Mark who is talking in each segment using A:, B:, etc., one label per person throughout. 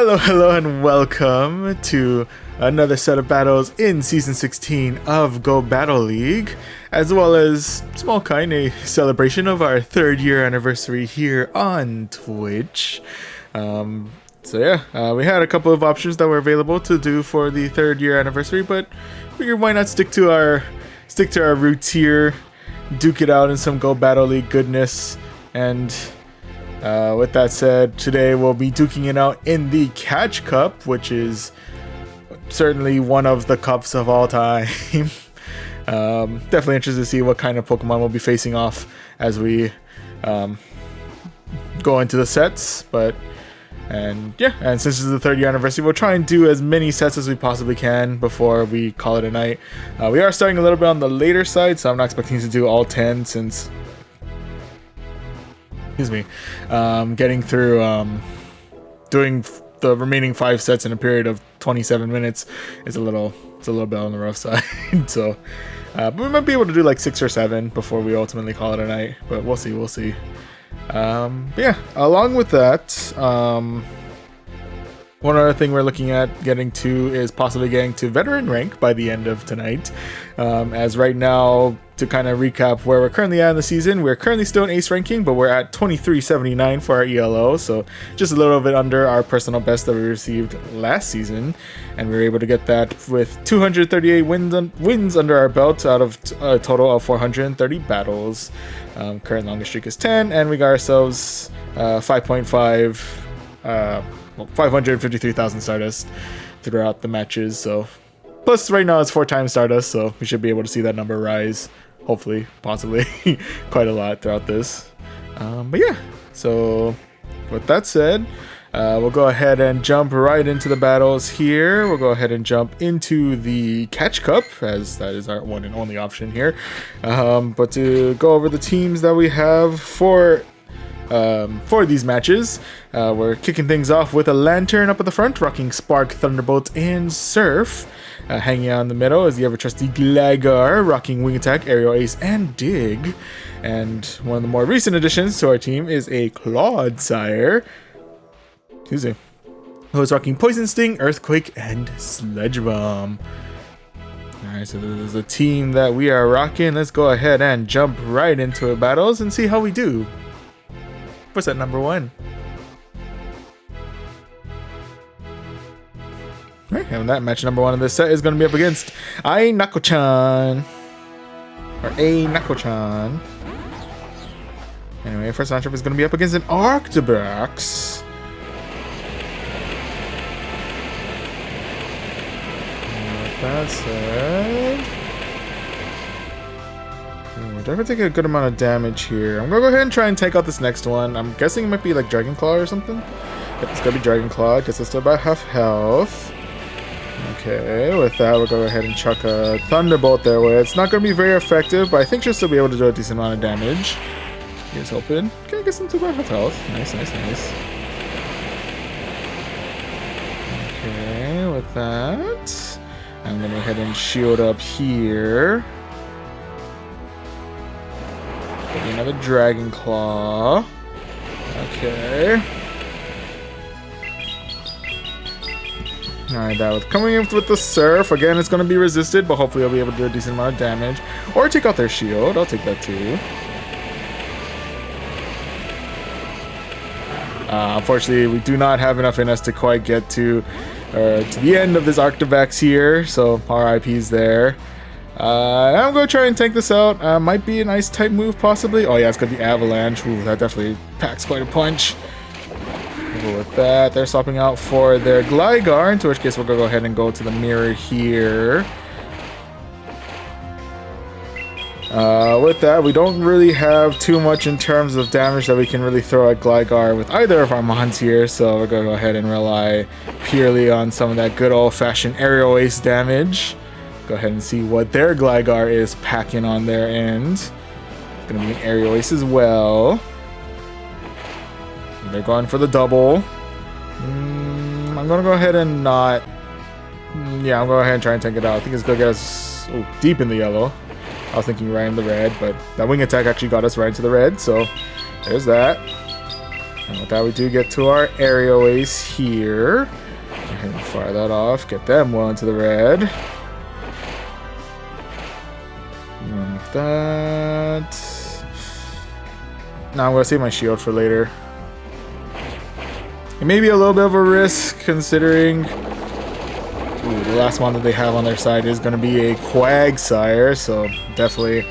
A: Hello, and welcome to another set of battles in Season 16 of Go Battle League, as well as small kind a celebration of our 3rd year anniversary here on Twitch. We had a couple of options that were available to do for the 3rd year anniversary, but figured why not stick to our roots here, duke it out in some Go Battle League goodness, and with that said, today we'll be duking it out in the Catch Cup, which is certainly one of the cups of all time. Definitely interested to see what kind of Pokemon we'll be facing off as we go into the sets. And since this is the 3rd year anniversary, we'll try and do as many sets as we possibly can before we call it a night. We are starting a little bit on the later side, so I'm not expecting to do all 10 since... getting through doing the remaining 5 sets in a period of 27 minutes is a little bit on the rough side. So but we might be able to do like 6 or 7 before we ultimately call it a night, but we'll see. Along with that, one other thing we're looking at getting to is possibly getting to veteran rank by the end of tonight. As right now, to kind of recap where we're currently at in the season, we're currently still in ace ranking, but we're at 2379 for our ELO, so just a little bit under our personal best that we received last season, and we were able to get that with 238 wins under our belt out of a total of 430 battles. Current longest streak is 10, and we got ourselves 553,000 Stardust throughout the matches. So plus right now it's 4 times Stardust, so we should be able to see that number rise, hopefully, possibly, quite a lot throughout this. So with that said, we'll go ahead and jump right into the battles here. We'll go ahead and jump into the Catch Cup, as that is our one and only option here. But to go over the teams that we have for these matches, we're kicking things off with a Lantern up at the front, rocking Spark, Thunderbolt, and Surf. Hanging out in the middle is the ever-trusty Gligar, rocking Wing Attack, Aerial Ace, and Dig. And one of the more recent additions to our team is a Clodsire, who is rocking Poison Sting, Earthquake, and Sludge Bomb. Alright, so this is the team that we are rocking. Let's go ahead and jump right into the battles and see how we do for set number 1. Alright, and that match number 1 of this set is going to be up against Nako-chan. Anyway, first matchup is going to be up against an Arctobrax. With that said, we're definitely taking a good amount of damage here. I'm going to go ahead and try and take out this next one. I'm guessing it might be like Dragon Claw or something. Yep, it's going to be Dragon Claw. Gets us to about half health. Okay, with that, we'll go ahead and chuck a Thunderbolt their way. It's not going to be very effective, but I think she'll still be able to do a decent amount of damage. Here's hoping. Okay, gets them to about half health. Nice. Okay, with that, I'm going to go ahead and shield up here. Maybe another Dragon Claw. Okay. Alright, that was coming in with the Surf. Again, it's going to be resisted, but hopefully I'll be able to do a decent amount of damage. Or take out their shield. I'll take that too. Unfortunately, we do not have enough in us to quite get to the end of this Arctobrax here, so RIP's there. I'm going to try and tank this out. Might be a nice type move, possibly. Oh yeah, it's going to be Avalanche. Ooh, that definitely packs quite a punch. With that, they're swapping out for their Gligar, into which case we'll go ahead and go to the mirror here. With that, we don't really have too much in terms of damage that we can really throw at Gligar with either of our Mons here, so we're going to go ahead and rely purely on some of that good old-fashioned Aerial Ace damage. Go ahead and see what their Gligar is packing on their end. It's going to be an Aerial Ace as well. They're going for the double. I'm going to go ahead and not... Yeah, I'm going to go ahead and try and tank it out. I think it's going to get us deep in the yellow. I was thinking right in the red, but that Wing Attack actually got us right into the red, so there's that. And with that, we do get to our aerial ace here. Go ahead and fire that off. Get them well into the red. And with that... Now I'm going to save my shield for later. It may be a little bit of a risk considering... Ooh, the last one that they have on their side is going to be a Quagsire, so definitely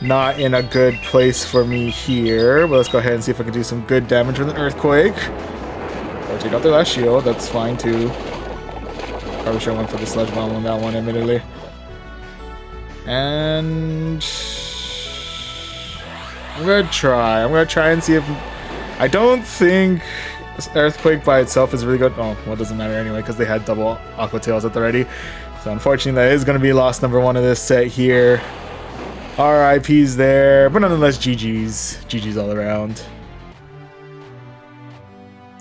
A: not in a good place for me here. But let's go ahead and see if I can do some good damage with an Earthquake. Or take out their last shield, that's fine too. Probably should have went for the Sludge Bomb on that one, admittedly. And... I'm gonna try and see if... I don't think Earthquake by itself is really good. Oh, well, it doesn't matter anyway, because they had double Aqua Tails at the ready. So unfortunately, that is going to be loss number 1 of this set here. RIP's there, but nonetheless, GG's. GG's all around.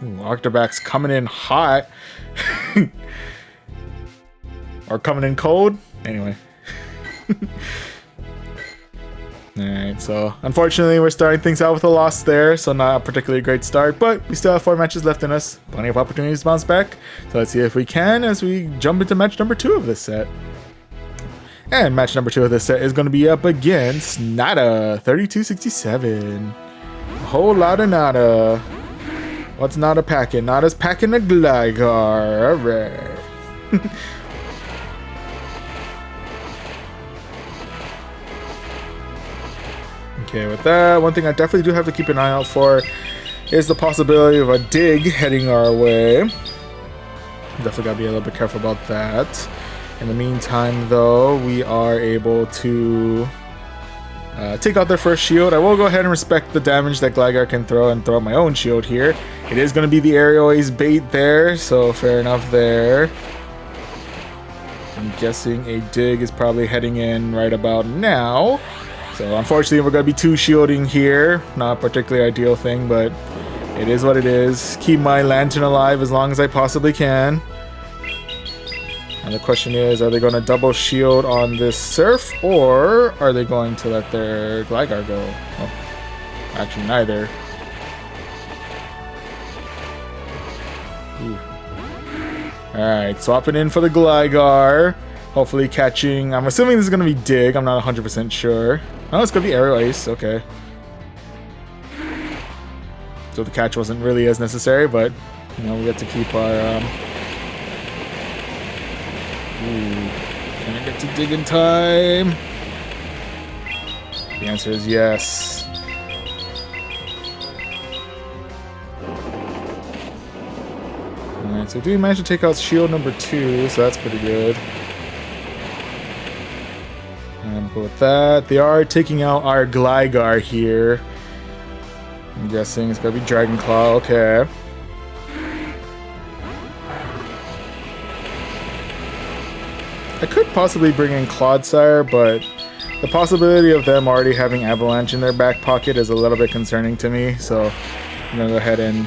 A: Ooh, Octobac's coming in hot. Or coming in cold. Anyway. Alright, so unfortunately we're starting things out with a loss there, so not a particularly great start, but we still have 4 matches left in us. Plenty of opportunities to bounce back. So let's see if we can as we jump into match number 2 of this set. And match number 2 of this set is going to be up against Nada, 3267. A whole lot of Nada. What's Nada packing? Nada's packing a Gligar. Alright. Okay, with that, one thing I definitely do have to keep an eye out for is the possibility of a dig heading our way. Definitely gotta be a little bit careful about that. In the meantime, though, we are able to take out their first shield. I will go ahead and respect the damage that Gligar can throw and throw out my own shield here. It is going to be the aerial ace bait there, so fair enough there. I'm guessing a dig is probably heading in right about now. So unfortunately, we're going to be 2 shielding here. Not a particularly ideal thing, but it is what it is. Keep my Lantern alive as long as I possibly can. And the question is, are they going to double shield on this Surf, or are they going to let their Gligar go? Oh, actually, neither. Alright, swapping in for the Gligar. Hopefully catching... I'm assuming this is going to be Dig. I'm not 100% sure. Oh, it's going to be Aerial Ace. Okay. So the catch wasn't really as necessary, but, you know, we get to keep our... Ooh, can I get to Dig in time? The answer is yes. Alright, so do manage to take out shield number 2, so that's pretty good. And with that, they are taking out our Gligar here. I'm guessing it's gonna be Dragon Claw, okay. I could possibly bring in Clodsire, but the possibility of them already having Avalanche in their back pocket is a little bit concerning to me, so I'm gonna go ahead and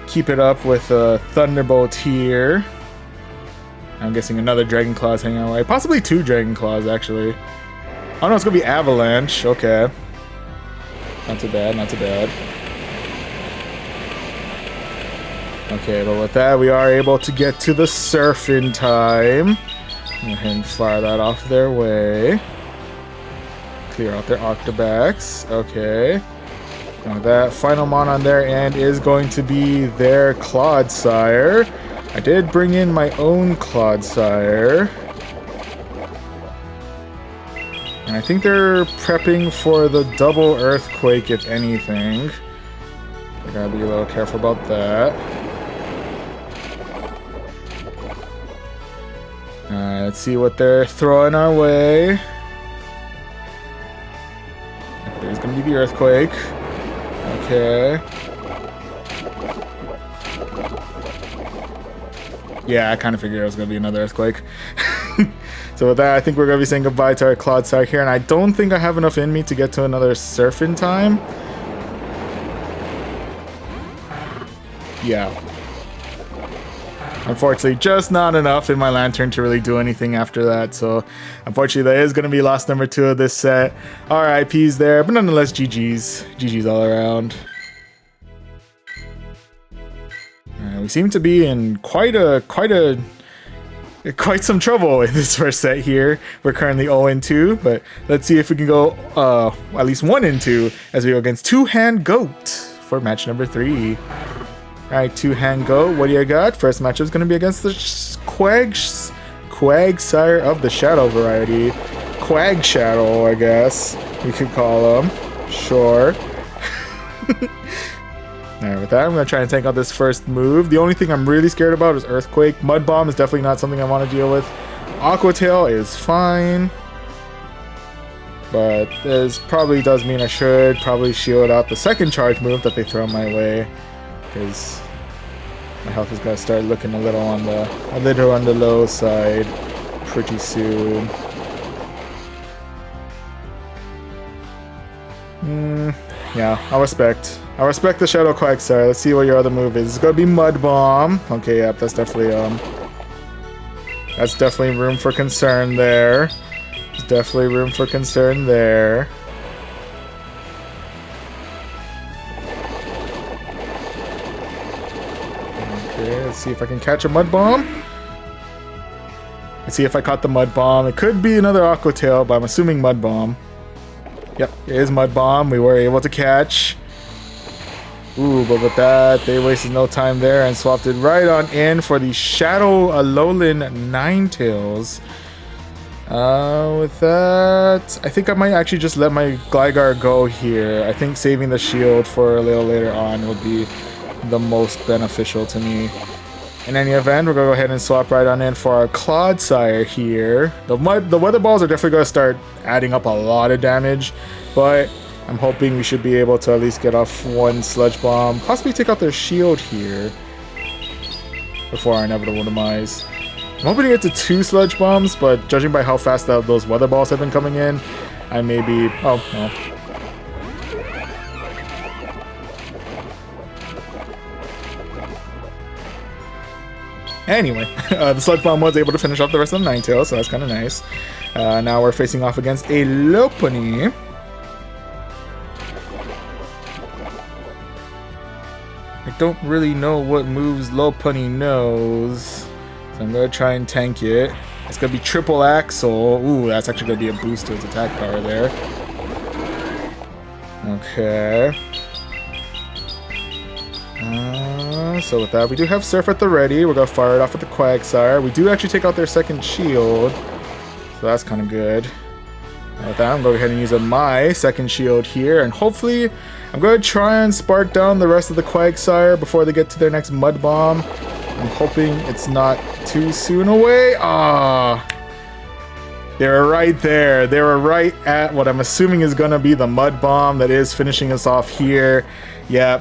A: keep it up with a Thunderbolt here. I'm guessing another Dragon Claw is hanging away. Possibly 2 Dragon Claws, actually. Oh no, it's gonna be Avalanche. Okay. Not too bad, not too bad. Okay, but with that, we are able to get to the Surf in time. Go ahead and fire that off their way. Clear out their Octobacks. Okay. Now that final mon on their end is going to be their Clodsire. I did bring in my own Clodsire. And I think they're prepping for the double Earthquake, if anything. I gotta be a little careful about that. Let's see what they're throwing our way. There's gonna be the Earthquake. Okay. Yeah, I kind of figured it was gonna be another Earthquake. So with that, I think we're going to be saying goodbye to our Clodsire here, and I don't think I have enough in me to get to another Surf in time. Yeah. Unfortunately, just not enough in my Lantern to really do anything after that, so unfortunately that is going to be loss number 2 of this set. RIP's there, but nonetheless GG's. GG's all around. We seem to be in quite some trouble in this first set here. We're currently 0-2, but let's see if we can go at least 1-2 as we go against Two Hand Goat for match number 3. Alright, Two Hand Goat, what do you got? First matchup is going to be against the Quagsire of the Shadow variety. Quag Shadow, I guess we could call him. Sure. Alright, with that, I'm going to try and tank out this first move. The only thing I'm really scared about is Earthquake. Mud Bomb is definitely not something I want to deal with. Aqua Tail is fine. But this probably does mean I should probably shield out the second charge move that they throw my way. Because my health is going to start looking a little on the low side pretty soon. Yeah, I respect the Shadow Quagsire. Let's see what your other move is. It's gonna be Mud Bomb. Okay, yep, that's definitely room for concern there. There's definitely room for concern there. Okay, let's see if I can catch a Mud Bomb. Let's see if I caught the Mud Bomb. It could be another Aqua Tail, but I'm assuming Mud Bomb. Yep, it is Mud Bomb. We were able to catch. Ooh, but with that, they wasted no time there and swapped it right on in for the Shadow Alolan Ninetales. With that, I think I might actually just let my Gligar go here. I think saving the shield for a little later on would be the most beneficial to me. In any event, we're going to go ahead and swap right on in for our Clodsire here. The Weather Balls are definitely going to start adding up a lot of damage, but I'm hoping we should be able to at least get off one Sludge Bomb, possibly take out their shield here before our inevitable demise. I'm hoping to get to 2 Sludge Bombs, but judging by how fast those Weather Balls have been coming in, I may be... Oh, well. Anyway, the Sludge Bomb was able to finish off the rest of the Ninetales, so that's kind of nice. Now we're facing off against a Lopunny. I don't really know what moves Lopunny knows, so I'm going to try and tank it. It's going to be Triple Axle. Ooh, that's actually going to be a boost to its attack power there. Okay. So with that, we do have Surf at the ready. We're going to fire it off with the Quagsire. We do actually take out their second shield, so that's kind of good. And with that, I'm going to go ahead and use my second shield here, and hopefully I'm going to try and spark down the rest of the Quagsire before they get to their next Mud Bomb. I'm hoping it's not too soon away. Ah, they were right there. They were right at what I'm assuming is going to be the Mud Bomb that is finishing us off here. Yep.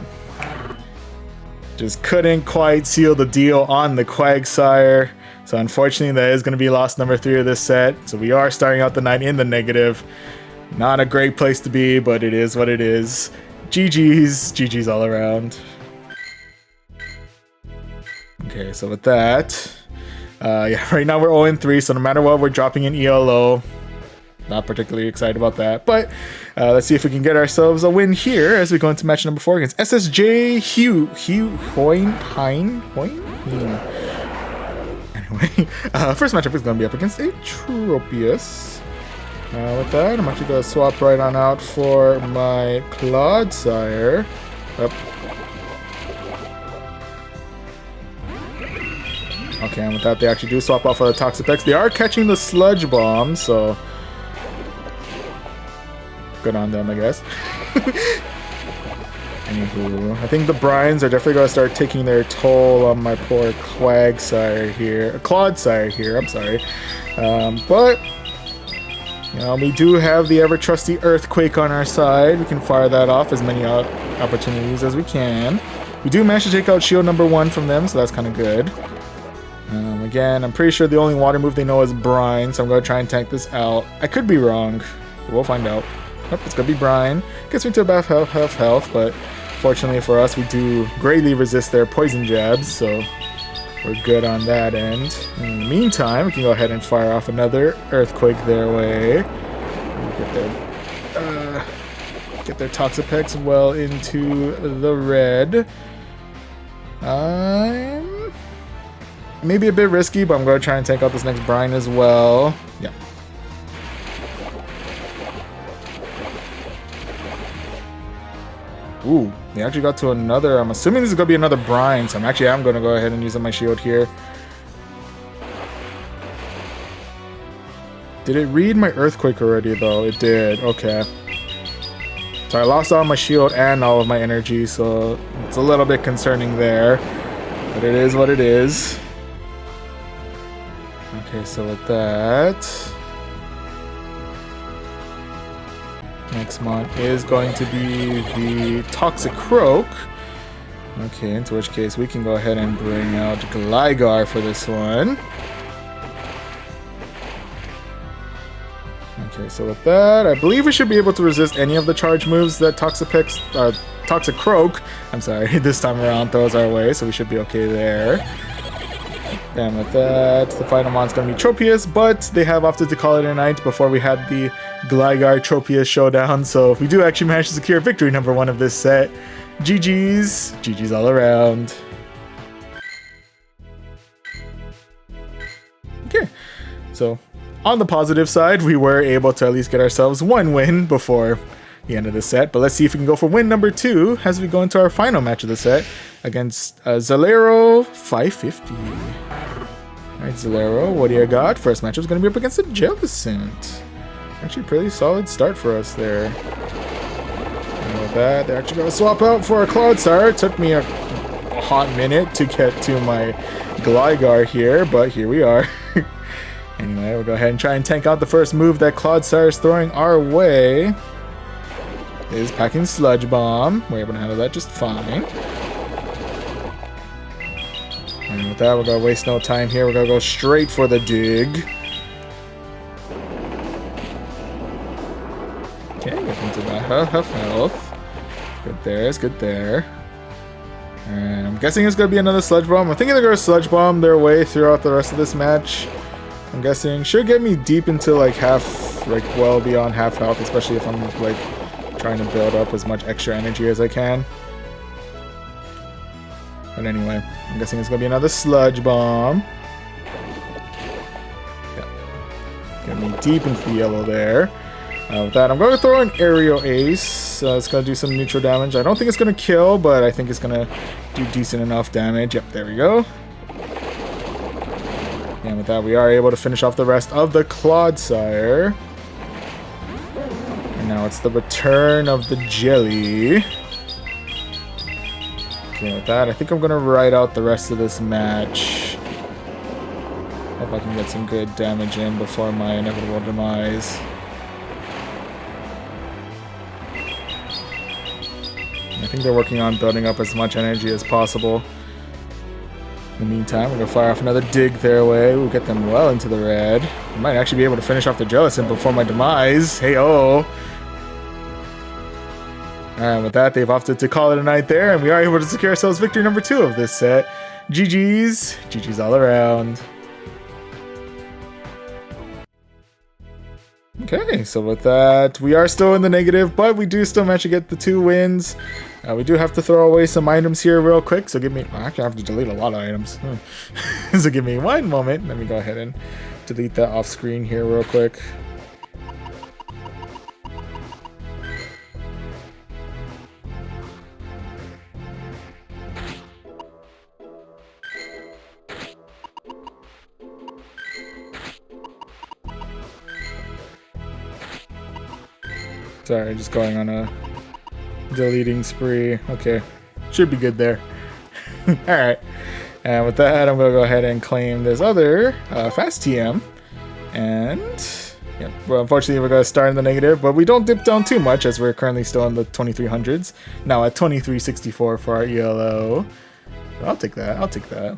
A: Just couldn't quite seal the deal on the Quagsire. So unfortunately, that is going to be loss number 3 of this set. So we are starting out the night in the negative. Not a great place to be, but it is what it is. GG's. GG's all around. Okay, so with that, yeah, right now we're 0-3, so no matter what, we're dropping an ELO. Not particularly excited about that, but let's see if we can get ourselves a win here as we go into match number 4 against SSJ Hoin. Anyway, first matchup is going to be up against a Tropius. With that, I'm actually going to swap right on out for my Clodsire. Yep. Okay, and with that, they actually do swap off for the Toxapex. They are catching the Sludge Bomb, so good on them, I guess. Anywho, I think the brines are definitely going to start taking their toll on my poor Clodsire here. I'm sorry. But, you know, we do have the ever-trusty Earthquake on our side. We can fire that off as many opportunities as we can. We do manage to take out shield number 1 from them, so that's kind of good. Again, I'm pretty sure the only water move they know is Brine, so I'm going to try and tank this out. I could be wrong, but we'll find out. Nope, it's going to be Brine. Gets me to about half health, but fortunately for us, we do greatly resist their poison jabs, so we're good on that end. In the meantime, we can go ahead and fire off another Earthquake their way. Get their Toxapex well into the red. I'm maybe a bit risky, but I'm going to try and take out this next brine as well. Yeah. Ooh, they actually got to another. I'm assuming this is going to be another brine, so I'm going to go ahead and use my shield here. Did it read my earthquake already, though? It did. Okay. So I lost all my shield and all of my energy, so it's a little bit concerning there. But it is what it is. Okay, so with that... next mon is going to be the Toxic Croak. Okay, into which case we can go ahead and bring out Gligar for this one. Okay, so with that, I believe we should be able to resist any of the charge moves that Toxic Croak, I'm sorry, this time around throws our way, so we should be okay there. And with that, the final mon's going to be Tropius, but they have opted to call it a night before we had the Gligar Tropius showdown, so we do actually manage to secure victory number 1 of this set. GG's. GG's all around. Okay, so on the positive side, we were able to at least get ourselves 1 win before the end of the set, but let's see if we can go for win number 2 as we go into our final match of the set against Zalero 550. Alright, Zalero, what do you got? First matchup is going to be up against the Jellicent. Actually, pretty solid start for us there. And with that, they're actually going to swap out for a Clodsire. It took me a hot minute to get to my Gligar here, but here we are. Anyway, we'll go ahead and try and tank out the first move that Clodsire is throwing our way. Is packing Sludge Bomb. We're able to handle that just fine. And with that, we're going to waste no time here. We're going to go straight for the dig. Okay, get into that half health. Good there, it's good there. And I'm guessing it's going to be another Sludge Bomb. I'm thinking they're going to Sludge Bomb their way throughout the rest of this match. I'm guessing should get me deep into like half, like well beyond half health, especially if I'm like trying to build up as much extra energy as I can. But anyway, I'm guessing it's going to be another Sludge Bomb. Yeah. Get me deep into the yellow there. With that, I'm going to throw an Aerial Ace. It's going to do some neutral damage. I don't think it's going to kill, but I think it's going to do decent enough damage. Yep, there we go. And with that, we are able to finish off the rest of the Clodsire. And now it's the return of the Jelly. Okay, with that, I think I'm going to ride out the rest of this match. Hope I can get some good damage in before my inevitable demise. I think they're working on building up as much energy as possible. In the meantime, we're going to fire off another dig their way. We'll get them well into the red. We might actually be able to finish off the Jellicent before my demise. Hey-oh! And with that, they've opted to call it a night there, and we are able to secure ourselves victory number 2 of this set. GG's. GG's all around. Okay, so with that, we are still in the negative, but we do still manage to get the 2 wins. We do have to throw away some items here real quick, so give me... Well, actually, I have to delete a lot of items. So give me one moment. Let me go ahead and delete that off screen here real quick. Sorry, just going on a deleting spree. Okay, should be good there. Alright, and with that, I'm going to go ahead and claim this other fast TM. And, yeah, well, unfortunately, we're going to start in the negative, but we don't dip down too much as we're currently still in the 2300s. Now at 2364 for our ELO. I'll take that, I'll take that.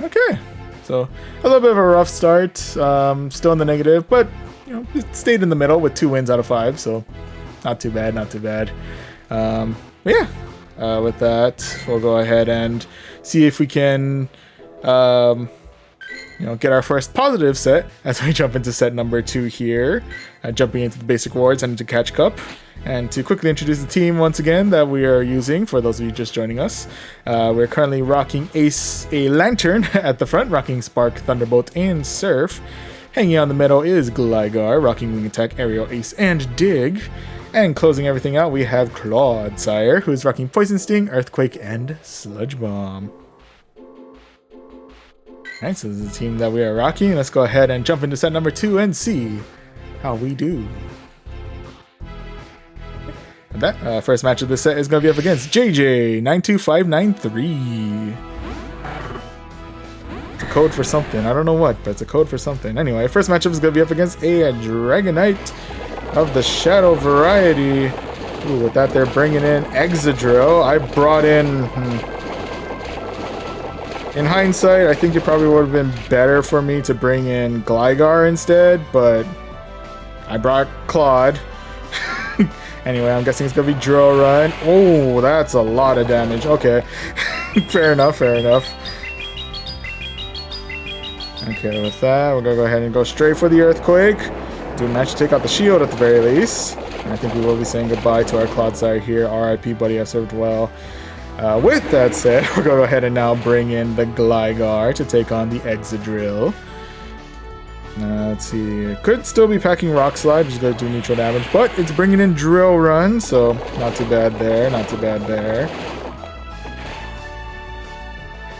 A: Okay, so a little bit of a rough start. Still in the negative, but you know, it stayed in the middle with 2 wins out of 5, so not too bad, not too bad. But yeah, with that, we'll go ahead and see if we can get our first positive set as we jump into set number 2 here, jumping into the basic rewards and into Catch Cup. And to quickly introduce the team once again that we are using, for those of you just joining us, we're currently rocking a Lantern at the front, rocking Spark, Thunderbolt, and Surf. Hanging on the middle is Gligar, rocking Wing Attack, Aerial, Ace, and Dig. And closing everything out, we have Clodsire, who is rocking Poison Sting, Earthquake, and Sludge Bomb. Alright, so this is the team that we are rocking. Let's go ahead and jump into set number 2 and see how we do. And that first match of this set is going to be up against JJ92593. It's a code for something. I don't know what, but it's a code for something. Anyway, first matchup is going to be up against a Dragonite of the Shadow variety. Ooh, with that, they're bringing in Excadrill. I brought in... In hindsight, I think it probably would have been better for me to bring in Gligar instead, but I brought Claude. Anyway, I'm guessing it's going to be Drill Run. Oh, that's a lot of damage. Okay. Fair enough, fair enough. Okay, with that, we're going to go ahead and go straight for the Earthquake. Do a match to take out the shield at the very least. And I think we will be saying goodbye to our Clodsire here. RIP, buddy, I've served well. With that said, we're going to go ahead and now bring in the Gligar to take on the Excadrill. Let's see. Could still be packing Rock Slide, which is going to do neutral damage, but it's bringing in Drill Run, so not too bad there, not too bad there.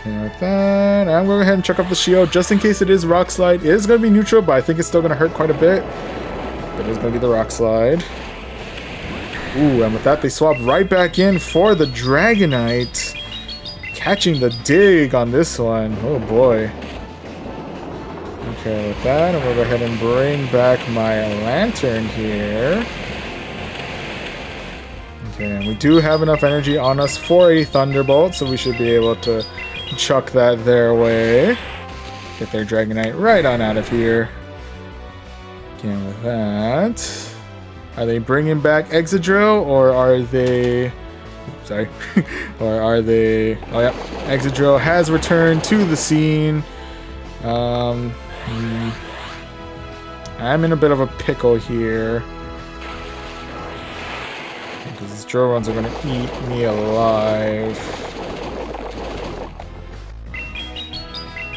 A: And with that, I'm going to go ahead and check off the shield just in case it is Rock Slide. It is going to be neutral, but I think it's still going to hurt quite a bit. But it's going to be the Rock Slide. Ooh, and with that, they swap right back in for the Dragonite. Catching the dig on this one. Oh boy. Okay, with that, I'm going to go ahead and bring back my Lantern here. Okay, and we do have enough energy on us for a Thunderbolt, so we should be able to chuck that their way. Get their Dragonite right on out of here. Okay, with that... Are they bringing back Excadrill, or are they... Sorry. Or are they... Oh, yeah. Excadrill has returned to the scene. I'm in a bit of a pickle here. Because these drill runs are going to eat me alive.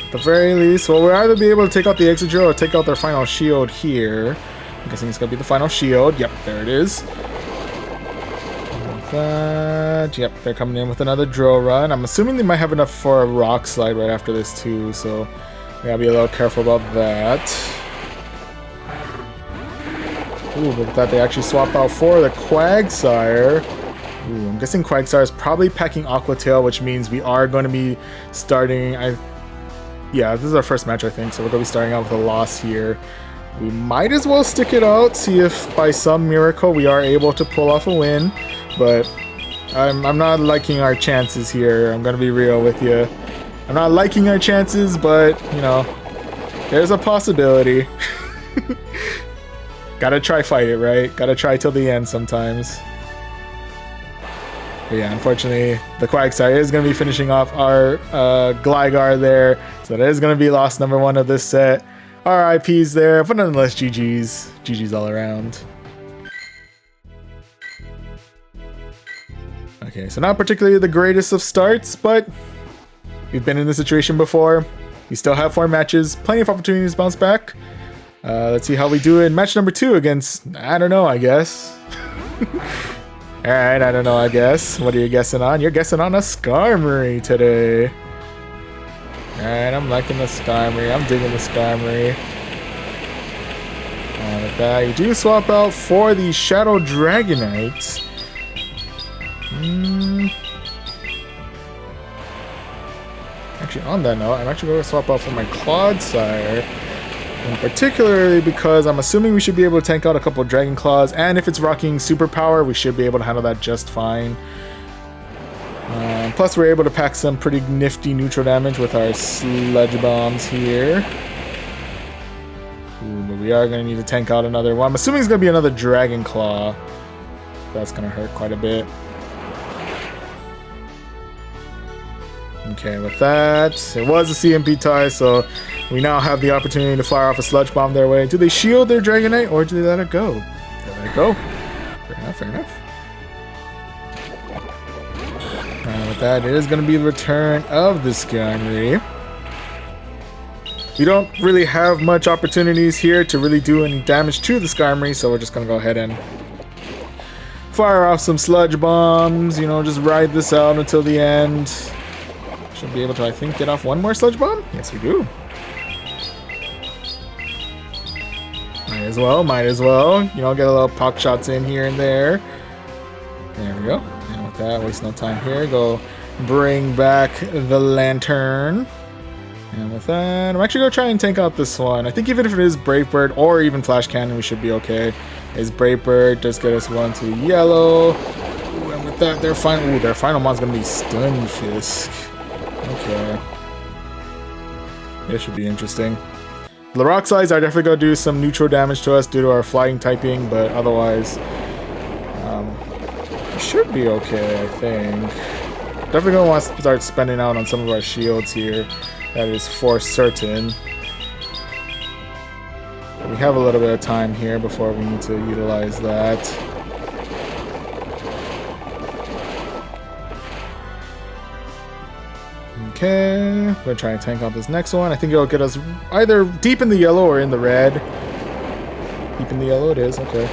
A: At the very least, well, we'll either be able to take out the Excadrill or take out their final shield here. I'm guessing it's going to be the final shield. Yep, there it is. Like that. Yep, they're coming in with another Drill Run. I'm assuming they might have enough for a Rock Slide right after this too, so we gotta be a little careful about that. Ooh, but with that, they actually swap out for the Quagsire. Ooh, I'm guessing Quagsire is probably packing Aqua Tail, which means we are going to be starting... Yeah, this is our first match, I think, so we're going to be starting out with a loss here. We might as well stick it out, see if by some miracle we are able to pull off a win, but I'm not liking our chances here. I'm going to be real with you. I'm not liking our chances, but, you know, there's a possibility. Gotta try fight it, right? Gotta try till the end sometimes. But yeah, unfortunately, the Quagsire is going to be finishing off our Gligar there, so that is going to be loss number 1 of this set. RIPs there, but nonetheless, GG's. GG's all around. Okay, so not particularly the greatest of starts, but we've been in this situation before. We still have 4 matches, plenty of opportunities to bounce back. Let's see how we do in match number 2 against, I don't know, I guess. Alright, I don't know, I guess. What are you guessing on? You're guessing on a Skarmory today. Alright, I'm liking the Skarmory. I'm digging the Skarmory. And with that, you do swap out for the Shadow Dragonite. Actually, on that note, I'm actually going to swap out for my Clodsire. And particularly because I'm assuming we should be able to tank out a couple Dragon Claws. And if it's rocking Superpower, we should be able to handle that just fine. Plus, we're able to pack some pretty nifty neutral damage with our Sludge Bombs here. Ooh, but we are going to need to tank out another one. I'm assuming it's going to be another Dragon Claw. That's going to hurt quite a bit. Okay, with that, it was a CMP tie, so we now have the opportunity to fire off a Sludge Bomb their way. Do they shield their Dragonite, or do they let it go? They let it go. Fair enough, fair enough. With that, it is going to be the return of the Skarmory. We don't really have much opportunities here to really do any damage to the Skarmory, so we're just going to go ahead and fire off some Sludge Bombs, you know, just ride this out until the end. Should be able to, I think, get off one more Sludge Bomb? Yes, we do. Might as well, might as well. You know, get a little Pock Shots in here and there. There we go. And with that, waste no time here. Go bring back the Lantern. And with that, I'm actually going to try and tank out this one. I think even if it is Brave Bird or even Flash Cannon, we should be okay. Is Brave Bird, just get us one to yellow. Ooh, and with that, their final mon's going to be Stunfisk. Okay. This should be interesting. The rock slides are definitely going to do some neutral damage to us due to our flying typing, but otherwise, it should be okay, I think. Definitely going to want to start spending out on some of our shields here. That is for certain. We have a little bit of time here before we need to utilize that. Okay, I'm gonna try and tank out this next one. I think it'll get us either deep in the yellow or in the red. Deep in the yellow it is, okay.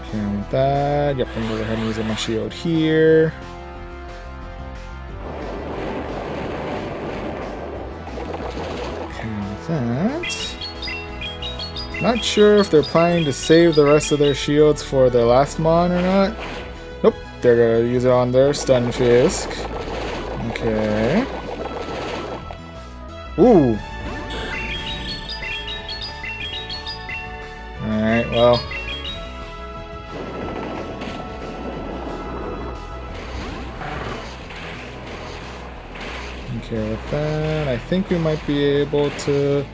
A: Okay, with that, yep, I'm gonna go ahead and use my shield here. Okay, with that. Not sure if they're planning to save the rest of their shields for their last mon or not. Nope, they're gonna use it on their Stunfisk. Okay. Ooh. Alright, well. Okay, with that, I think we might be able to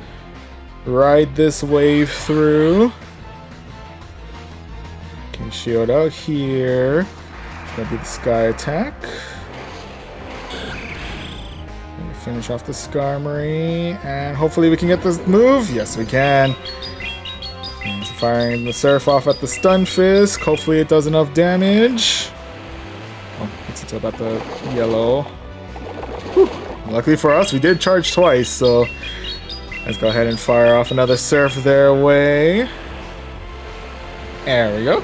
A: ride this wave through. Okay, shield out here. It's gonna be the Sky Attack. Finish off the Skarmory, and hopefully we can get this move. Yes, we can. And firing the Surf off at the Stunfisk. Hopefully it does enough damage. Oh, it's about the yellow. Whew. Luckily for us, we did charge twice, so let's go ahead and fire off another Surf their way. There we go.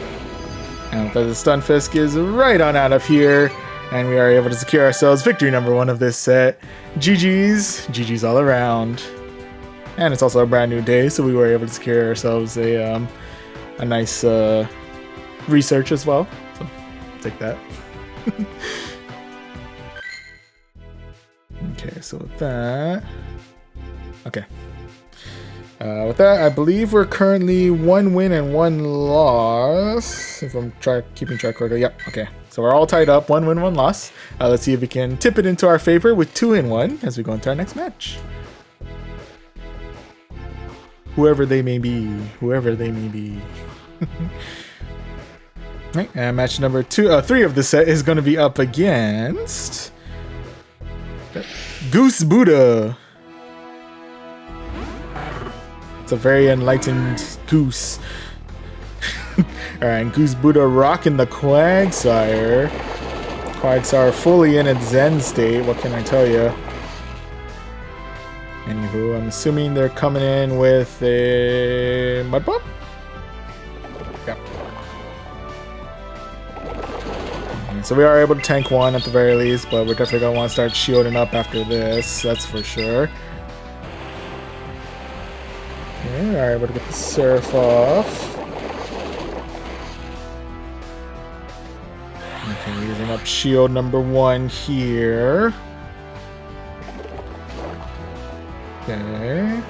A: And the Stunfisk is right on out of here. And we are able to secure ourselves victory number 1 of this set. GG's. GG's all around. And it's also a brand new day, so we were able to secure ourselves a nice research as well. So, take that. Okay, so with that... Okay. With that, I believe we're currently 1 win and 1 loss. If I'm keeping track correctly. Yep, okay. So we're all tied up, 1 win, 1 loss. Let's see if we can tip it into our favor with 2 in 1 as we go into our next match. Whoever they may be. Whoever they may be. Right, and match number 3 of the set is going to be up against... Goose Buddha. It's a very enlightened goose. Alright, Goose Buddha rocking the Quagsire. Quagsire fully in its Zen state, what can I tell you? Anywho, I'm assuming they're coming in with a Mud Bomb? Yeah. So we are able to tank 1 at the very least, but we're definitely going to want to start shielding up after this, that's for sure. Okay, we are able to get the Surf off. Okay, using up shield number 1 here. Okay.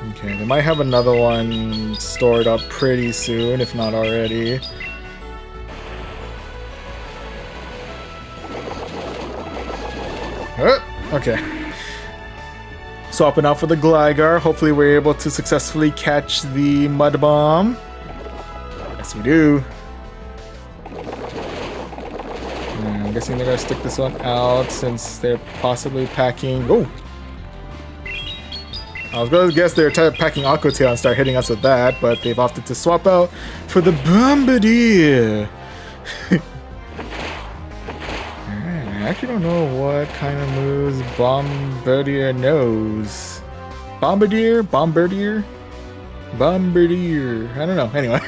A: Okay, they might have another one stored up pretty soon, if not already. Okay. Swapping out for the Gligar. Hopefully we're able to successfully catch the Mud Bomb. Yes, we do. I'm guessing they're gonna stick this one out since they're possibly packing. Oh! I was gonna guess they're packing Aqua Tail and start hitting us with that, but they've opted to swap out for the Bombardier. I actually don't know what kind of moves Bombardier knows. Bombardier? I don't know. Anyway,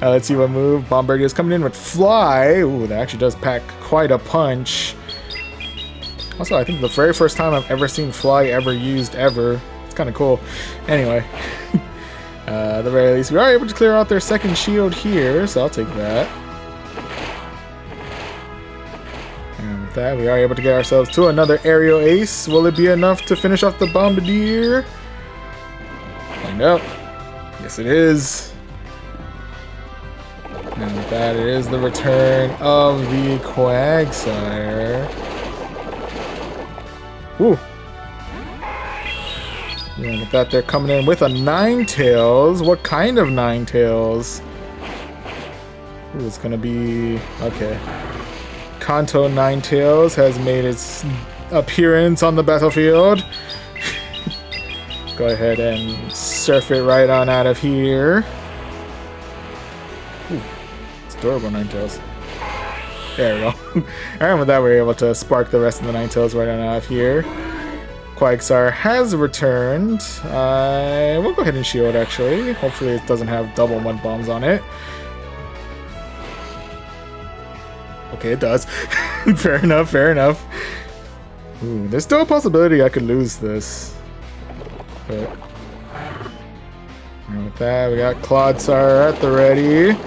A: let's see what move. Bombardier's coming in with Fly. Ooh, that actually does pack quite a punch. Also, I think the very first time I've ever seen Fly ever used ever. It's kind of cool. Anyway, at the very least, we are able to clear out their second shield here, so I'll take that. And with that, we are able to get ourselves to another aerial ace. Will it be enough to finish off the Bombardier? Find out. Yes, it is. And with that, it is the return of the Quagsire. Woo! And with that, they're coming in with a Ninetales. What kind of Ninetales? Ooh, it's gonna be... okay. Kanto Ninetales has made its appearance on the battlefield. Go ahead and surf it right on out of here. Ooh, it's adorable Ninetales. There we go. Alright, with that, we're able to spark the rest of the Ninetales right on out of here. Quagsire has returned. We'll go ahead and shield, actually. Hopefully it doesn't have double mud bombs on it. Okay, it does. Fair enough, fair enough. Ooh, there's still a possibility I could lose this. But and with that, we got Clodsire at the ready.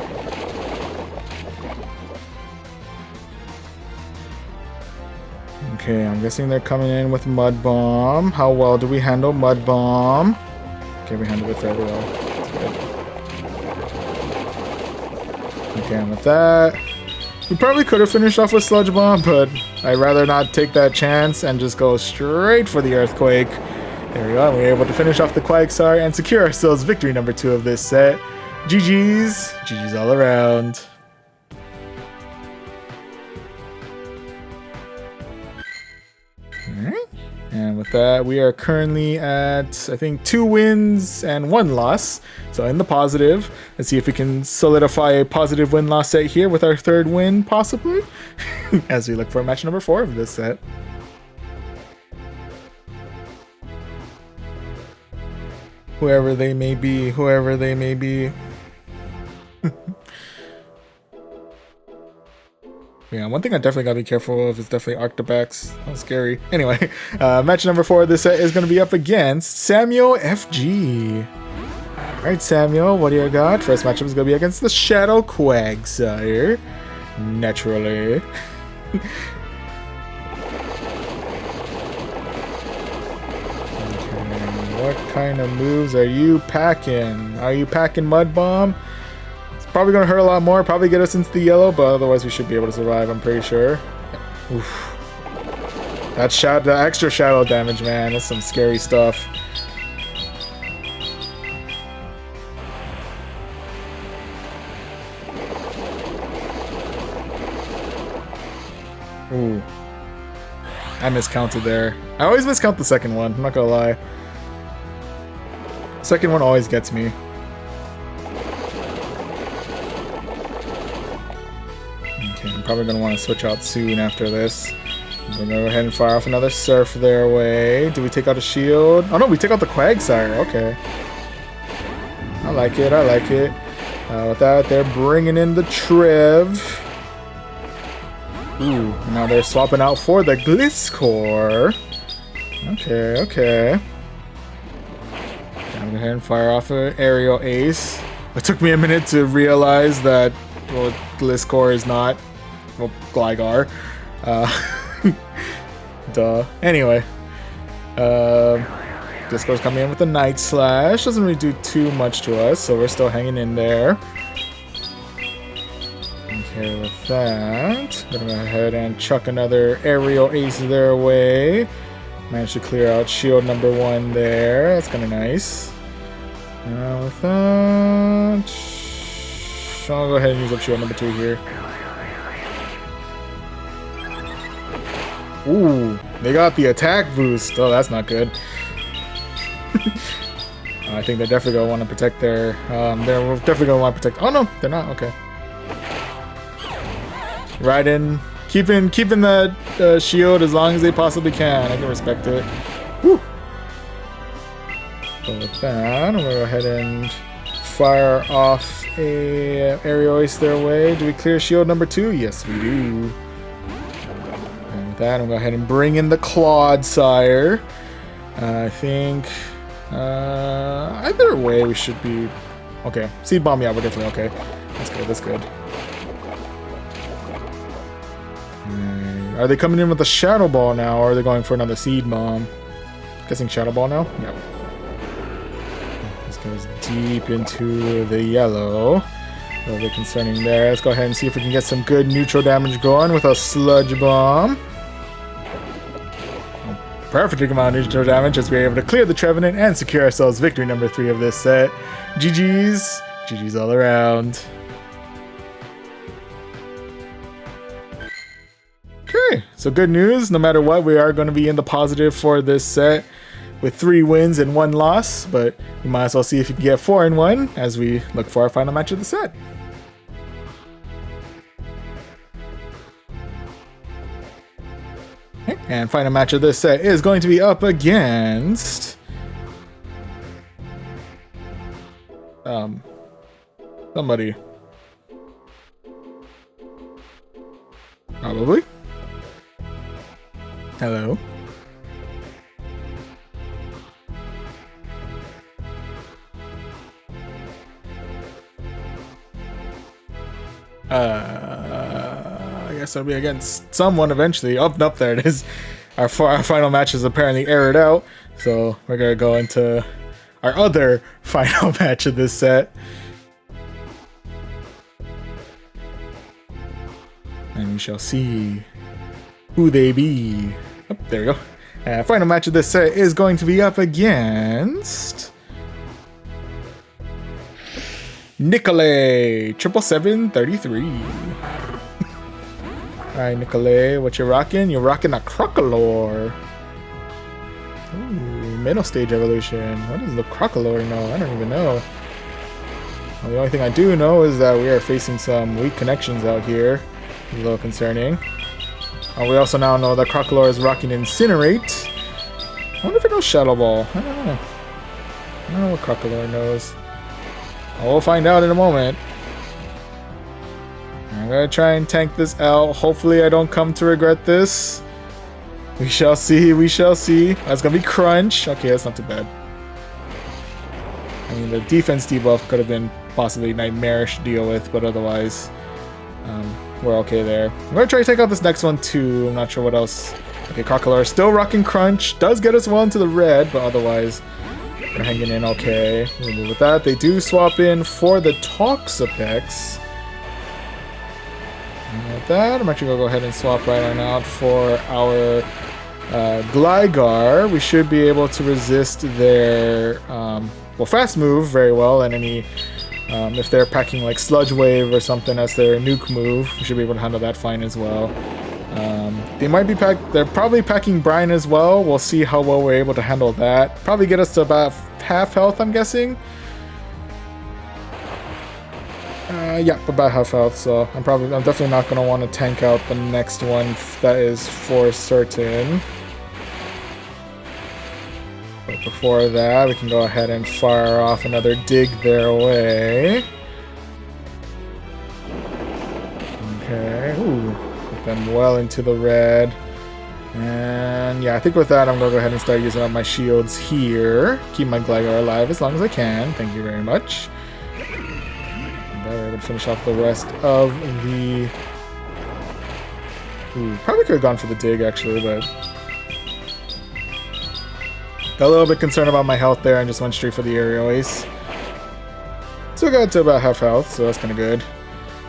A: Okay, I'm guessing they're coming in with Mud Bomb. How well do we handle Mud Bomb? Okay, we handle it fairly well. Good. Okay, and with that, we probably could have finished off with Sludge Bomb, but I'd rather not take that chance and just go straight for the Earthquake. There we go, we were able to finish off the Quagsire and secure ourselves victory number 2 of this set. GG's. GG's all around. Alright. And with that, we are currently at, I think, 2 wins and 1 loss. So in the positive. Let's see if we can solidify a positive win-loss set here with our 3rd win, possibly. As we look for match number 4 of this set. Whoever they may be, whoever they may be. Yeah, one thing I definitely gotta be careful of is definitely Arctobax. That's scary. Anyway, match number 4 of this set is gonna be up against Samuel FG. Alright, Samuel, what do you got? First matchup is gonna be against the Shadow Quagsire. Naturally. What kind of moves are you packing? Are you packing Mud Bomb? It's probably going to hurt a lot more, probably get us into the yellow, but otherwise we should be able to survive, I'm pretty sure. Oof. That extra shadow damage, man, that's some scary stuff. Ooh. I miscounted there. I always miscount the second one, I'm not gonna lie. Second one always gets me. Okay, I'm probably going to want to switch out soon after this. I'm going to go ahead and fire off another Surf their way. Do we take out a shield? Oh no, we take out the Quagsire. Okay. I like it, I like it. With that, they're bringing in the Trev. Ooh, now they're swapping out for the Gliscor. Okay, okay. I'm going to go ahead and fire off an aerial ace. It took me a minute to realize that, well, Gliscor is not, well, Gligar. Duh. Anyway. Gliscor's coming in with a Night Slash. Doesn't really do too much to us, so we're still hanging in there. Okay, with that, I'm going to go ahead and chuck another aerial ace their way. Managed to clear out shield number 1 there. That's kind of nice. With that, I'll go ahead and use up shield number 2 here. Ooh, they got the attack boost. Oh, that's not good. I think they're definitely gonna want to protect their. They're definitely gonna want to protect. Oh no, they're not. Okay. Right in, keeping the shield as long as they possibly can. I can respect it. Woo. So with that, I'm gonna go ahead and fire off a aerial ace their way. Do we clear shield number 2? Yes, we do. And with that, I'm gonna go ahead and bring in the Clodsire. I think either way we should be okay. Seed bomb, yeah, we're definitely okay. That's good. That's good. Are they coming in with a Shadow Ball now, or are they going for another Seed Bomb? Guessing Shadow Ball now? Yep. This goes deep into the yellow. A little bit concerning there. Let's go ahead and see if we can get some good neutral damage going with a Sludge Bomb. Perfect amount of neutral damage as we're able to clear the Trevenant and secure ourselves victory number 3 of this set. GG's. GG's all around. Okay, so good news. No matter what, we are going to be in the positive for this set with 3 wins and 1 loss, but we might as well see if we can get 4 and 1 as we look for our final match of the set. Okay, and final match of this set is going to be up against somebody. Probably. Hello. I guess I'll be against someone eventually. Oh, nope, there it is. Our final match is apparently aired out, so we're gonna go into our other final match of this set. And we shall see who they be. Oh, there we go. Final match of this set is going to be up against Nicolay 77733. Alright, Nicolay, what you rocking? You're rocking a Crocolore. Ooh, middle stage evolution. What does the Crocolore know? I don't even know. Well, the only thing I do know is that we are facing some weak connections out here. A little concerning. We also now know that Crocolore is rocking Incinerate. I wonder if it knows Shadow Ball. I don't know. I don't know what Crocolore knows. We'll find out in a moment. I'm gonna try and tank this out. Hopefully I don't come to regret this. We shall see, we shall see. That's gonna be Crunch. Okay, that's not too bad. I mean, the defense debuff could have been possibly nightmarish to deal with, but otherwise, we're okay there. I'm gonna try to take out this next one too. I'm not sure what else. Okay, Crocolore still rocking Crunch. Does get us well into the red, but otherwise, we're hanging in okay. We'll move with that. They do swap in for the Toxapex. And with that, I'm actually gonna go ahead and swap right on out for our Gligar. We should be able to resist their fast move very well, and any if they're packing like Sludge Wave or something as their nuke move, we should be able to handle that fine as well. They might be they're probably packing Brine as well. We'll see how well we're able to handle that. Probably get us to about half health, I'm guessing. Yeah, about half health, so I'm definitely not going to want to tank out the next one, that is for certain. But before that, we can go ahead and fire off another dig their way. Okay, ooh, put them well into the red. And yeah, I think with that, I'm going to go ahead and start using up my shields here. Keep my Gligar alive as long as I can. Thank you very much. We're able to finish off the rest of the... Ooh, probably could have gone for the dig, actually, but... Got a little bit concerned about my health there and just went straight for the aerial ace. So I got to about half health, so that's kind of good.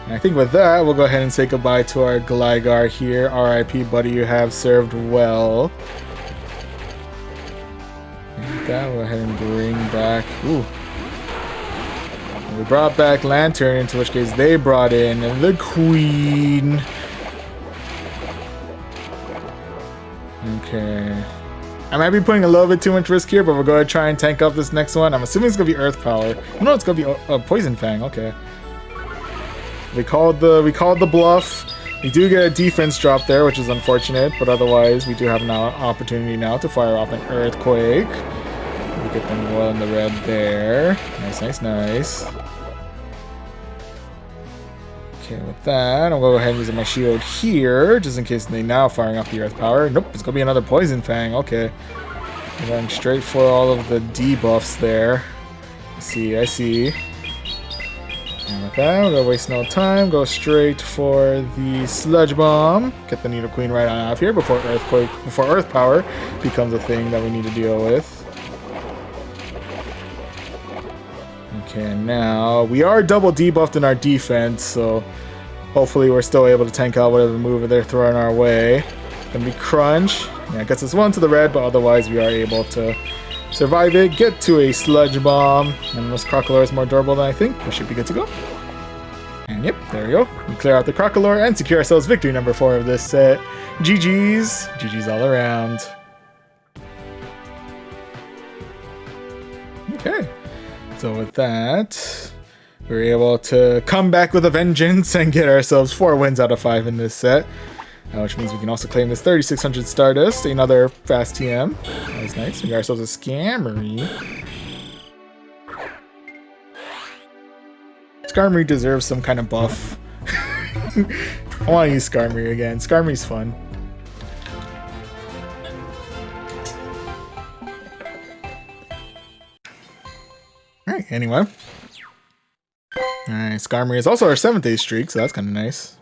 A: And I think with that, we'll go ahead and say goodbye to our Gligar here. RIP, buddy, you have served well. And with that, we'll go ahead and bring back... Ooh. We brought back Lantern, into which case they brought in the Queen. Okay. I might be putting a little bit too much risk here, but we're going to try and tank up this next one. I'm assuming it's going to be Earth Power. No, it's going to be a Poison Fang. Okay. We called the bluff. We do get a defense drop there, which is unfortunate, but otherwise we do have an opportunity now to fire off an Earthquake. We get them well in the red there. Nice, nice, nice. Okay, with that, I'll go ahead and use my shield here, just in case they now firing off the Earth Power. Nope, it's going to be another Poison Fang. Okay. I'm going straight for all of the debuffs there. I see. And with that, we're gonna waste no time. Go straight for the Sludge Bomb. Get the Nido Queen right on out of here before Earth Power becomes a thing that we need to deal with. Okay, now we are double debuffed in our defense, so hopefully we're still able to tank out whatever move they're throwing our way. Gonna be Crunch. Yeah, it gets us one to the red, but otherwise we are able to survive it, get to a Sludge Bomb, and this Crocodile is more durable than I think. We should be good to go. And yep, there we go. We clear out the Crocodile and secure ourselves victory number 4 of this set. GG's. GG's all around. Okay. So with that, we were able to come back with a vengeance and get ourselves 4 wins out of 5 in this set. Which means we can also claim this 3600 Stardust, another fast TM. That's nice. We got ourselves a Skarmory. Skarmory deserves some kind of buff. I want to use Skarmory again. Skarmory's fun. Alright, anyway. Alright, Skarmory is also our 7th day streak, so that's kind of nice.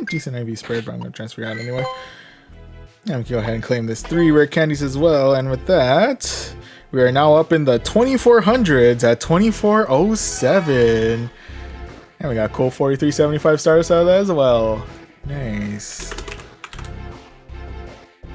A: Decent IV spread, but I'm going to transfer out anyway. And we can go ahead and claim this 3 rare candies as well. And with that, we are now up in the 2400s at 2407. And we got a cool 4375 stars out of that as well. Nice.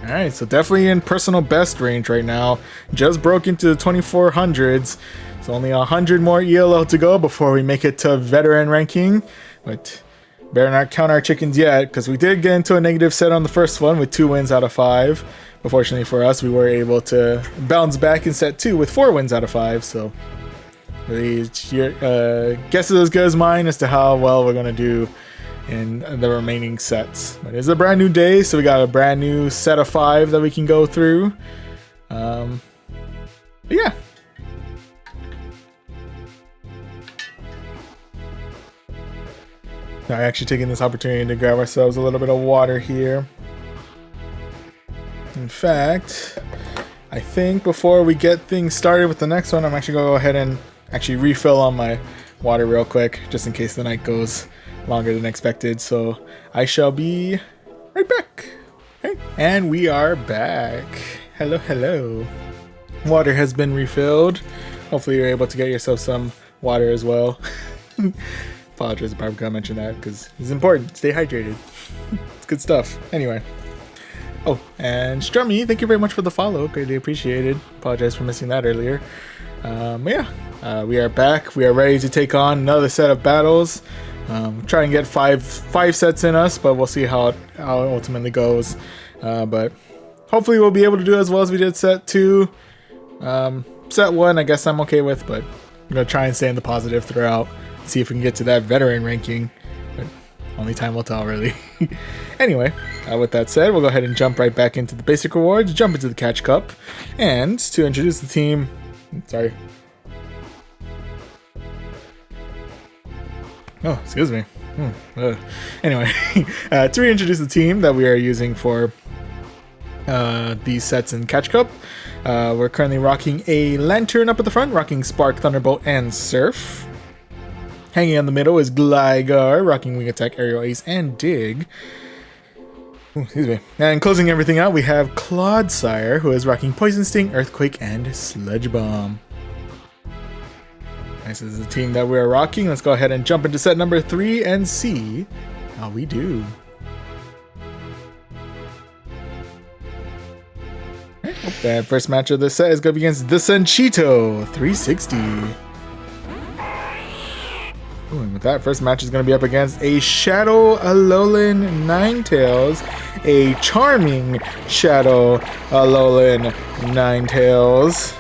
A: Alright, so definitely in personal best range right now. Just broke into the 2400s. So only 100 more ELO to go before we make it to veteran ranking. But better not count our chickens yet, because we did get into a negative set on the first one with 2 wins out of 5. But fortunately for us, we were able to bounce back in set 2 with 4 wins out of 5. So really, guess is as good as mine as to how well we're going to do in the remaining sets. But it's a brand new day, so we got a brand new set of 5 that we can go through. Yeah. I'm actually taking this opportunity to grab ourselves a little bit of water here. In fact, I think before we get things started with the next one, I'm actually going to go ahead and actually refill on my water real quick, just in case the night goes longer than expected. So I shall be right back. Okay. And we are back. Hello, hello. Water has been refilled. Hopefully you're able to get yourself some water as well. Apologize if I forgot to mention that, because it's important. Stay hydrated. It's good stuff. Anyway. Oh, and Strummy, thank you very much for the follow. Greatly appreciated. Apologize for missing that earlier. We are back. We are ready to take on another set of battles. Try and get five sets in us, but we'll see how it ultimately goes. But hopefully we'll be able to do as well as we did set 2. Set 1, I guess I'm okay with, but I'm going to try and stay in the positive throughout. See if we can get to that veteran ranking, but only time will tell, really. Anyway, with that said, we'll go ahead and jump right back into the basic rewards, jump into the Catch Cup, and to introduce the team, sorry. Oh, excuse me. Anyway, to reintroduce the team that we are using for these sets in Catch Cup, we're currently rocking a Lantern up at the front, rocking Spark, Thunderbolt, and Surf. Hanging on the middle is Gligar, rocking Wing Attack, Aerial Ace, and Dig. Ooh, excuse me. And closing everything out, we have Clodsire, who is rocking Poison Sting, Earthquake, and Sludge Bomb. This is the team that we are rocking. Let's go ahead and jump into set number 3 and see how we do. That first match of this set is going to be against the Sanchito 360. Ooh, and with that, first match is going to be up against a Shadow Alolan Ninetales, a charming Shadow Alolan Ninetales.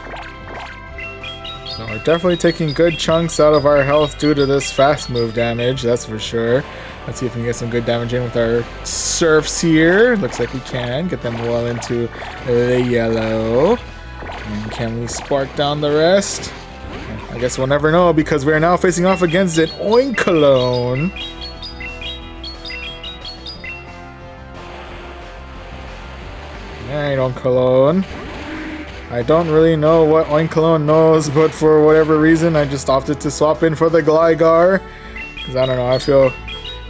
A: So we're definitely taking good chunks out of our health due to this fast move damage, that's for sure. Let's see if we can get some good damage in with our Surfs here. Looks like we can get them well into the yellow. And can we spark down the rest? I guess we'll never know because we are now facing off against an Oinkologne. Alright, Oinkologne. I don't really know what Oinkologne knows, but for whatever reason, I just opted to swap in for the Gligar. Because I don't know, I feel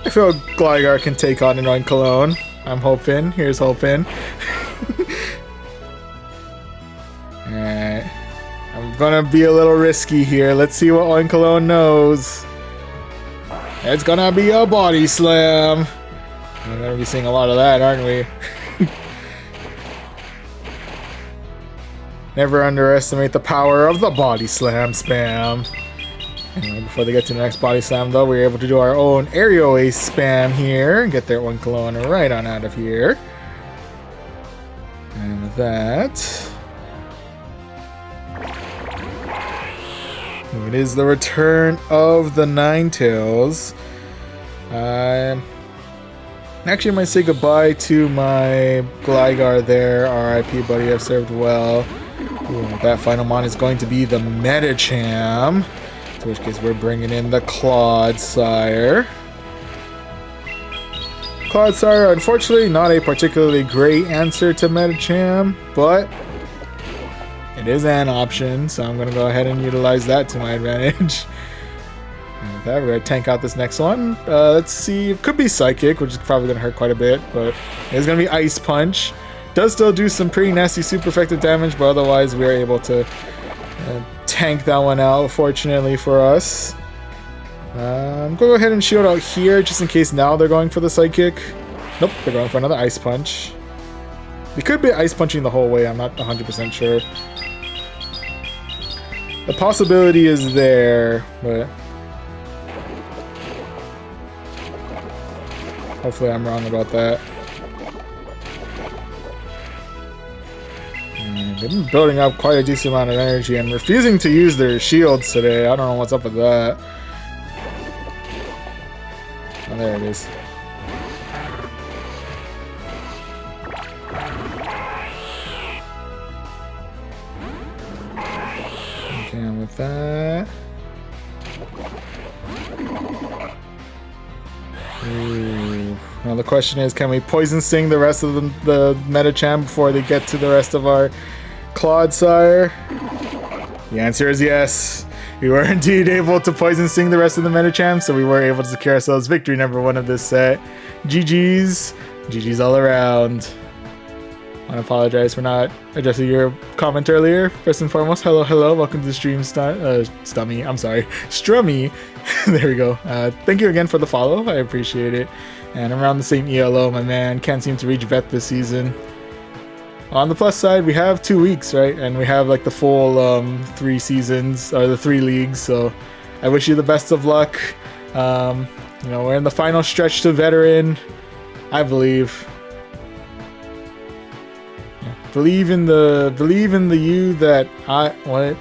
A: Gligar can take on an Oinkologne. I'm hoping. Here's hoping. Alright. I'm gonna be a little risky here. Let's see what Oinkologne knows. It's gonna be a Body Slam. We're gonna be seeing a lot of that, aren't we? Never underestimate the power of the Body Slam spam. Anyway, before they get to the next Body Slam, though, we're able to do our own Aerial Ace spam here and get their Oinkologne right on out of here. And with that, it is the return of the Ninetales. Actually, I might say goodbye to my Gligar there. R.I.P. buddy, I've served well. Ooh, that final mon is going to be the Medicham. In which case, we're bringing in the Clodsire. Clodsire, unfortunately, not a particularly great answer to Medicham, but it is an option, so I'm going to go ahead and utilize that to my advantage. And with that, we're going to tank out this next one. Let's see, it could be Psychic, which is probably going to hurt quite a bit, but it's going to be Ice Punch. Does still do some pretty nasty super effective damage, but otherwise we're able to tank that one out, fortunately for us. I'm going to go ahead and shield out here, just in case now they're going for the Psychic. Nope, they're going for another Ice Punch. They could be Ice Punching the whole way, I'm not 100% sure. The possibility is there, but hopefully I'm wrong about that. They've been building up quite a decent amount of energy and refusing to use their shields today. I don't know what's up with that. Oh, there it is. Okay, and with that. Ooh. Now the question is, can we Poison Sting the rest of the Medicham before they get to the rest of our Clodsire? The answer is yes. We were indeed able to Poison Sting the rest of the Medicham, so we were able to secure ourselves victory number 1 of this set. GG's. GG's all around. I want to apologize for not addressing your comment earlier. First and foremost, hello, welcome to the stream, Strummy. There we go. Thank you again for the follow, I appreciate it. And around the same ELO, my man, can't seem to reach vet this season. On the plus side, we have 2 weeks, right? And we have like the full 3 seasons, or the 3 leagues, so I wish you the best of luck. You know, we're in the final stretch to veteran, I believe. Yeah. Believe in the you that what?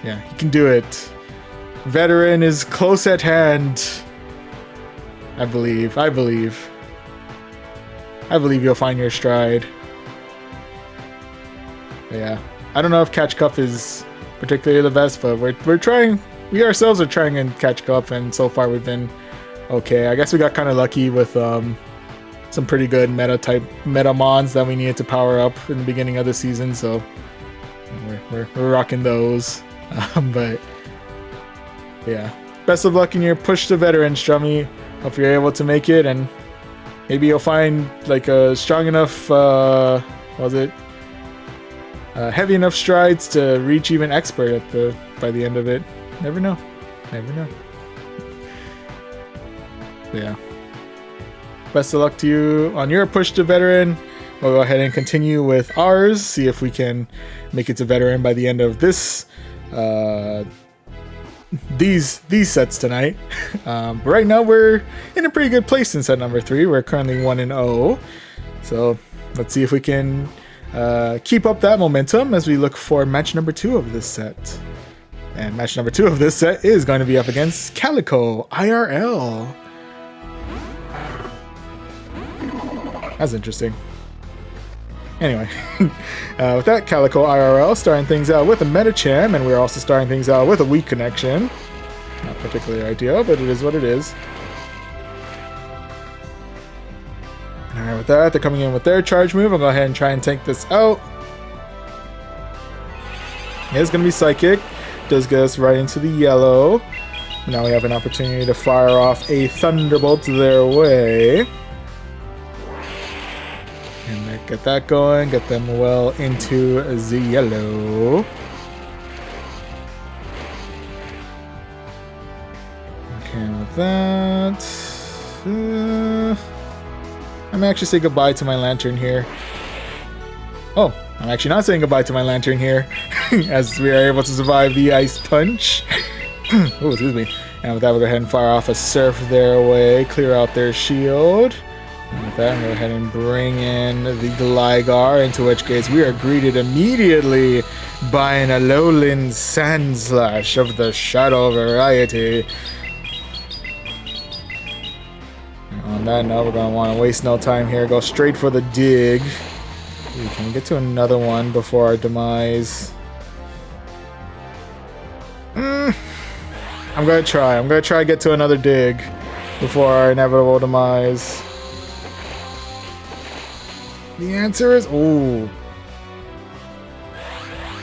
A: Yeah, you can do it. Veteran is close at hand. I believe you'll find your stride. But yeah, I don't know if Catch Cup is particularly the best, but we're trying. We ourselves are trying in Catch Cup, and so far we've been okay. I guess we got kind of lucky with some pretty good meta mons that we needed to power up in the beginning of the season, so we're rocking those. But yeah, best of luck in your push to veteran, Strummy. Hope you're able to make it, and maybe you'll find like a strong enough, heavy enough strides to reach even expert by the end of it. Never know. But yeah, best of luck to you on your push to veteran. We'll go ahead and continue with ours. See if we can make it to veteran by the end of this these sets tonight. But right now we're in a pretty good place in set number 3. We're currently 1-0. So let's see if we can keep up that momentum as we look for match number 2 of this set. And match number 2 of this set is going to be up against Calico IRL. That's interesting. Anyway, with that, Calico IRL starting things out with a Metacham, and we're also starting things out with a weak connection. Not particularly ideal, but it is what it is. Alright, with that, they're coming in with their charge move. I'll go ahead and try and take this out. It's going to be Psychic. Does get us right into the yellow. Now we have an opportunity to fire off a Thunderbolt their way. And get that going, get them well into the yellow. Okay, with that, I'm actually saying goodbye to my lantern here. Oh, I'm actually not saying goodbye to my lantern here, as we are able to survive the Ice Punch. Oh, excuse me. And with that, we'll go ahead and fire off a Surf their way, clear out their shield. And with that, we'll go ahead and bring in the Gligar, into which case we are greeted immediately by an Alolan Sandslash of the Shadow variety. And on that note, we're going to want to waste no time here, go straight for the dig. Ooh, can we get to another one before our demise? I'm going to try. I'm going to try to get to another dig before our inevitable demise. The answer is, ooh.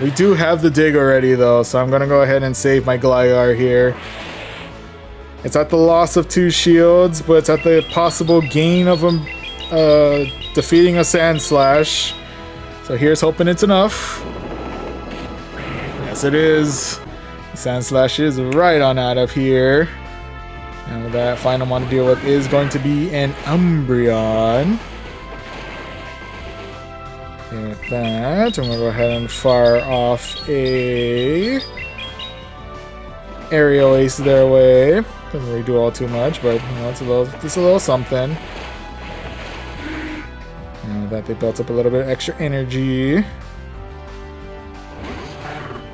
A: We do have the dig already though, so I'm gonna go ahead and save my Gligar here. It's at the loss of 2 shields, but it's at the possible gain of defeating a Sandslash. So here's hoping it's enough. Yes, it is. The Sandslash is right on out of here. And with that, final one to deal with is going to be an Umbreon. And with that, I'm going to go ahead and fire off a Aerial Ace their way. Doesn't really do all too much, but you know, it's a little something. And with that, they built up a little bit of extra energy.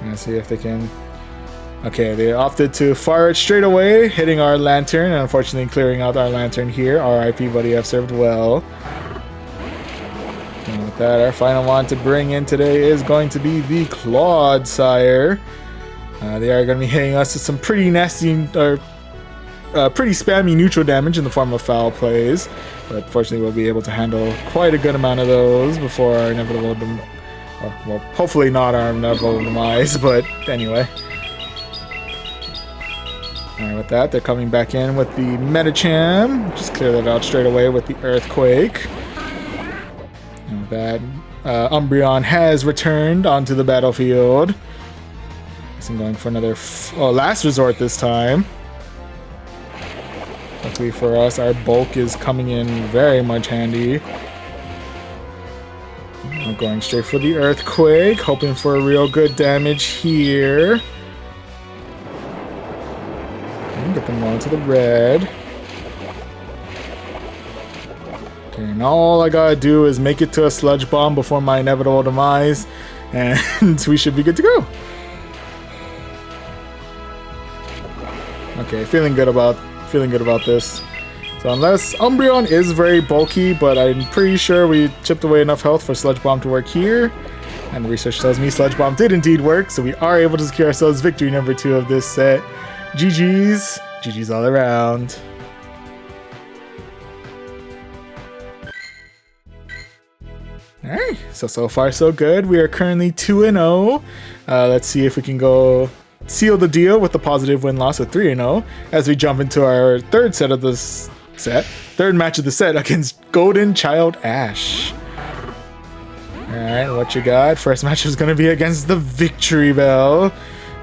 A: Let's see if they can. Okay, they opted to fire it straight away, hitting our lantern, and unfortunately clearing out our lantern here. RIP, buddy, I've served well. And with that, our final one to bring in today is going to be the Clodsire. They are going to be hitting us with some pretty nasty, or pretty spammy neutral damage in the form of foul plays. But fortunately, we'll be able to handle quite a good amount of those before our inevitable well, hopefully not our inevitable demise, but anyway. Alright, with that, they're coming back in with the Metacham. Just clear that out straight away with the Earthquake. And with that, Umbreon has returned onto the battlefield. I'm going for another last resort this time. Luckily for us, our bulk is coming in very much handy. I'm going straight for the Earthquake, hoping for a real good damage here. And get them on to the red. Okay, now all I gotta do is make it to a Sludge Bomb before my inevitable demise, and we should be good to go. Okay, feeling good about this. So unless Umbreon is very bulky, but I'm pretty sure we chipped away enough health for Sludge Bomb to work here. And the research tells me Sludge Bomb did indeed work, so we are able to secure ourselves victory number 2 of this set. GG's. GG's all around. Alright, so far so good. We are currently 2-0. Let's see if we can go seal the deal with the positive win-loss of 3-0 as we jump into our third match of the set against Golden Child Ash. Alright, what you got? First match is gonna be against the Victory Bell.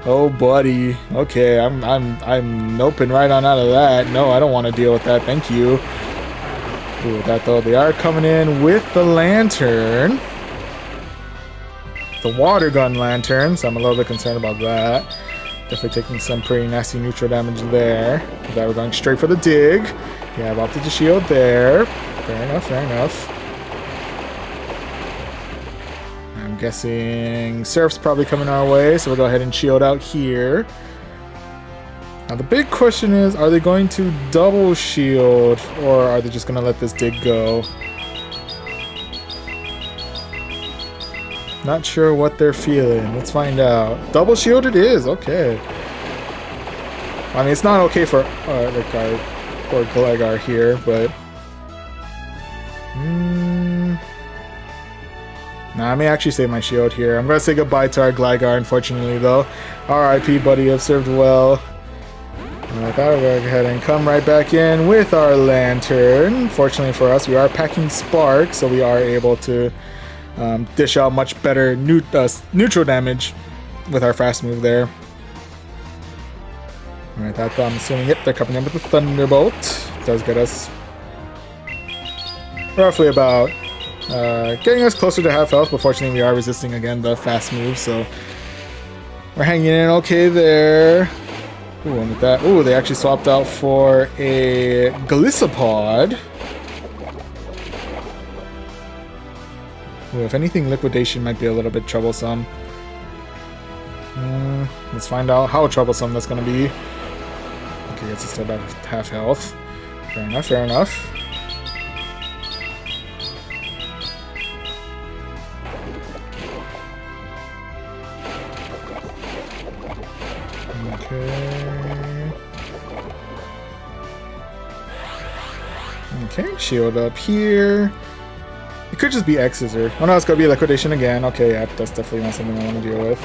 A: Oh buddy. Okay, I'm noping right on out of that. No, I don't want to deal with that. Thank you. Ooh, with that though, they are coming in with the Lantern. the water gun lantern, so I'm a little bit concerned about that. Definitely taking some pretty nasty neutral damage there. With that, we're going straight for the dig. Yeah, I've opted to shield there. Fair enough, fair enough. I'm guessing Surf's probably coming our way, so we'll go ahead and shield out here. Now the big question is, are they going to double shield, or are they just going to let this dig go? Not sure what they're feeling. Let's find out. Double shield it is. Okay. I mean, it's not okay for Gligar or Gligar here, but nah, I may actually save my shield here. I'm gonna say goodbye to our Gligar, unfortunately, though. R.I.P. buddy, you have served well. With that, we'll go ahead and come right back in with our lantern. Fortunately for us, we are packing Spark, so we are able to dish out much better neutral damage with our fast move there. Alright, that I'm assuming, yep, they're coming in with the Thunderbolt. It does get us roughly about getting us closer to half health, but fortunately we are resisting again the fast move, so we're hanging in okay there. Ooh, and with that, ooh, they actually swapped out for a Gliscopod. Ooh, if anything, Liquidation might be a little bit troublesome. Let's find out how troublesome that's going to be. Okay, it's still about half health. Fair enough, fair enough. Okay. Okay, shield up here. It could just be X-Scissor. Oh no, it's gonna be Liquidation again. Okay, yeah, that's definitely not something I want to deal with.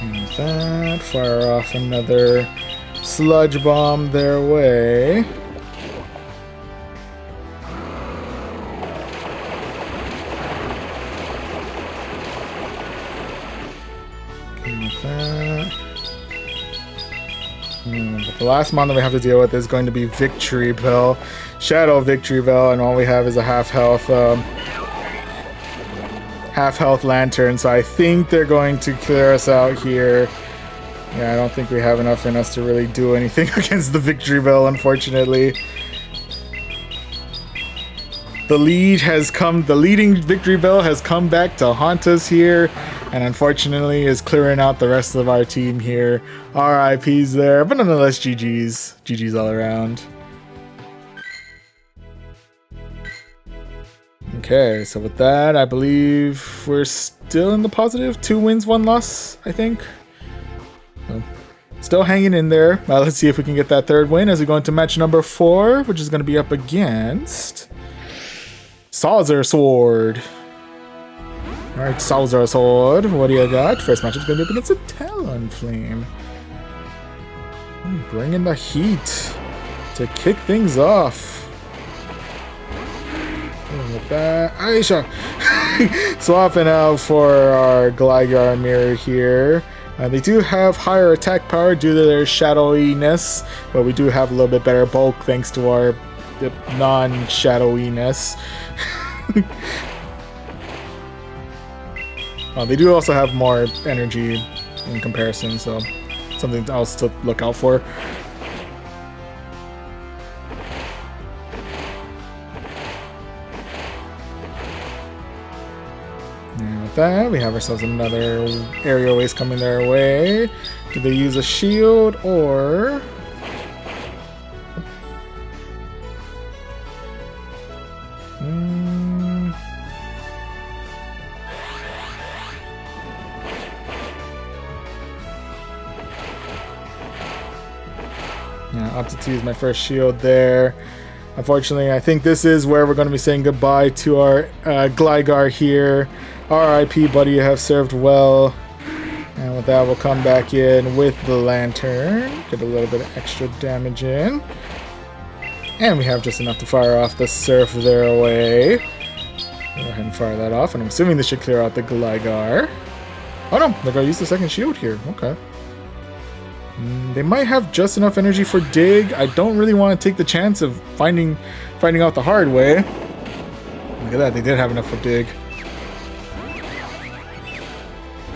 A: And with that, fire off another Sludge Bomb their way. And with that. But the last mon that we have to deal with is going to be Victory Bell. Shadow Victory Bell, and all we have is a half health lantern, so I think they're going to clear us out here. Yeah, I don't think we have enough in us to really do anything against the Victory Bell, unfortunately. The leading Victory Bell has come back to haunt us here, and unfortunately is clearing out the rest of our team here. RIPs there, but nonetheless GG's. GG's all around. Okay, so with that, I believe we're still in the positive. 2 wins, 1 loss, I think. So, still hanging in there. Let's see if we can get that 3rd win as we go into match number 4, which is going to be up against Saucer Sword. Alright, Saucer Sword, what do you got? First match is going to be up against a Talonflame. Bringing the heat to kick things off. And with that, Aisha swapping out for our Gligar mirror here. They do have higher attack power due to their shadowiness, but we do have a little bit better bulk thanks to our non-shadowiness. They do also have more energy in comparison, so something else to look out for. And with that, we have ourselves another aerial waste coming their way. Do they use a shield or... opted to use my first shield there. Unfortunately, I think this is where we're going to be saying goodbye to our Gligar here. RIP, buddy, you have served well. And with that, we'll come back in with the Lantern. Get a little bit of extra damage in. And we have just enough to fire off the Surf their way. Go ahead and fire that off, and I'm assuming this should clear out the Gligar. Oh no, they're going to use the second shield here. Okay. They might have just enough energy for Dig. I don't really want to take the chance of finding out the hard way. Look at that, they did have enough for Dig.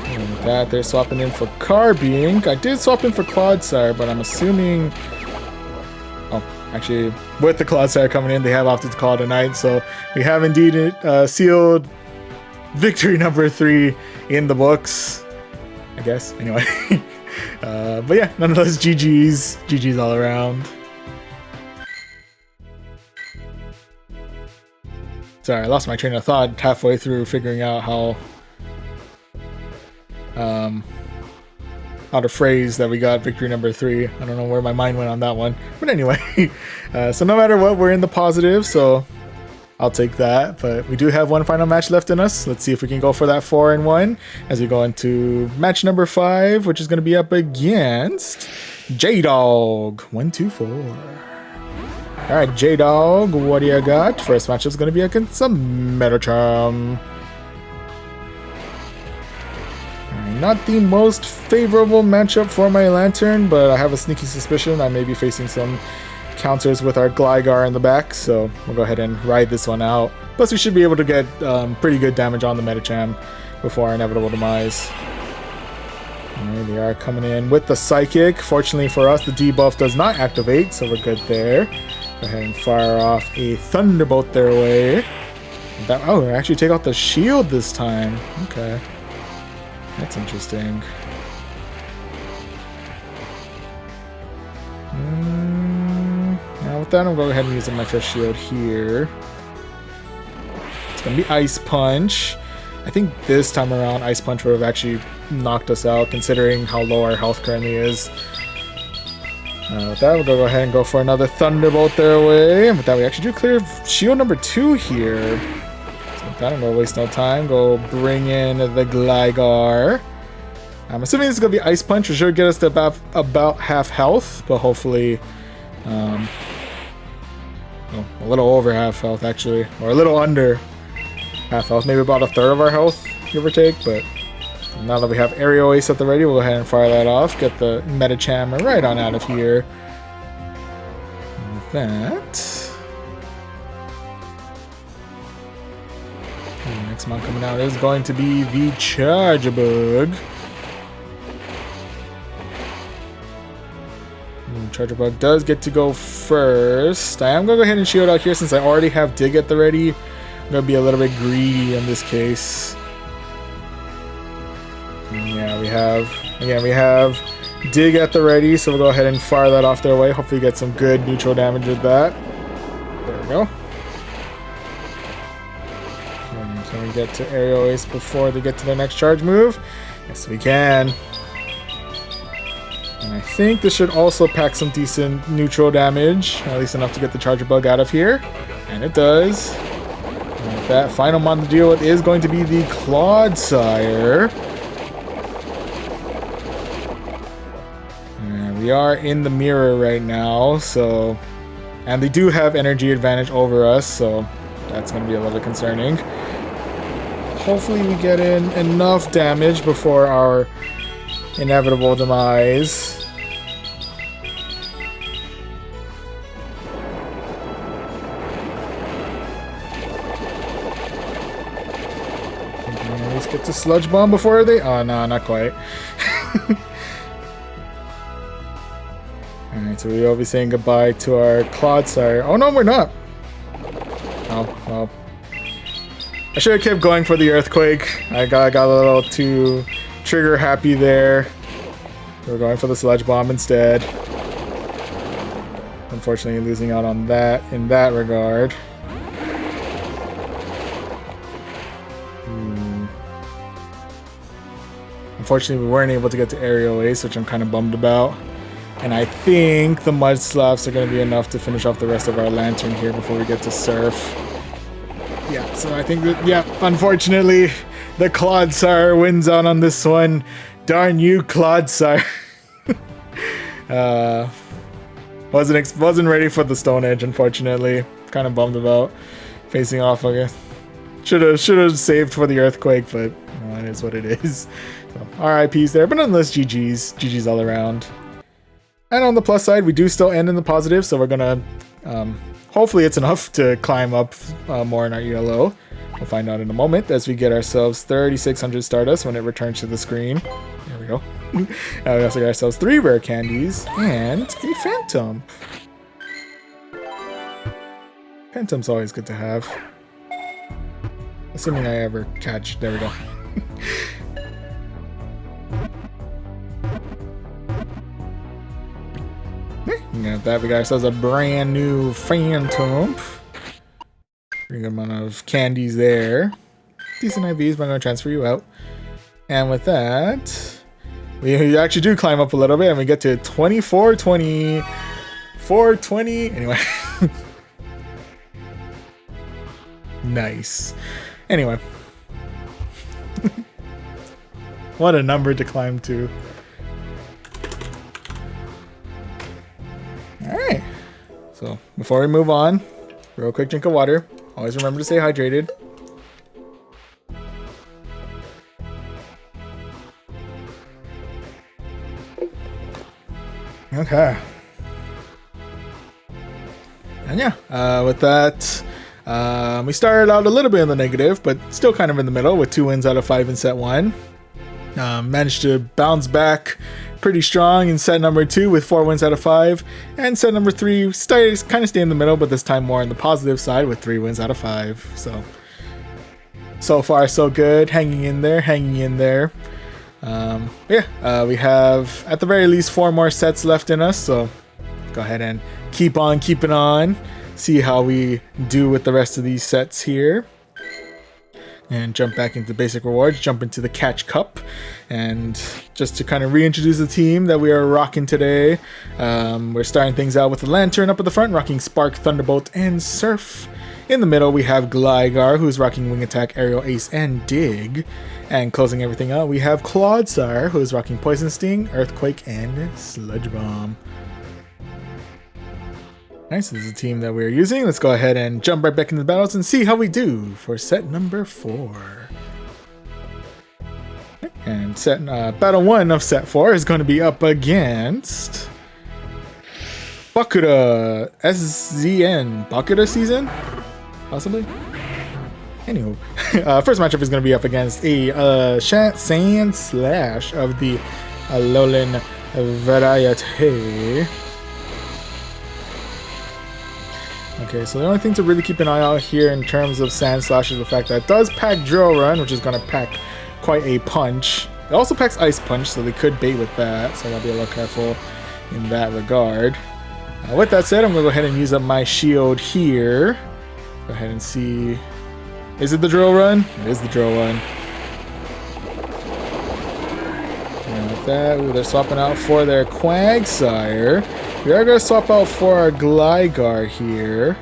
A: And with that, they're swapping in for Carbink. I did swap in for Clodsire, but I'm assuming... Oh, actually, with the Clodsire coming in, they have opted to call it a night, so we have indeed sealed victory number 3 in the books, I guess. Anyway. But yeah, nonetheless, GG's. GG's all around. Sorry, I lost my train of thought halfway through figuring out how to phrase that we got victory number 3. I don't know where my mind went on that one. But anyway, so no matter what, we're in the positive, so I'll take that. But we do have one final match left in us. Let's see if we can go for that 4-1 as we go into match number 5, which is going to be up against J-Dog. 1, 2, 4. Alright, J-Dog, what do you got? First match is going to be against some Metacham. Not the most favorable matchup for my Lantern, but I have a sneaky suspicion I may be facing some counters with our Gligar in the back, so we'll go ahead and ride this one out. Plus, we should be able to get pretty good damage on the Metacham before our inevitable demise. Alright, they are coming in with the Psychic. Fortunately for us, the debuff does not activate, so we're good there. Go ahead and fire off a Thunderbolt their way. Oh, they actually take out the shield this time. Okay. That's interesting. Now with that, I'm going to go ahead and use my first shield here. It's going to be Ice Punch. I think this time around, Ice Punch would have actually knocked us out, considering how low our health currently is. With that, we'll go ahead and go for another Thunderbolt their way. And with that, we actually do clear shield number 2 here. So with that, I'm going to waste no time. Go bring in the Gligar. I'm assuming this is going to be Ice Punch, which should get us to about half health, but hopefully a little over half health, actually. Or a little under half health. Maybe about a third of our health, give or take, but... Now that we have Aerial Ace at the ready, we'll go ahead and fire that off. Get the Metacham right on out of here. And with that... The next one coming out is going to be the Charjabug. Charjabug does get to go first. I am going to go ahead and shield out here since I already have Dig at the ready. I'm going to be a little bit greedy in this case. Yeah, we have Dig at the ready, so we'll go ahead and fire that off their way. Hopefully get some good neutral damage with that. There we go. And can we get to Aerial Ace before they get to their next charge move? Yes, we can. And I think this should also pack some decent neutral damage, at least enough to get the Charjabug out of here. And it does. And with that, final mon to deal with is going to be the Clodsire. We are in the mirror right now, so... And they do have energy advantage over us, so that's going to be a little bit concerning. Hopefully we get in enough damage before our inevitable demise. Let's get to Sludge Bomb before they... Oh, no, not quite. Alright, so we'll be saying goodbye to our Clodsire. Oh no, we're not! Oh, well. I should have kept going for the Earthquake. I got a little too trigger happy there. We're going for the Sludge Bomb instead. Unfortunately, losing out on that in that regard. Unfortunately, we weren't able to get to Aerial Ace, which I'm kind of bummed about. And I think the Mud Slaps are going to be enough to finish off the rest of our Lantern here before we get to Surf. Yeah, so I think that, yeah, unfortunately, the Clodsire wins out on this one. Darn you, Clodsire. Wasn't ready for the Stone Edge, unfortunately. Kind of bummed about facing off again. Should have saved for the Earthquake, but well, it is what it is. So, RIPs there, but nonetheless, GG's all around. And on the plus side, we do still end in the positive, so we're gonna Hopefully it's enough to climb up more in our ELO. We'll find out in a moment as we get ourselves 3,600 Stardust when it returns to the screen. There we go. We also got ourselves 3 rare candies and a Phantom. Phantom's always good to have. Assuming I ever catch. There we go. Got that. We got ourselves a brand new Phantom. Pretty good amount of candies there. Decent IVs, but I'm going to transfer you out. And with that, we actually do climb up a little bit and we get to 2420. 420. Anyway. Nice. Anyway. What a number to climb to. Alright. So, before we move on, real quick drink of water. Always remember to stay hydrated. Okay. And yeah, with that, we started out a little bit in the negative, but still kind of in the middle with 2 wins out of 5 in set 1. Managed to bounce back pretty strong in set number 2 with 4 wins out of 5. And set number 3 kind of stay in the middle, but this time more on the positive side with 3 wins out of 5. So far so good. Hanging in there, hanging in there. We have at the very least 4 more sets left in us, so go ahead and keep on keeping on. See how we do with the rest of these sets here. And jump back into basic rewards, jump into the Catch Cup. And just to kind of reintroduce the team that we are rocking today, we're starting things out with the Lantern up at the front, rocking Spark, Thunderbolt, and Surf. In the middle, we have Gligar, who's rocking Wing Attack, Aerial Ace, and Dig. And closing everything out, we have Clodsire, who's rocking Poison Sting, Earthquake, and Sludge Bomb. Nice, this is the team that we're using. Let's go ahead and jump right back into the battles and see how we do for set number 4. And battle 1 of set 4 is going to be up against Bakura SZN. Bakura season? Possibly? Anywho, first matchup is going to be up against a Sand Slash of the Alolan variety. Okay, so the only thing to really keep an eye out here in terms of Sand Slash is the fact that it does pack Drill Run, which is going to pack quite a punch. It also packs Ice Punch, so they could bait with that, so I gotta be a little careful in that regard. With that said, I'm going to go ahead and use up my shield here. Go ahead and see... Is it the Drill Run? It is the Drill Run. And with that, ooh, they're swapping out for their Quagsire. We are going to swap out for our Gligar here.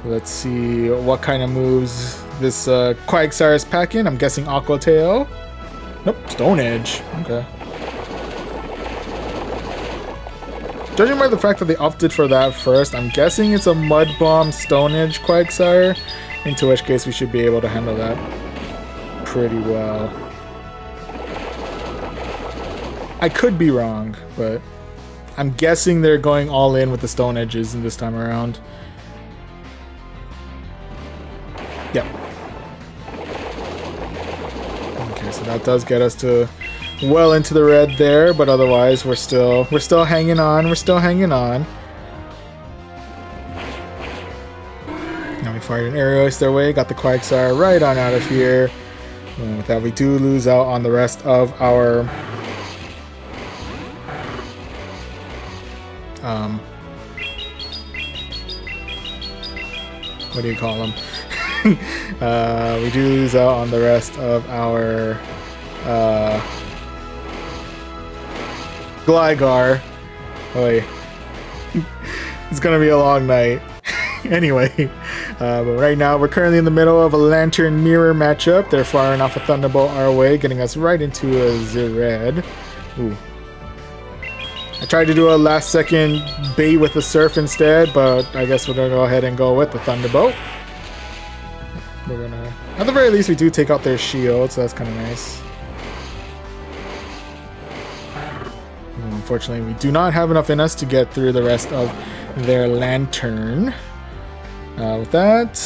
A: Let's see what kind of moves this Quagsire is packing. I'm guessing Aqua Tail. Nope, Stone Edge. Okay. Judging by the fact that they opted for that first, I'm guessing it's a Mud Bomb Stone Edge Quagsire. Into which case we should be able to handle that pretty well. I could be wrong, but I'm guessing they're going all in with the Stone Edges in this time around. Yep. Okay, so that does get us to well into the red there, but otherwise we're still hanging on. We're still hanging on. Now we fired an Aerial Ace their way, got the Quagsire right on out of here. And with that, we do lose out on the rest of our what do you call them? We do lose out on the rest of our Gligar. Oh, wait. It's gonna be a long night. Anyway, but right now we're currently in the middle of a Lantern Mirror matchup. They're firing off a Thunderbolt our way, getting us right into a Zed. Ooh. I tried to do a last second bait with the Surf instead, but I guess we're gonna go ahead and go with the Thunderbolt. We're gonna, at the very least, we do take out their shield, so that's kind of nice. Unfortunately, we do not have enough in us to get through the rest of their Lantern. With that,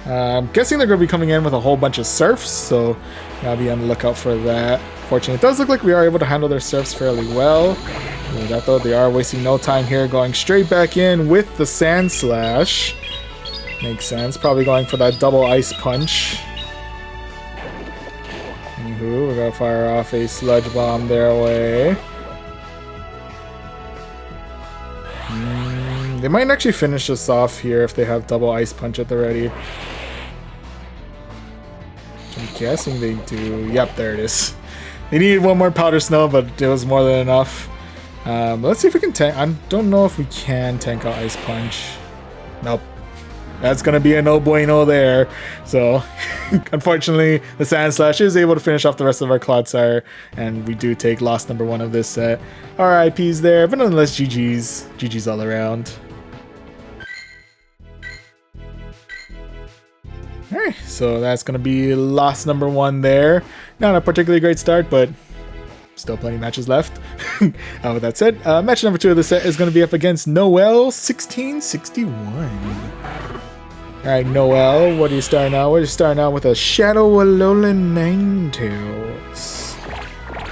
A: I'm guessing they're going to be coming in with a whole bunch of surfs, so I'll be on the lookout for that. Fortunately, it does look like we are able to handle their surfs fairly well. With that though, they are wasting no time here, going straight back in with the Sand Slash. Makes sense, probably going for that double Ice Punch. Anywho, we're going to fire off a Sludge Bomb their way. They might actually finish this off here if they have double Ice Punch at the ready. I'm guessing they do. Yep, there it is. They needed one more Powder Snow, but it was more than enough. Let's see if we can tank. I don't know if we can tank out Ice Punch. Nope. That's going to be a no bueno there. So, unfortunately, the Sand Slash is able to finish off the rest of our Clodsire, and we do take loss number 1 of this set. RIPs there, but nonetheless, GG's. GG's all around. Alright, so that's going to be loss number 1 there. Not a particularly great start, but still plenty of matches left. With that said, match number 2 of the set is going to be up against Noel 1661. Alright, Noel, what are you starting out with? You're starting out with a Shadow Alolan Ninetales.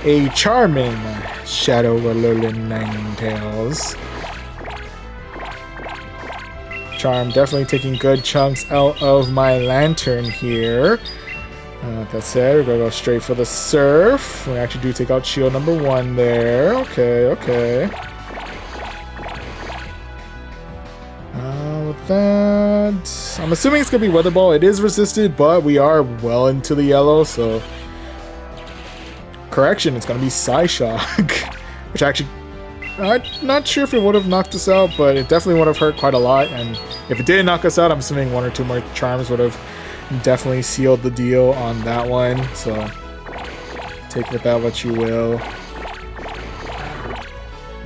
A: A charming Shadow Alolan Ninetales. Charm definitely taking good chunks out of my Lantern here. Like I said, we're going to go straight for the Surf. We actually do take out shield number 1 there. Okay, okay. With that, I'm assuming it's going to be Weather Ball. It is resisted, but we are well into the yellow, so... Correction, it's going to be Psyshock. Which actually... I'm not sure if it would have knocked us out, but it definitely would have hurt quite a lot. And if it did knock us out, I'm assuming 1 or 2 more charms would have definitely sealed the deal on that one. So take with that what you will.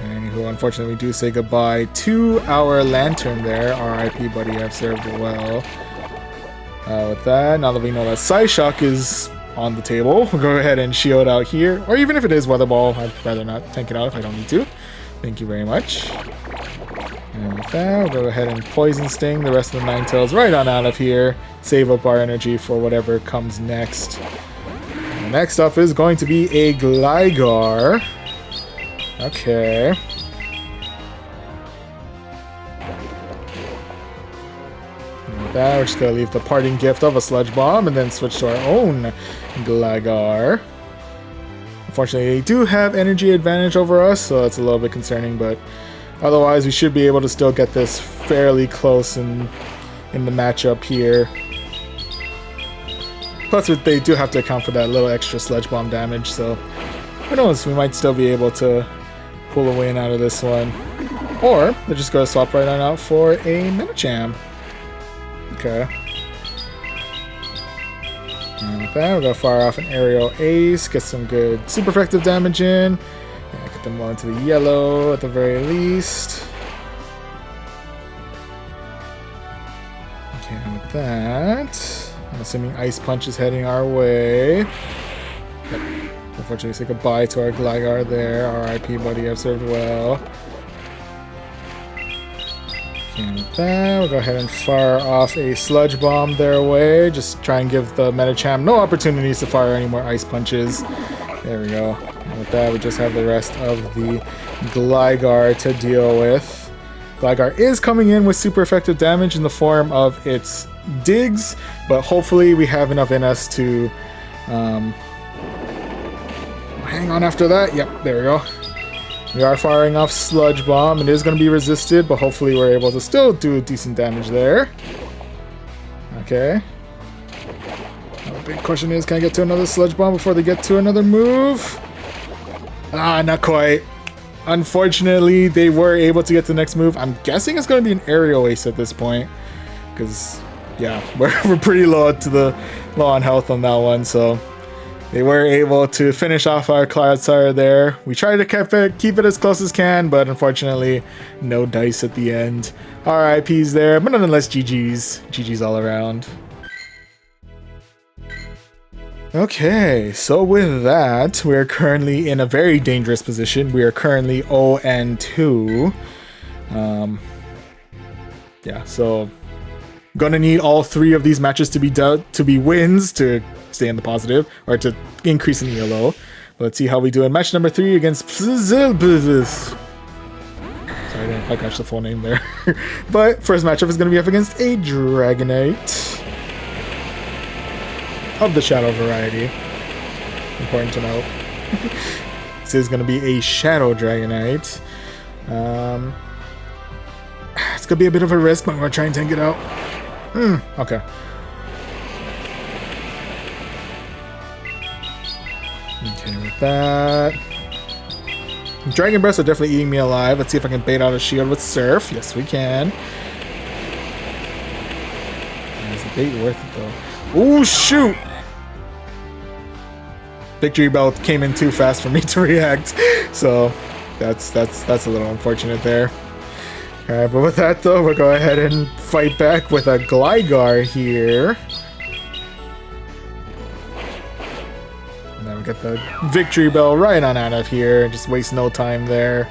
A: Anywho, unfortunately, we do say goodbye to our Lantern there. RIP, buddy, I've served well. With that, now that we know that Psyshock is on the table, we'll go ahead and shield out here. Or even if it is Weather Ball, I'd rather not tank it out if I don't need to. Thank you very much. And with that, we'll go ahead and Poison Sting the rest of the Ninetales right on out of here. Save up our energy for whatever comes next. And next up is going to be a Gligar. Okay. And with that, we're just going to leave the parting gift of a Sludge Bomb and then switch to our own Gligar. Unfortunately, they do have energy advantage over us, so that's a little bit concerning, but otherwise we should be able to still get this fairly close in the matchup here. Plus, they do have to account for that little extra Sludge Bomb damage, so who knows, we might still be able to pull a win out of this one. Or they're just going to swap right on out for a Medicham. Okay. And with that, we're going to fire off an Aerial Ace, get some good super effective damage in. Yeah, get them all into the yellow at the very least. Okay, and with that, I'm assuming Ice Punch is heading our way. Yep. Unfortunately, say goodbye to our Gligar there. RIP, buddy, I've served well. And with that, we'll go ahead and fire off a Sludge Bomb their way. Just try and give the Medicham no opportunities to fire any more Ice Punches. There we go. And with that, we just have the rest of the Gligar to deal with. Gligar is coming in with super effective damage in the form of its digs, but hopefully we have enough in us to hang on after that. Yep, there we go. We are firing off Sludge Bomb. It is going to be resisted, but hopefully we're able to still do decent damage there. Okay. Now the big question is, can I get to another Sludge Bomb before they get to another move? Ah, not quite. Unfortunately, they were able to get to the next move. I'm guessing it's going to be an Aerial Ace at this point. Because, yeah, we're pretty low on health on that one, so... They were able to finish off our Clodsire there. We tried to keep it as close as can, but unfortunately, no dice at the end. RIPs there, but nonetheless, GG's. GG's all around. Okay, so with that, we're currently in a very dangerous position. We are currently 0-2. Yeah, so Gonna need all 3 of these matches to be wins to stay in the positive, or to increase in ELO. But let's see how we do in match number 3 against Sorry, I didn't quite catch the full name there. But first matchup is gonna be up against a Dragonite of the Shadow variety. Important to note. This is gonna be a Shadow Dragonite. It's gonna be a bit of a risk, but I'm gonna try and tank it out. Okay. Okay, with that. Dragon Breaths are definitely eating me alive. Let's see if I can bait out a shield with Surf. Yes, we can. Is the bait worth it, though? Ooh, shoot! Victory Bell came in too fast for me to react. So, that's a little unfortunate there. Alright, but with that though, we'll go ahead and fight back with a Gligar here. And then we get the Victory Bell right on out of here. Just waste no time there.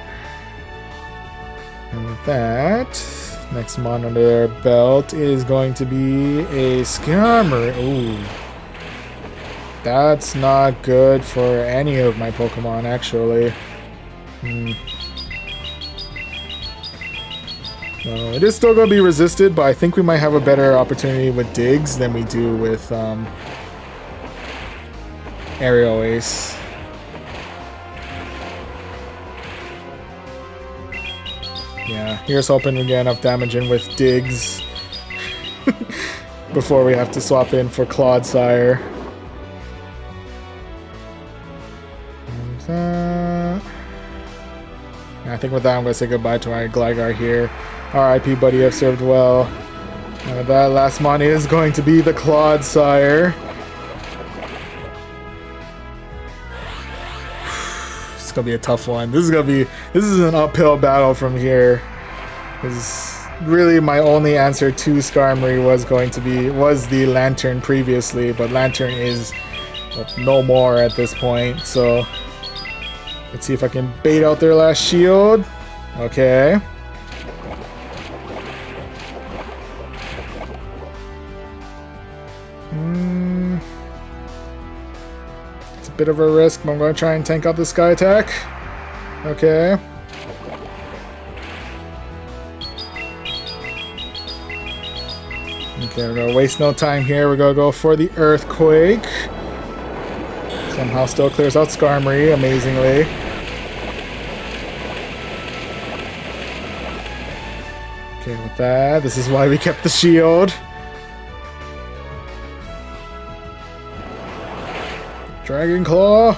A: And with that, next mon under our belt is going to be a Skarmory. Ooh. That's not good for any of my Pokemon, actually. It is still going to be resisted, but I think we might have a better opportunity with Digs than we do with Aerial Ace. Yeah, here's hoping we get enough damage in with Digs before we have to swap in for Clodsire. I think with that I'm going to say goodbye to my Gligar here. RIP, buddy, I've served well. And with that, last mon is going to be the Clodsire. It's going to be a tough one. This is an uphill battle from here. Because really my only answer to Skarmory was the Lantern previously, but Lantern is no more at this point, so let's see if I can bait out their last shield. Okay. It's a bit of a risk, but I'm going to try and tank out the Sky Attack. Okay. Okay, we're going to waste no time here. We're going to go for the Earthquake. Somehow still clears out Skarmory, amazingly. Okay, with that, this is why we kept the shield. Dragon Claw.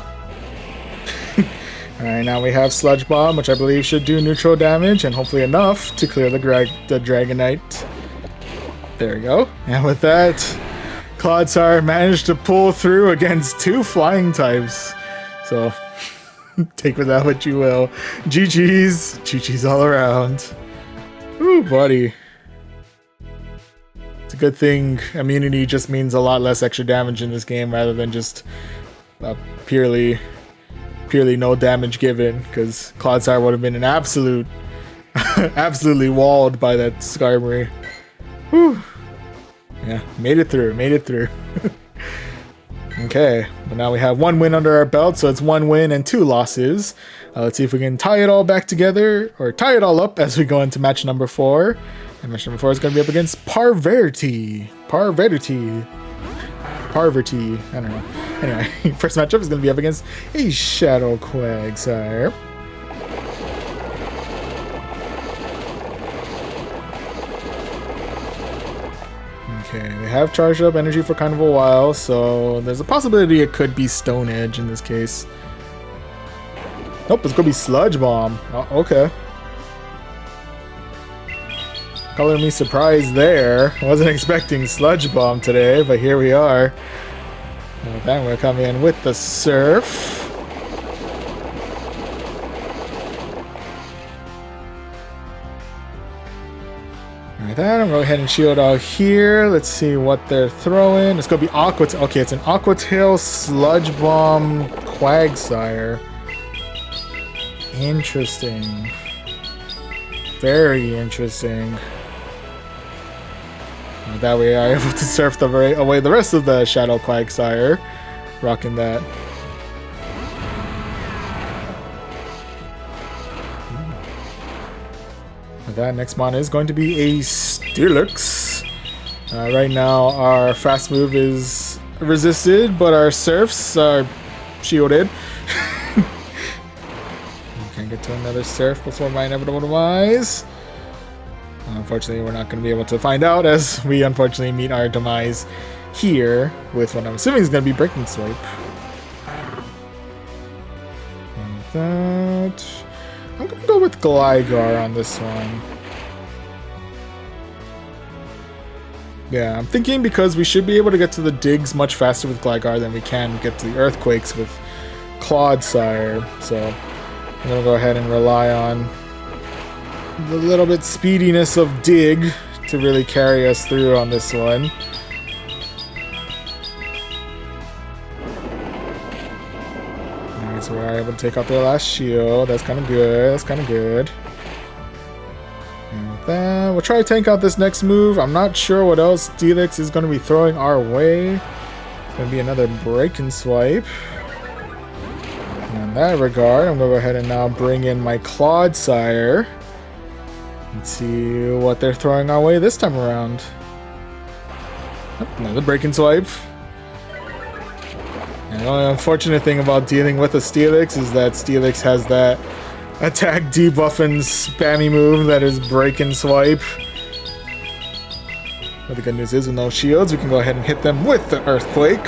A: Alright, now we have Sludge Bomb, which I believe should do neutral damage, and hopefully enough to clear the Dragonite. There we go. And with that, Clodsire managed to pull through against 2 flying types. So, take with that what you will. GG's. GG's all around. Ooh, buddy. It's a good thing immunity just means a lot less extra damage in this game rather than just purely no damage given, because Clodsire would have been an absolutely walled by that Skarmory. Whew. Yeah, made it through. Okay, but now we have 1 win under our belt, so it's 1 win and 2 losses. Let's see if we can tie it all back together, or tie it all up as we go into match number 4. And match number 4 is going to be up against Parvati. I don't know. Anyway, first matchup is going to be up against a Shadow Quagsire. Okay, they have charged up energy for kind of a while, so there's a possibility it could be Stone Edge in this case. Nope, it's going to be Sludge Bomb. Oh, okay. Color me surprised there. I wasn't expecting Sludge Bomb today, but here we are. And with that, we're going to come in with the Surf. Alright, then I'm going to go ahead and shield out here. Let's see what they're throwing. It's going to be Aqua Tail. Okay, it's an Aqua Tail Sludge Bomb Quagsire. Interesting. Very interesting. And that way I able to surf away the rest of the Shadow Quagsire. Rocking that. And that next mon is going to be a Steelix. Right now our fast move is resisted, but our surfs are shielded. Can't get to another surf before my inevitable demise. Unfortunately, we're not going to be able to find out as we unfortunately meet our demise here with what I'm assuming is going to be Breaking Swipe. And that... I'm going to go with Gligar on this one. Yeah, I'm thinking because we should be able to get to the digs much faster with Gligar than we can get to the Earthquakes with Clodsire. So I'm going to go ahead and rely on the little bit speediness of Dig to really carry us through on this one. Alright, so we are able to take out their last shield. That's kind of good. That's kind of good. And with that, we'll try to tank out this next move. I'm not sure what else Steelix is going to be throwing our way. It's going to be another Break and Swipe. In that regard, I'm going to go ahead and now bring in my Clodsire. Let's see what they're throwing our way this time around. Another Break and Swipe. And the only unfortunate thing about dealing with a Steelix is that Steelix has that attack debuff and spammy move that is Break and Swipe. But the good news is with no shields, we can go ahead and hit them with the Earthquake.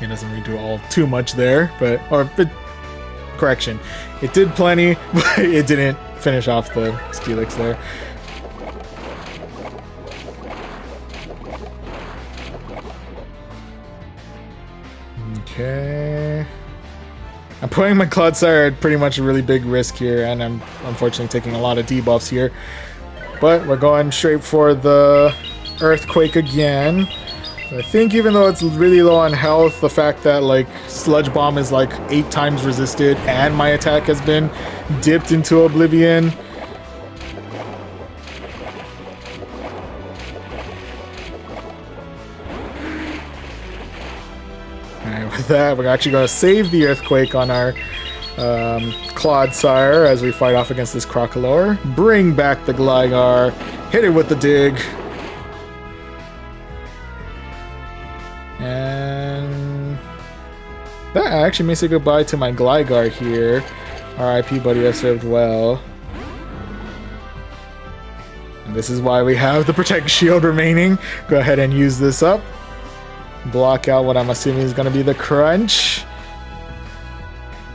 A: It doesn't really do all too much there, but correction, it did plenty, but it didn't finish off the Steelix there. Okay. I'm putting my Clodsire at pretty much a really big risk here, and I'm unfortunately taking a lot of debuffs here. But we're going straight for the Earthquake again. I think even though it's really low on health, the fact that like Sludge Bomb is like 8 times resisted and my attack has been dipped into oblivion. Alright, with that, we're actually going to save the Earthquake on our Clodsire as we fight off against this Crocalor. Bring back the Gligar, hit it with the Dig. And that actually may say goodbye to my Gligar here. RIP, buddy, I served well. And this is why we have the Protect Shield remaining. Go ahead and use this up. Block out what I'm assuming is going to be the Crunch.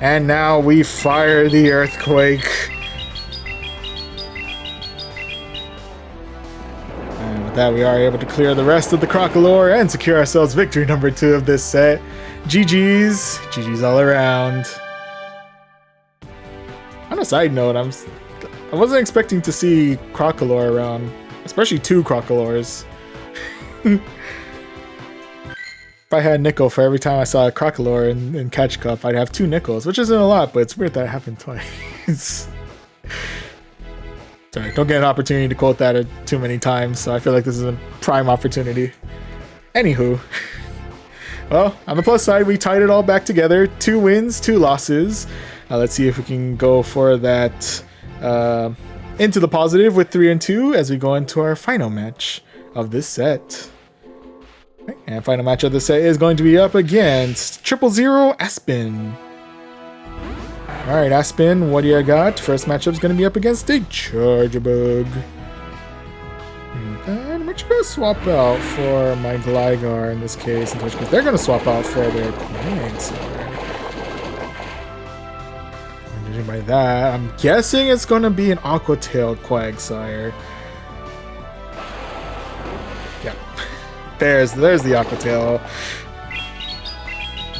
A: And now we fire the Earthquake. That we are able to clear the rest of the Crocalor and secure ourselves victory number 2 of this set. GG's. GG's all around. On a side note, I wasn't expecting to see Crocalor around, especially 2 Crocalors. If I had nickel for every time I saw a Crocalor in Catch Cup, I'd have 2 nickels, which isn't a lot, but it's weird that it happened twice. Sorry, don't get an opportunity to quote that too many times, so I feel like this is a prime opportunity. Anywho. Well, on the plus side, we tied it all back together. 2 wins, 2 losses. Let's see if we can go for that into the positive with 3 and 2 as we go into our final match of this set. Okay, and final match of the set is going to be up against 000 Aspen. Alright, Aspen, what do you got? First matchup is going to be up against a Charjabug. And we're just going to swap out for my Gligar in this case, in which case they're going to swap out for their Quagsire. And judging by that, I'm guessing it's going to be an Aqua-tailed Quagsire. Yeah, there's the Aqua-tail.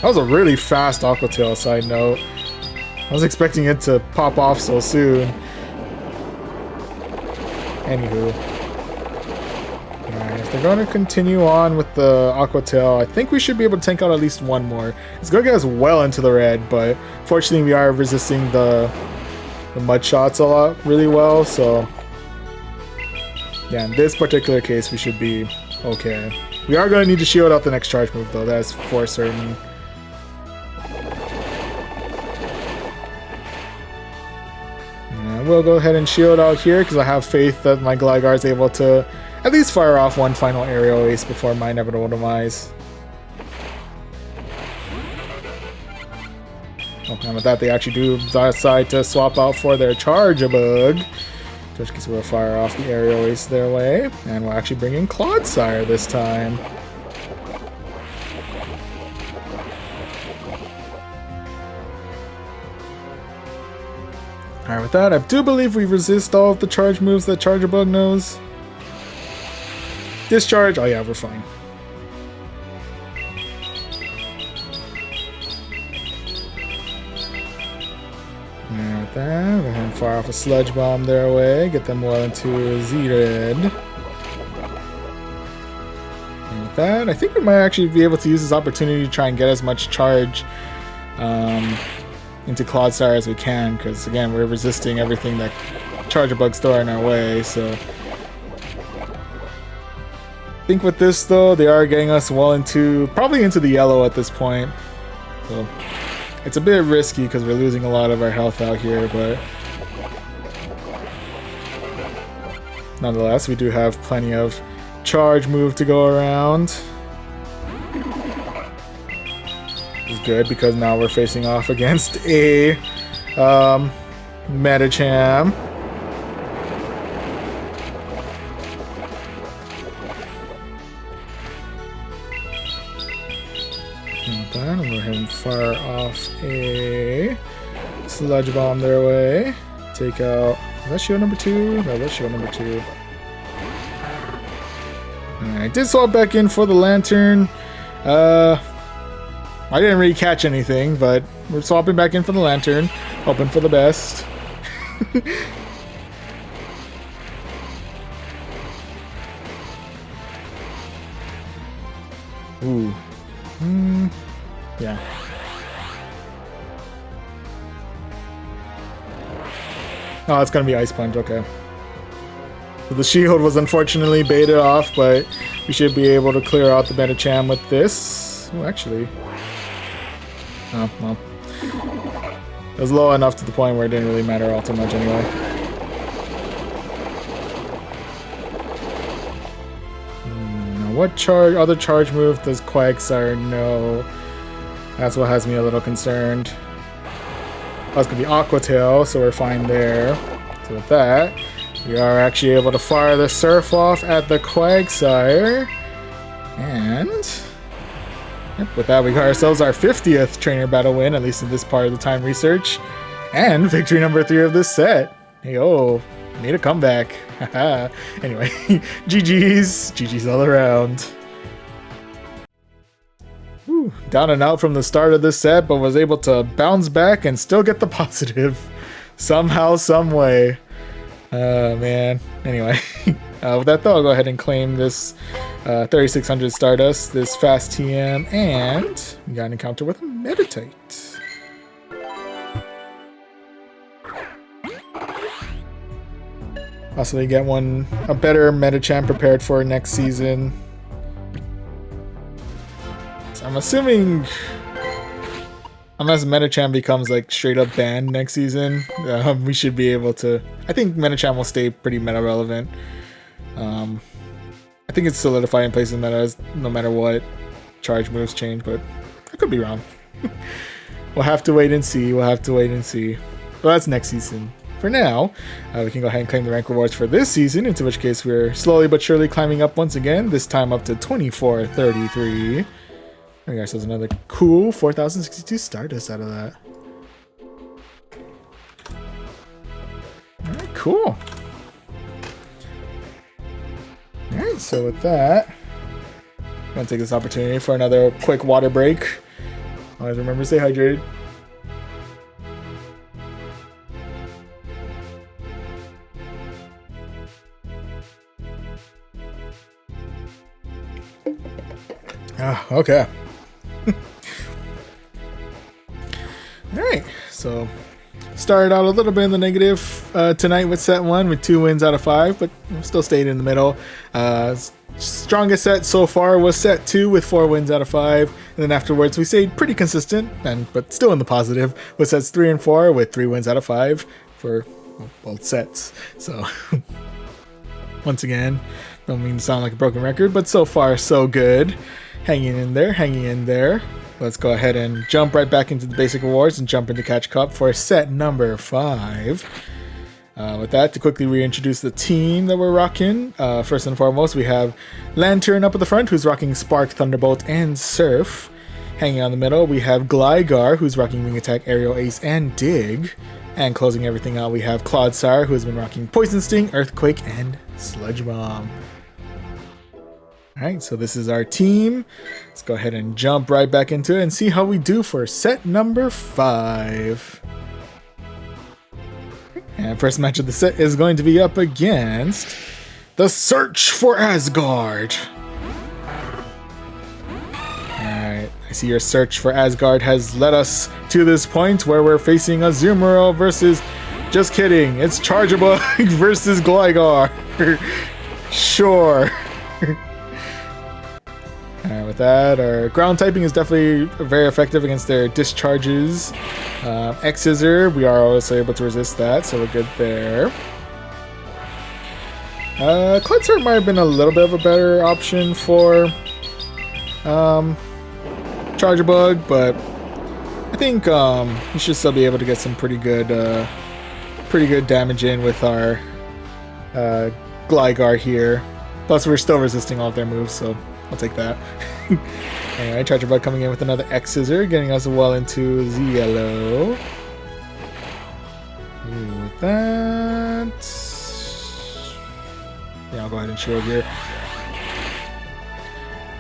A: That was a really fast Aqua-tail, side note. I was expecting it to pop off so soon. Anywho. Alright, if they're going to continue on with the Aqua-tail, I think we should be able to tank out at least one more. It's going to get us well into the red, but fortunately we are resisting the mud shots a lot really well, so Yeah, in this particular case, we should be okay. We are going to need to shield out the next charge move, though. That's for certain. And we'll go ahead and shield out here because I have faith that my Gligar is able to at least fire off one final aerial ace before my inevitable demise. Oh, and with that, they actually do decide to swap out for their Charge-a-Bug. In which case, we'll fire off the aerial ace their way, and we'll actually bring in Clodsire this time. Alright, with that, I do believe we resist all of the charge moves that Charge-a-Bug knows. Discharge, oh yeah, we're fine. And with that, we're going to fire off a Sludge Bomb their way, get them well into Z-Red. And with that, I think we might actually be able to use this opportunity to try and get as much charge into Clodsire as we can, because again, we're resisting everything that Charge-a-Bug's throwing our way, so... I think with this, though, they are getting us well into... probably into the yellow at this point. So, it's a bit risky because we're losing a lot of our health out here, but... nonetheless, we do have plenty of charge move to go around. Is good because now we're facing off against a Medicham. I'm going to go ahead and fire off a Sludge Bomb their way. Take out... is that shield number 2? No, that's shield number 2. I did swap back in for the Lantern. I didn't really catch anything, but we're swapping back in for the Lantern, hoping for the best. Ooh. Yeah. Oh, it's gonna be Ice Punch, okay. So the shield was unfortunately baited off, but we should be able to clear out the Medicham with this. Oh, actually... oh, well. It was low enough to the point where it didn't really matter all too much anyway. Now what other charge move does Quagsire know? That's what has me a little concerned. Oh, it's going to be Aqua Tail, so we're fine there. So with that, we are actually able to fire the Surf off at the Quagsire. And... yep, with that, we got ourselves our 50th trainer battle win, at least in this part of the time research. And victory number 3 of this set. Hey, oh, made a comeback. Haha. Anyway, GG's. GG's all around. Whew, down and out from the start of this set, but was able to bounce back and still get the positive. Somehow, some way. Man. Anyway. With that, though, I'll go ahead and claim this 3600 Stardust, this fast TM, and we got an encounter with a Meditate. Possibly get a better Medicham prepared for next season. So I'm assuming, unless Medicham becomes like straight up banned next season, we should be able to. I think Medicham will stay pretty meta relevant. I think it's solidified in place in meta no matter what charge moves change, but I could be wrong. We'll have to wait and see. We'll have to wait and see. But that's next season. For now, we can go ahead and claim the rank rewards for this season, into which case we're slowly but surely climbing up once again, this time up to 2433. We got ourselves another cool 4062 Stardust out of that. Alright, cool. Alright, so with that, I'm going to take this opportunity for another quick water break. Always remember to stay hydrated. Ah, okay. Alright, so started out a little bit in the negative tonight with set 1 with 2 wins out of 5, but still stayed in the middle. Strongest set so far was set 2 with 4 wins out of 5, and then afterwards we stayed pretty consistent, but still in the positive with sets 3 and 4 with 3 wins out of 5 for both sets. So once again, don't mean to sound like a broken record, but so far so good. Hanging in there, hanging in there. Let's go ahead and jump right back into the basic rewards and jump into Catch Cup for set number 5. With that, to quickly reintroduce the team that we're rocking. First and foremost, we have Lantern up at the front, who's rocking Spark, Thunderbolt, and Surf. Hanging on the middle, we have Gligar, who's rocking Wing Attack, Aerial Ace, and Dig. And closing everything out, we have Clodsire, who has been rocking Poison Sting, Earthquake, and Sludge Bomb. Alright, so this is our team. Let's go ahead and jump right back into it and see how we do for set number 5. And first match of the set is going to be up against the Search for Asgard. Alright, I see your search for Asgard has led us to this point where we're facing Azumarill versus... Just kidding, it's Charjabug versus Gligar. Sure. Alright, with that, our ground typing is definitely very effective against their discharges. X-Scissor, we are also able to resist that, so we're good there. Cleanser might have been a little bit of a better option for Charjabug, but I think we should still be able to get some pretty good damage in with our Gligar here. Plus, we're still resisting all of their moves, so I'll take that. Anyway, Charjabug coming in with another X-Scissor, getting us well into the yellow. With that... Yeah, I'll go ahead and shield here.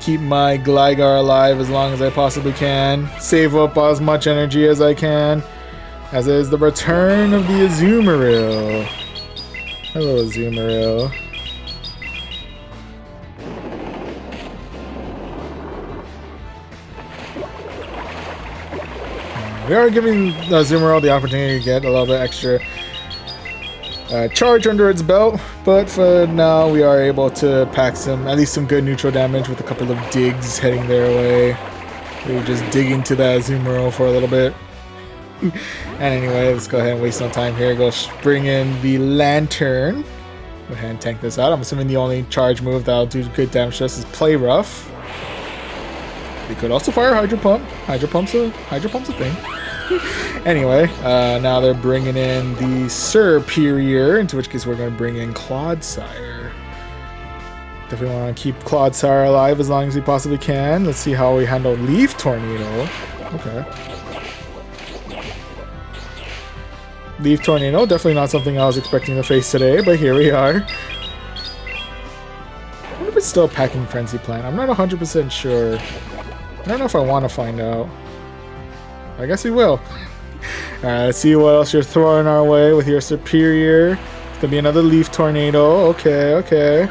A: Keep my Gligar alive as long as I possibly can. Save up as much energy as I can. As is the return of the Azumarill. Hello, Azumarill. We are giving the Azumarill the opportunity to get a little bit extra charge under its belt, but for now we are able to pack at least some good neutral damage with a couple of digs heading their way. We just dig into that Azumarill for a little bit. And anyway, let's go ahead and waste no time here. Go bring in the Lantern. Go ahead and tank this out. I'm assuming the only charge move that'll do good damage to us is Play Rough. We could also fire Hydro Pump. Hydro Pump's a thing. Anyway, now they're bringing in the Superior, into which case we're going to bring in Clodsire. Definitely want to keep Clodsire alive as long as we possibly can. Let's see how we handle Leaf Tornado. Okay. Leaf Tornado, definitely not something I was expecting to face today, but here we are. I wonder if it's still Packing Frenzy Plant. I'm not 100% sure. I don't know if I want to find out. I guess we will. Alright, let's see what else you're throwing our way with your Superior. It's gonna be another Leaf Tornado. Okay, okay.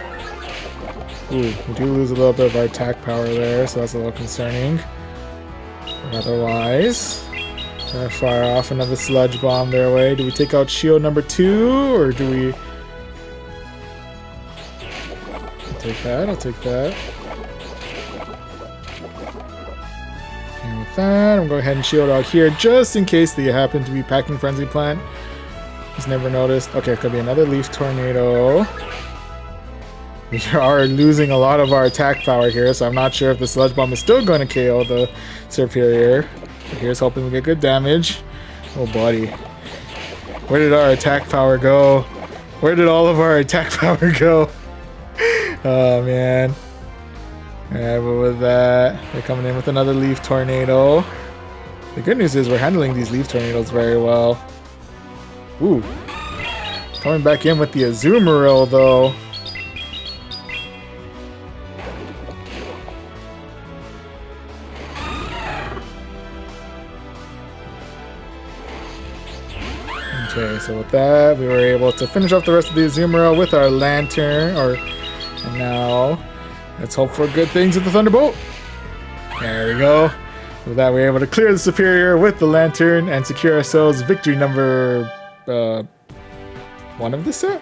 A: Ooh, we do lose a little bit of our attack power there, so that's a little concerning. But otherwise, gonna fire off another Sludge Bomb their way. Do we take out shield number 2, or do we... I'll take that, I'll take that. That. I'm going to go ahead and shield out here just in case they happen to be Packing Frenzy Plant. Just never noticed. Okay, it could be another Leaf Tornado. We are losing a lot of our attack power here, so I'm not sure if the Sludge Bomb is still going to KO the Superior. But here's hoping we get good damage. Oh, buddy. Where did our attack power go? Where did all of our attack power go? Oh, man. Alright, but with that, they're coming in with another Leaf Tornado. The good news is we're handling these Leaf Tornadoes very well. Ooh. Coming back in with the Azumarill, though. Okay, so with that, we were able to finish off the rest of the Azumarill with our Lantern, and now... let's hope for good things with the Thunderbolt. There we go. With that, we're able to clear the superior with the lantern and secure ourselves victory number 1 of the set?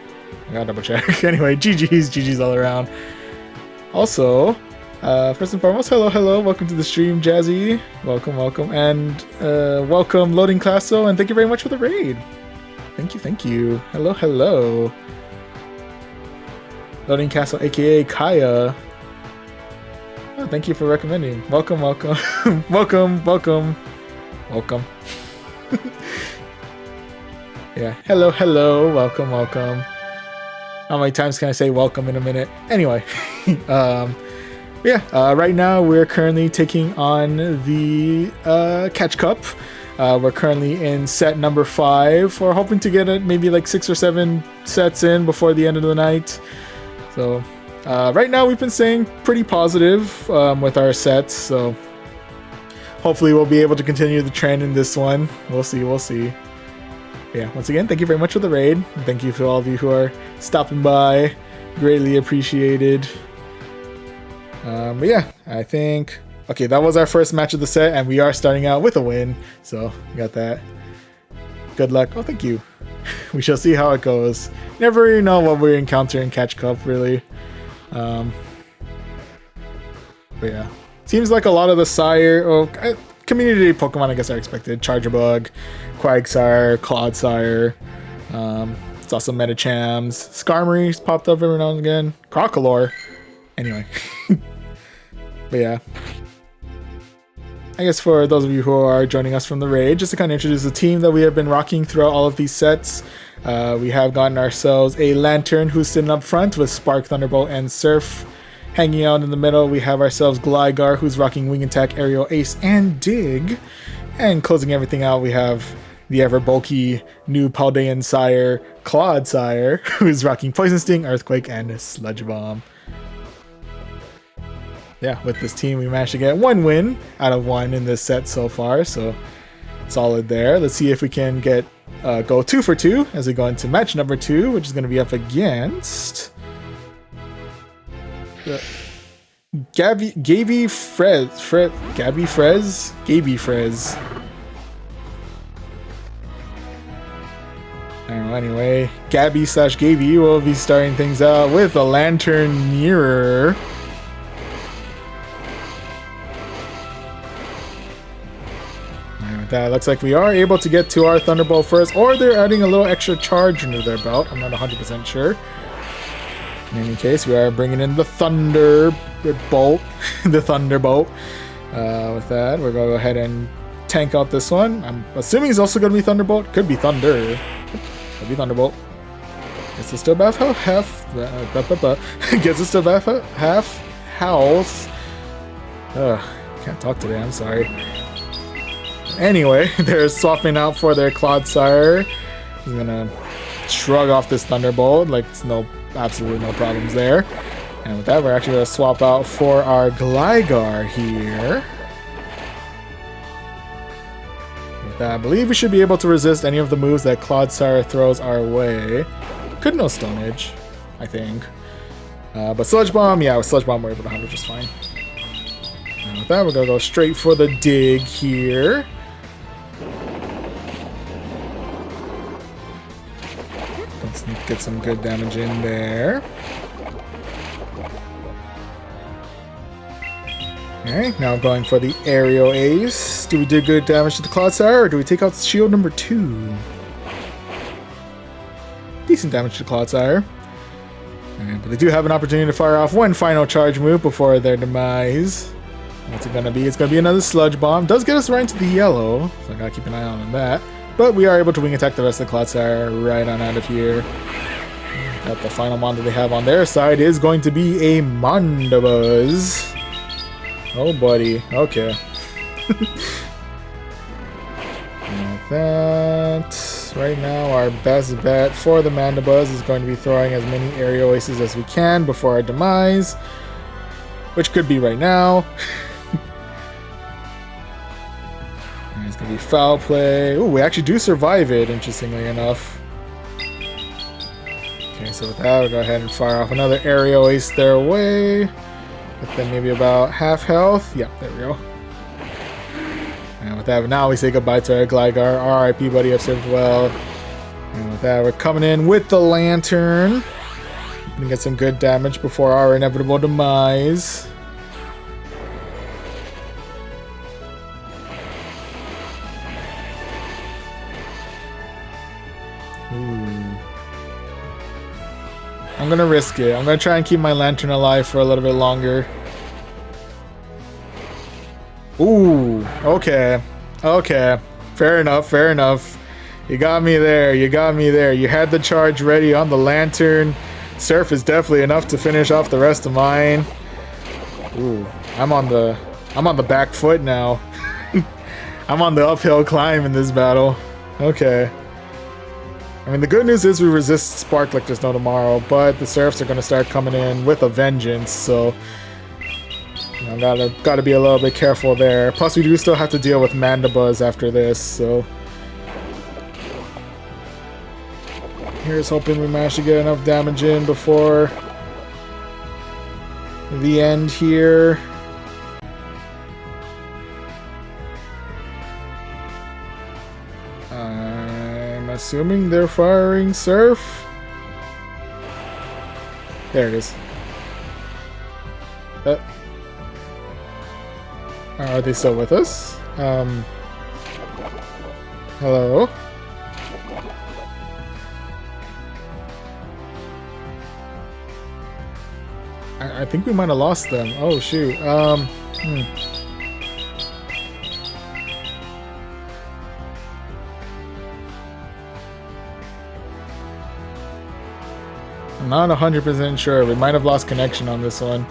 A: I gotta double check. Anyway, GG's all around. Also, first and foremost, hello, welcome to the stream, Jazzy. Welcome, and welcome, Loading Classo, and thank you very much for the raid. Thank you. Hello. Loading Castle, aka Kaya. Oh, thank you for recommending. Welcome. welcome. Yeah, hello, welcome. How many times can I say welcome in a minute? Anyway, right now we're currently taking on the Catch Cup. We're currently in set number 5. We're hoping to get maybe like 6 or 7 sets in before the end of the night. So right now we've been staying pretty positive with our sets. So hopefully we'll be able to continue the trend in this one. We'll see. Yeah, once again, thank you very much for the raid. Thank you to all of you who are stopping by. Greatly appreciated. But yeah, I think... Okay, that was our first match of the set, and we are starting out with a win. So, we got that. Good luck. Oh, thank you. We shall see how it goes. Never really know what we encounter in Catch Cup, really. But yeah. Seems like a lot of the Sire... community Pokemon, I guess, are expected. Chargerbug, Quagsire, Clodsire. It's also Metachams. Skarmory's popped up every now and again. Crocolore. Anyway. But yeah. I guess for those of you who are joining us from the raid, just to kind of introduce the team that we have been rocking throughout all of these sets. We have gotten ourselves a Lantern who's sitting up front with Spark, Thunderbolt, and Surf. Hanging out in the middle, we have ourselves Gligar, who's rocking Wing Attack, Aerial Ace, and Dig. And closing everything out, we have the ever bulky new Paldean Sire, Clodsire, who's rocking Poison Sting, Earthquake, and Sludge Bomb. Yeah, with this team, we managed to get 1 win out of 1 in this set so far, so solid there. Let's see if we can get go 2 for 2 as we go into match number 2, which is going to be up against Gabby Frez. I don't know, anyway, Gabby/Gavy will be starting things out with a Lantern Mirror. That looks like we are able to get to our Thunderbolt first, or they're adding a little extra charge into their belt. I'm not 100% sure. In any case, we are bringing in the Thunderbolt. With that, we're going to go ahead and tank out this one. I'm assuming it's also going to be Thunderbolt. Could be Thunder. Could be Thunderbolt. Gets us to about half. Gets us to about half health. Can't talk today. I'm sorry. Anyway, they're swapping out for their Clodsire. He's gonna shrug off this Thunderbolt, like it's absolutely no problems there. And with that, we're actually gonna swap out for our Gligar here. With that, I believe we should be able to resist any of the moves that Clodsire throws our way. Could no Stone Edge, I think. But Sludge Bomb, yeah, with Sludge Bomb we're able to handle just fine. And with that, we're gonna go straight for the Dig here. Let's get some good damage in there. Okay, now going for the Aerial Ace. Do we do good damage to the Clodsire, or do we take out shield number 2? Decent damage to Clodsire. But they do have an opportunity to fire off one final charge move before their demise. What's it gonna be? It's gonna be another Sludge Bomb. Does get us right into the yellow, so I gotta keep an eye on that. But we are able to Wing Attack the rest of the Clodsire right on out of here. The final mon that they have on their side is going to be a Mandibuzz. Oh, buddy. Okay. And that, right now, our best bet for the Mandibuzz is going to be throwing as many Aerial Aces as we can before our demise, which could be right now. And it's going to be Foul Play. Ooh, we actually do survive it, interestingly enough. Okay, so with that, we'll go ahead and fire off another Aerial Ace their way. But then maybe about half health. Yep, there we go. with that, now we say goodbye to our Gligar. R.I.P. buddy, have served well. And with that, we're coming in with the Lantern. Gonna get some good damage before our inevitable demise. Ooh. I'm gonna risk it. I'm gonna try and keep my Lantern alive for a little bit longer. Ooh, okay. Okay. Fair enough, fair enough. You got me there, you got me there. You had the charge ready on the Lantern. Surf is definitely enough to finish off the rest of mine. Ooh, I'm on the back foot now. I'm on the uphill climb in this battle. Okay. I mean, the good news is we resist Spark like there's no tomorrow, but the Surfs are going to start coming in with a vengeance, so you know, gotta be a little bit careful there. Plus, we do still have to deal with Mandibuzz after this, so here's hoping we manage to get enough damage in before the end here. I'm assuming they're firing Surf. There it is. Are they still with us? Hello? I think we might have lost them. Oh, shoot. I'm not 100% sure. We might have lost connection on this one.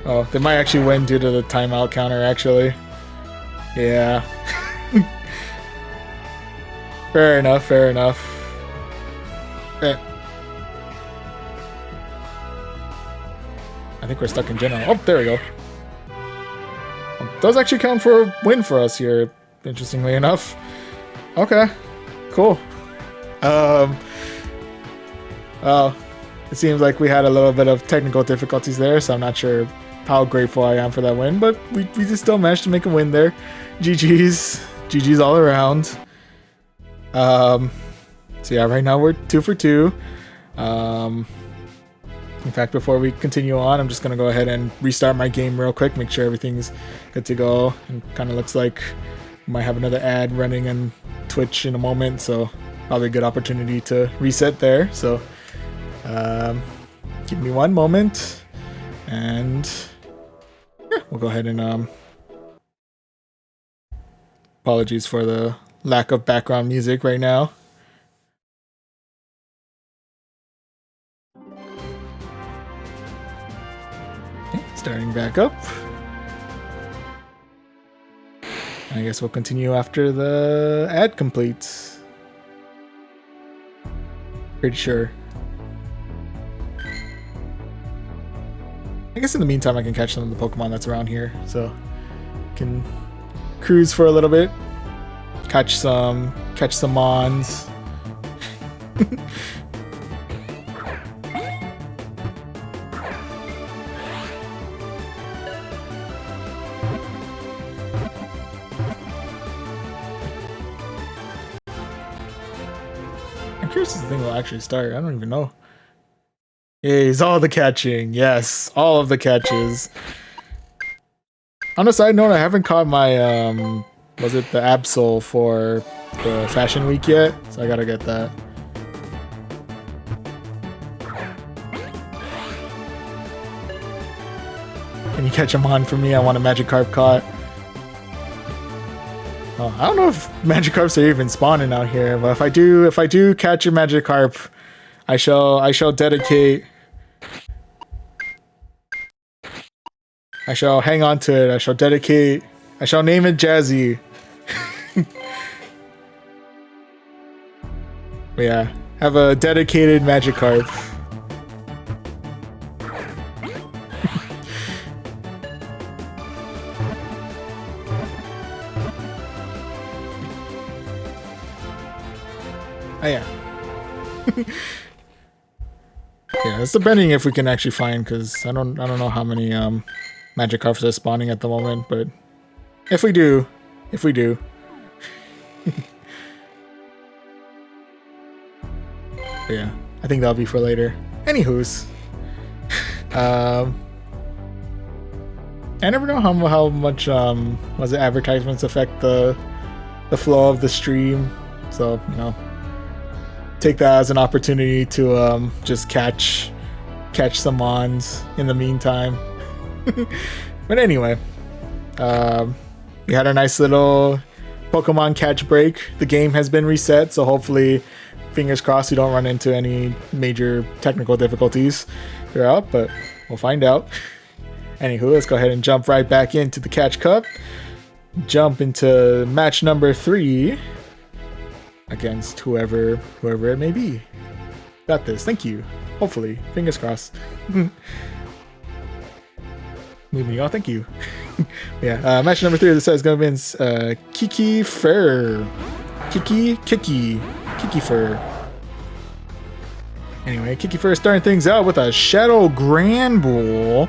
A: Oh, they might actually win due to the timeout counter, actually. Yeah. Fair enough, fair enough. Eh. I think we're stuck in general. Oh, there we go. Does actually count for a win for us here, interestingly enough. Okay, cool. Well, it seems like we had a little bit of technical difficulties there, so I'm not sure how grateful I am for that win, but we just still managed to make a win there. GG's. GG's all around. So yeah, right now we're 2 for 2. In fact, before we continue on, I'm just gonna go ahead and restart my game real quick, make sure everything's good to go. And kind of looks like we might have another ad running in Twitch in a moment, so probably a good opportunity to reset there. So give me one moment, and yeah, we'll go ahead and apologies for the lack of background music right now. Okay, starting back up. I guess we'll continue after the ad completes. Pretty sure. I guess in the meantime I can catch some of the Pokemon that's around here, so can cruise for a little bit. Catch some Mons. I'm curious if the thing will actually start. I don't even know. Yes, all the catching. Yes, all of the catches. On a side note, I haven't caught my was it the Absol for the Fashion Week yet? So I gotta get that. Can you catch them on for me? I want a Magikarp caught. Oh, I don't know if Magikarps are even spawning out here, but if I do catch a Magikarp, I shall dedicate. I shall hang on to it. I shall dedicate. I shall name it Jazzy. But yeah, have a dedicated Magikarp. Oh yeah. Yeah, it's depending if we can actually find, because I don't know how many magic carps are spawning at the moment, but if we do. Yeah, I think that'll be for later. Anywho's. I never know how much was it advertisements affect the flow of the stream, so you know, take that as an opportunity to just catch some mons in the meantime. But anyway, we had a nice little Pokemon catch break. The game has been reset, so hopefully, fingers crossed, you don't run into any major technical difficulties throughout, but we'll find out. Anywho, let's go ahead and jump right back into the Catch Cup. Jump into match number 3 against whoever it may be. Got this. Thank you. Hopefully. Fingers crossed. Moving on. Thank you. Yeah. Match number 3 of the set is going to be Kiki Fur. Kiki Fur. Anyway, Kiki Fur starting things out with a Shadow Granbull.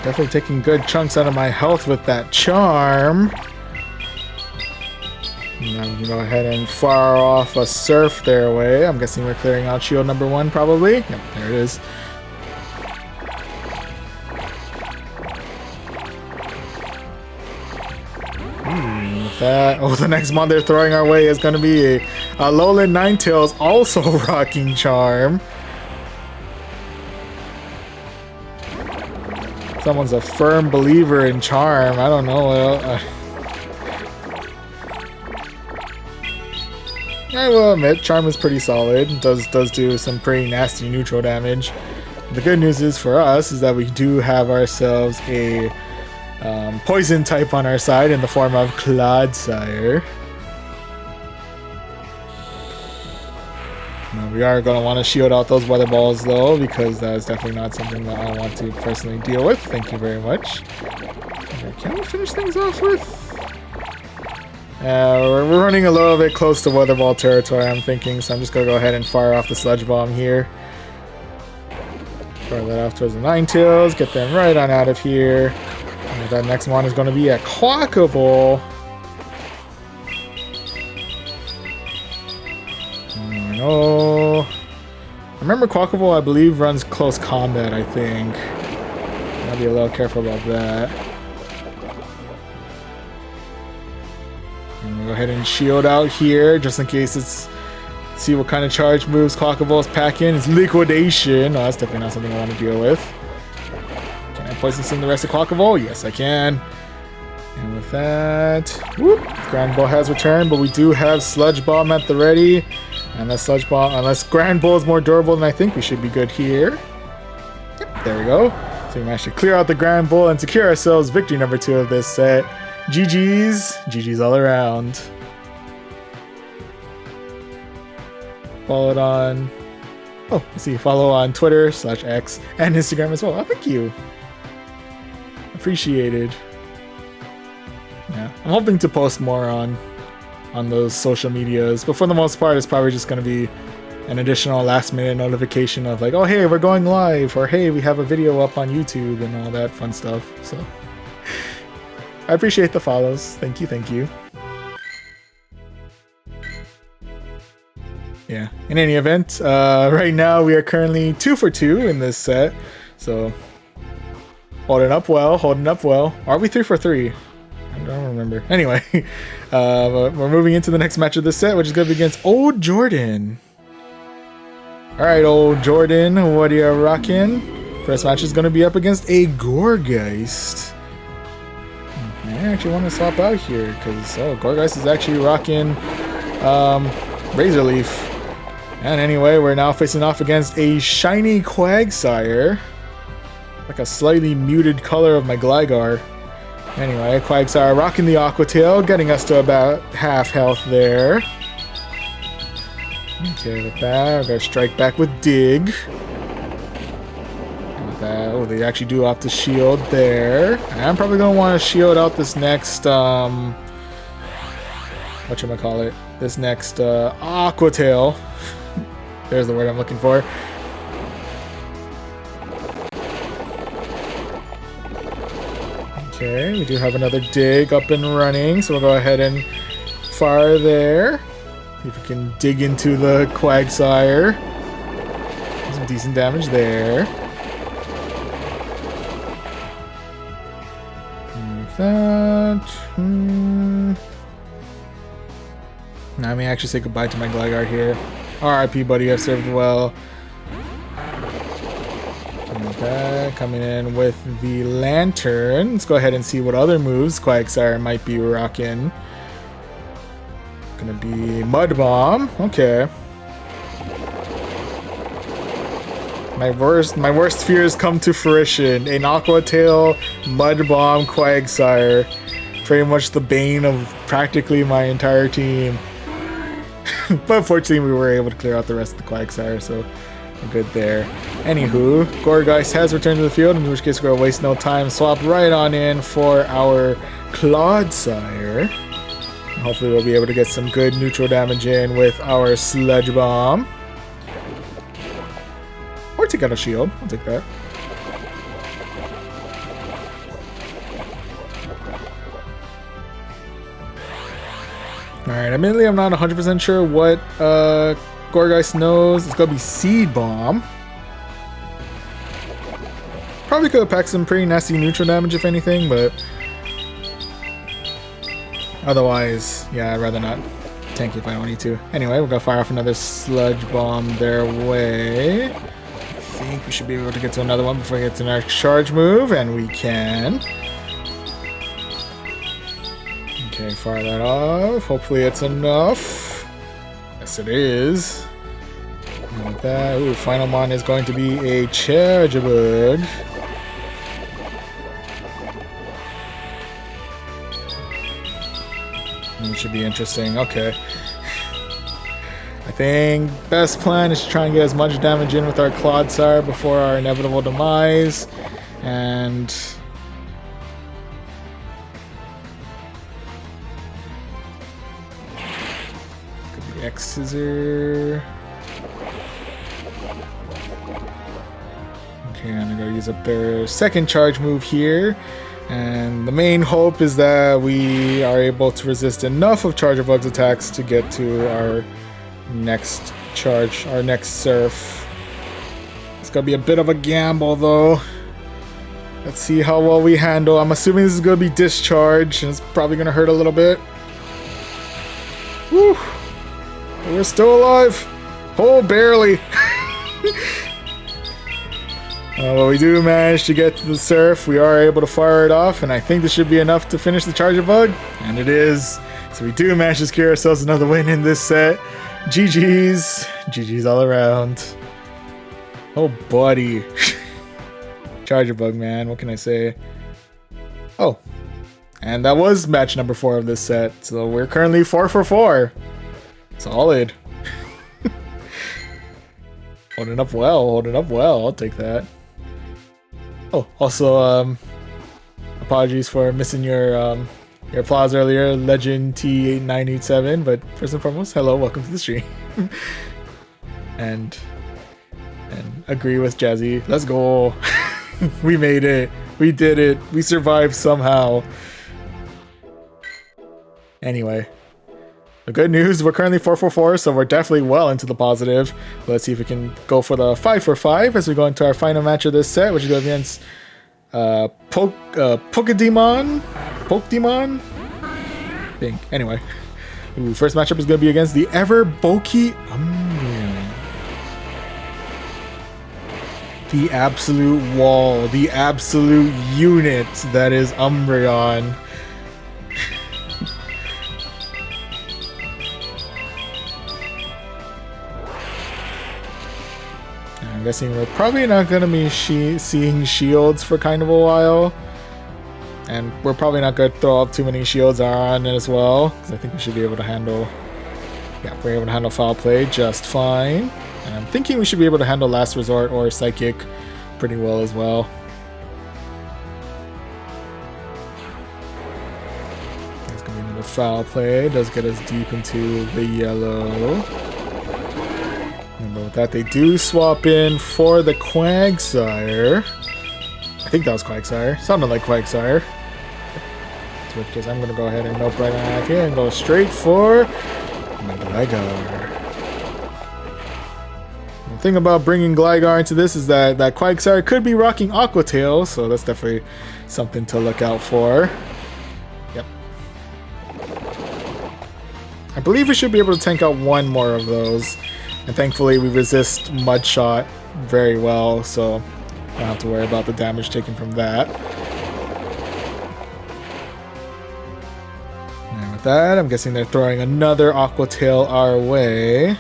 A: Definitely taking good chunks out of my health with that charm. Now we can go ahead and fire off a Surf their way. I'm guessing we're clearing out shield number 1 probably. Yep, there it is. With that, the next mon they're throwing our way is going to be a Lowland Ninetales, also rocking charm. Someone's a firm believer in charm. I don't know. I will admit, charm is pretty solid. It does do some pretty nasty neutral damage. The good news is for us is that we do have ourselves a poison type on our side in the form of Clodsire. We are going to want to shield out those weather balls though, because that is definitely not something that I want to personally deal with. Thank you very much. Okay, can we finish things off with? We're running a little bit close to weather ball territory, I'm thinking, so I'm just going to go ahead and fire off the Sludge Bomb here. Fire that off towards the Ninetales, get them right on out of here. And that next one is going to be a Quackable. Oh, I remember Quackable, I believe, runs close combat, I think. I'll be a little careful about that. And we'll go ahead and shield out here, just in case it's... Let's see what kind of charge moves Quackables pack in. It's Liquidation. Oh, that's definitely not something I want to deal with. Can I Poison Sting the rest of Quackable? Yes, I can. And with that... Whoop! Granbull has returned, but we do have Sludge Bomb at the ready. Unless Granbull is more durable than I think, we should be good here. Yep, there we go. So we managed to clear out the Granbull and secure ourselves victory number 2 of this set. GG's. GG's all around. Followed on... Oh, I see. Follow on Twitter /X and Instagram as well. Oh, thank you. Appreciated. Yeah, I'm hoping to post more on those social medias, but for the most part it's probably just going to be an additional last minute notification of like, oh hey, we're going live, or hey, we have a video up on YouTube and all that fun stuff. So I appreciate the follows. Thank you. Yeah, in any event, right now we are currently 2 for 2 in this set, so holding up well. Are we 3 for 3? I don't remember. Anyway, we're moving into the next match of the set, which is going to be against Old Jordan. Alright, Old Jordan, what are you rocking? First match is going to be up against a Gourgeist. I actually want to swap out here, because Gourgeist is actually rocking Razor Leaf. And anyway, we're now facing off against a shiny Quagsire. Like a slightly muted color of my Gligar. Anyway, Quagsire rocking the Aqua Tail, getting us to about half health there. Okay, with that, we're going to strike back with Dig. And with that, they actually do opt to shield there. I'm probably going to want to shield out this next, whatchamacallit, this next Aqua Tail. There's the word I'm looking for. Okay, we do have another dig up and running, so we'll go ahead and fire there. See if we can dig into the Quagsire. Some decent damage there. Like that. Now I may actually say goodbye to my Gligar here. RIP, buddy, I've served well. Like that. Coming in with the Lantern. Let's go ahead and see what other moves Quagsire might be rocking. Gonna be Mud Bomb. Okay. My worst fears come to fruition. An Aqua Tail, Mud Bomb, Quagsire. Pretty much the bane of practically my entire team. But fortunately we were able to clear out the rest of the Quagsire, so we're good there. Anywho, Gourgeist has returned to the field, in which case we're gonna waste no time. Swap right on in for our Clodsire. Hopefully we'll be able to get some good neutral damage in with our Sludge Bomb. Or take out a shield. I'll take that. Alright, admittedly I'm not 100% sure what Gourgeist knows. It's gonna be Seed Bomb. Probably could have packed some pretty nasty neutral damage if anything, but otherwise, yeah, I'd rather not tank if I don't need to. Anyway, we're gonna fire off another Sludge Bomb their way. I think we should be able to get to another one before we get to our charge move, and we can. Okay, fire that off. Hopefully it's enough. Yes, it is. And like that. Ooh, final mon is going to be a Charjabug. It should be interesting. Okay. I think best plan is to try and get as much damage in with our Clodsire before our inevitable demise. And could be X-Scissor. Okay, I'm gonna go use up their second charge move here. And the main hope is that we are able to resist enough of Charjabug's attacks to get to our next charge, our next surf. It's gonna be a bit of a gamble though. Let's see how well we handle. I'm assuming this is gonna be discharge, and it's probably gonna hurt a little bit. Woo! We're still alive. Oh, barely. Well, we do manage to get to the surf. We are able to fire it off, and I think this should be enough to finish the Charjabug, and it is. So we do manage to secure ourselves another win in this set. GG's. GG's all around. Oh, buddy. Charjabug, man. What can I say? Oh. And that was match number 4 of this set. So we're currently 4 for 4. Solid. Holding up well. Holding up well. I'll take that. Oh, also, apologies for missing your applause earlier, Legend T8987, but first and foremost, hello, welcome to the stream. and agree with Jazzy. Let's go. We made it. We did it. We survived somehow. Anyway, the good news, we're currently 4 for 4, so we're definitely well into the positive. Let's see if we can go for the 5 for 5 as we go into our final match of this set, which is going against Pokedemon? Pokedemon? I think. Anyway. Ooh, first matchup is going to be against the ever bulky Umbreon. The absolute wall, the absolute unit that is Umbreon. I'm guessing we're probably not going to be seeing shields for kind of a while. And we're probably not going to throw up too many shields on as well, because I think we should be able to handle... Yeah, we're able to handle Foul Play just fine. And I'm thinking we should be able to handle Last Resort or Psychic pretty well as well. There's going to be another foul play. It does get us deep into the yellow. And with that, they do swap in for the Quagsire. I think that was Quagsire. Sounded like Quagsire. In which case, I'm going to go ahead and nope right out here and go straight for my Gligar. The thing about bringing Gligar into this is that Quagsire could be rocking Aqua Tail, so that's definitely something to look out for. Yep. I believe we should be able to tank out one more of those. And thankfully we resist Mud Shot very well, so I don't have to worry about the damage taken from that. And with that, I'm guessing they're throwing another Aqua Tail our way.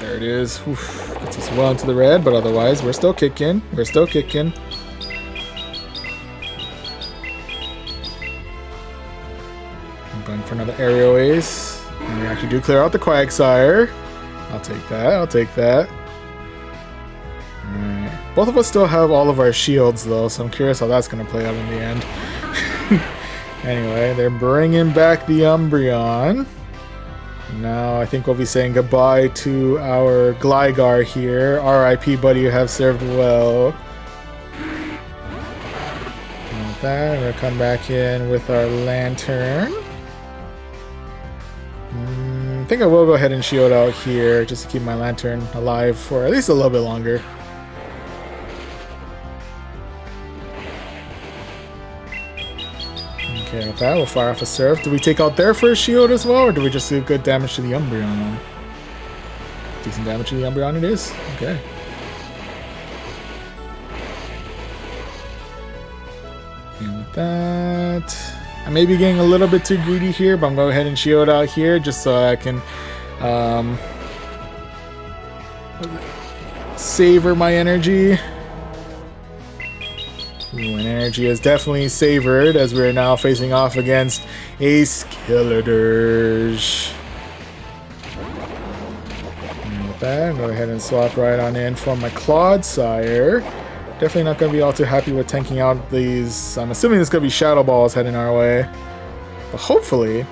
A: There it is. Oof. Gets us well into the red, but otherwise we're still kicking. We're still kicking. I'm going for another aerial ace. And we actually do clear out the Quagsire. I'll take that. I'll take that. Alright. Both of us still have all of our shields, though, so I'm curious how that's going to play out in the end. Anyway, they're bringing back the Umbreon. Now I think we'll be saying goodbye to our Gligar here. RIP, buddy, you have served well. And with that, I'm going to come back in with our Lantern. I think I will go ahead and shield out here just to keep my Lantern alive for at least a little bit longer. Okay, with that, we'll fire off a Surf. Do we take out their first shield as well, or do we just do good damage to the Umbreon? Decent damage to the Umbreon it is. Okay. And with that, I may be getting a little bit too greedy here, but I'm going to go ahead and shield out here just so I can savor my energy. Ooh, and energy is definitely savored as we're now facing off against a Skeledirge. And with that, go ahead and swap right on in for my Clodsire. Definitely not going to be all too happy with tanking out these. I'm assuming it's going to be Shadow Balls heading our way. But hopefully,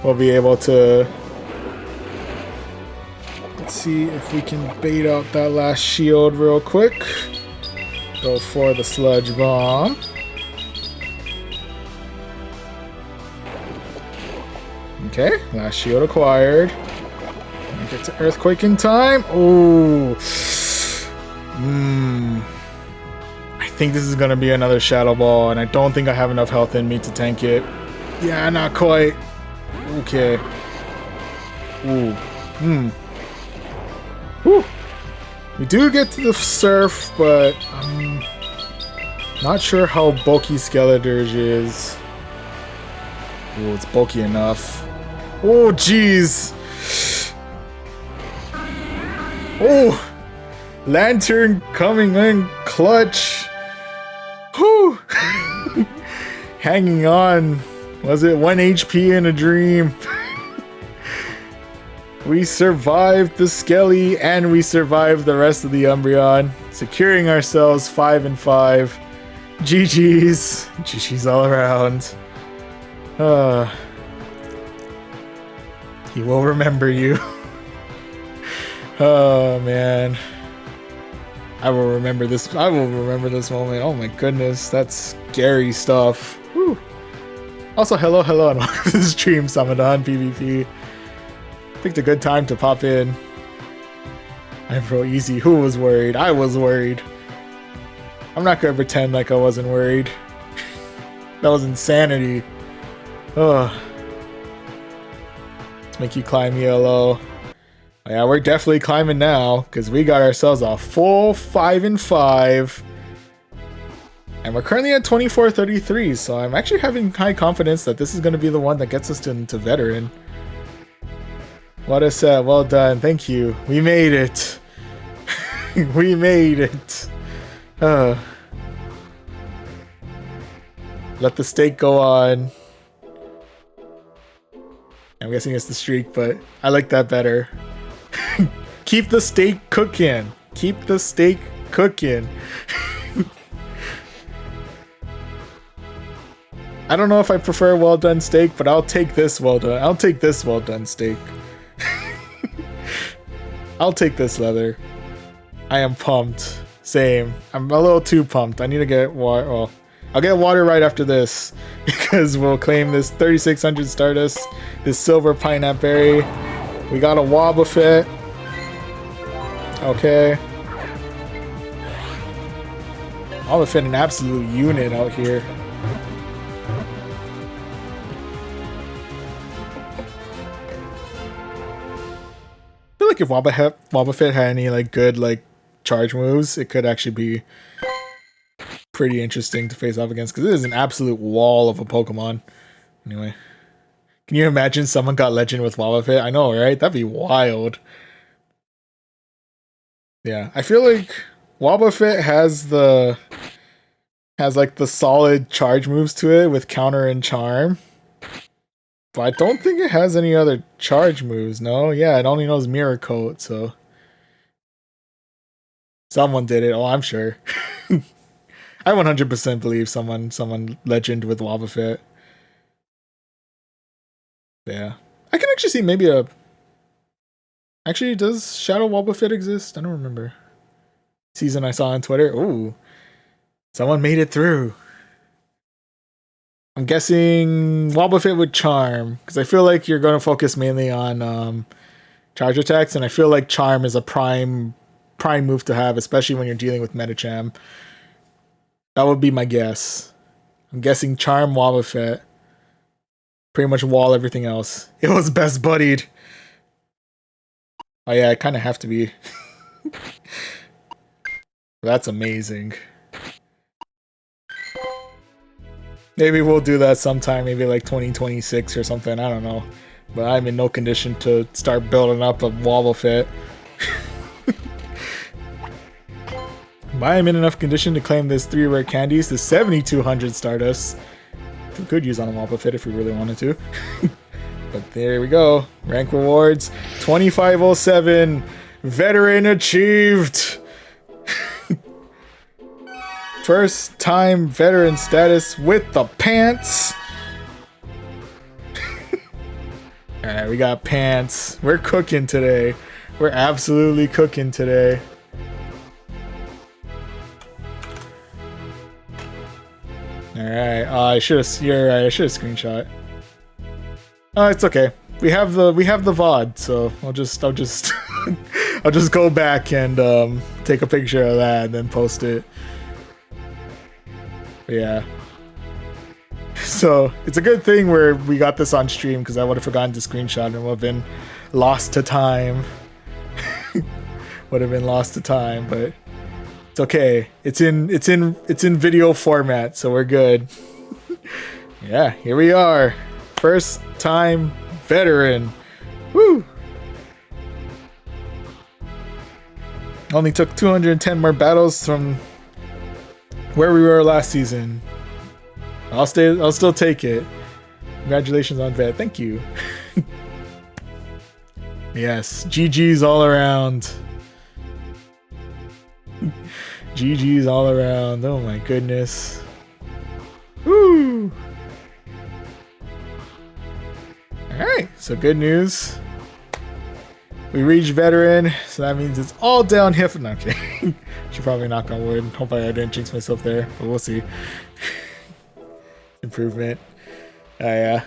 A: we'll be able to... Let's see if we can bait out that last shield real quick. Go for the Sludge Bomb. Okay, last shield acquired. Get to Earthquake in time. Oh, I think this is going to be another Shadow Ball, and I don't think I have enough health in me to tank it. Yeah, not quite. Okay. Ooh. Whew. We do get to the Surf, but I'm not sure how bulky Skeledirge is. Oh, it's bulky enough. Oh, jeez. Oh, Lantern coming in clutch. Whew. Hanging on. Was it 1 HP in a dream? We survived the Skelly and we survived the rest of the Umbreon, securing ourselves 5-5. GG's. GG's all around. He will remember you. Oh man. I will remember this moment. Oh my goodness, that's scary stuff. Whew. Also, hello and welcome to the stream, Samadon PvP. Picked a good time to pop in. I'm pro easy. Who was worried? I was worried. I'm not gonna pretend like I wasn't worried. That was insanity. Ugh. Let's make you climb ELO. Yeah, we're definitely climbing now because we got ourselves a full 5-5. And we're currently at 2433, so I'm actually having high confidence that this is going to be the one that gets us into Veteran. What a set. Well done. Thank you. We made it. We made it. Let the steak go on. I'm guessing it's the streak, but I like that better. Keep the steak cooking. Keep the steak cooking. I don't know if I prefer well done steak, but I'll take this well done. I'll take this well done steak. I'll take this leather. I am pumped. Same. I'm a little too pumped. I need to get water. Well, I'll get water right after this because we'll claim this 3600 Stardust, this silver pineapple berry. We got a Wobbuffet. Okay. Wobbuffet, an absolute unit out here. I feel like if Wobbuffet had any like good like charge moves, it could actually be pretty interesting to face off against because it is an absolute wall of a Pokemon. Anyway, can you imagine someone got Legend with Wobbuffet? I know, right? That'd be wild. Yeah, I feel like Wobbuffet has like the solid charge moves to it with counter and charm. But I don't think it has any other charge moves, no? Yeah, it only knows Mirror Coat, so someone did it, oh I'm sure. I 100% believe someone legend with Wobbuffet. Yeah. I can actually see maybe a... Actually, does Shadow Wobbuffet exist? I don't remember. Season I saw on Twitter. Ooh. Someone made it through. I'm guessing Wobbuffet with Charm, because I feel like you're going to focus mainly on charge attacks, and I feel like Charm is a prime move to have, especially when you're dealing with Medicham. That would be my guess. I'm guessing Charm Wobbuffet. Pretty much wall everything else. It was best buddied. Oh yeah, I kind of have to be. That's amazing. Maybe we'll do that sometime, maybe like 2026 or something, I don't know. But I'm in no condition to start building up a Wobbuffet. But I am in enough condition to claim this 3 rare candies, the 7200 Stardust. We could use on a Wobbuffet if we really wanted to. But there we go. Rank rewards, 2507. Veteran achieved. First time veteran status with the pants. Alright, we got pants. We're cooking today. We're absolutely cooking today. Alright, you're right, I should have screenshot. Oh, it's okay. We have the VOD, so I'll just I'll just go back and take a picture of that and then post it. Yeah. So it's a good thing where we got this on stream because I would have forgotten to screenshot and would have been lost to time. Would have been lost to time, but it's okay. It's in video format, so we're good. Yeah, here we are. First time veteran. Woo! Only took 210 more battles from where we were last season. I'll still take it. Congratulations on vet. Thank you. Yes, GG's all around. GG's all around. Oh my goodness. Woo! Alright, so good news. We reached veteran, so that means it's all downhill. No, I'm kidding. Should probably knock on wood. Hope I didn't jinx myself there, but we'll see. Improvement. Yeah.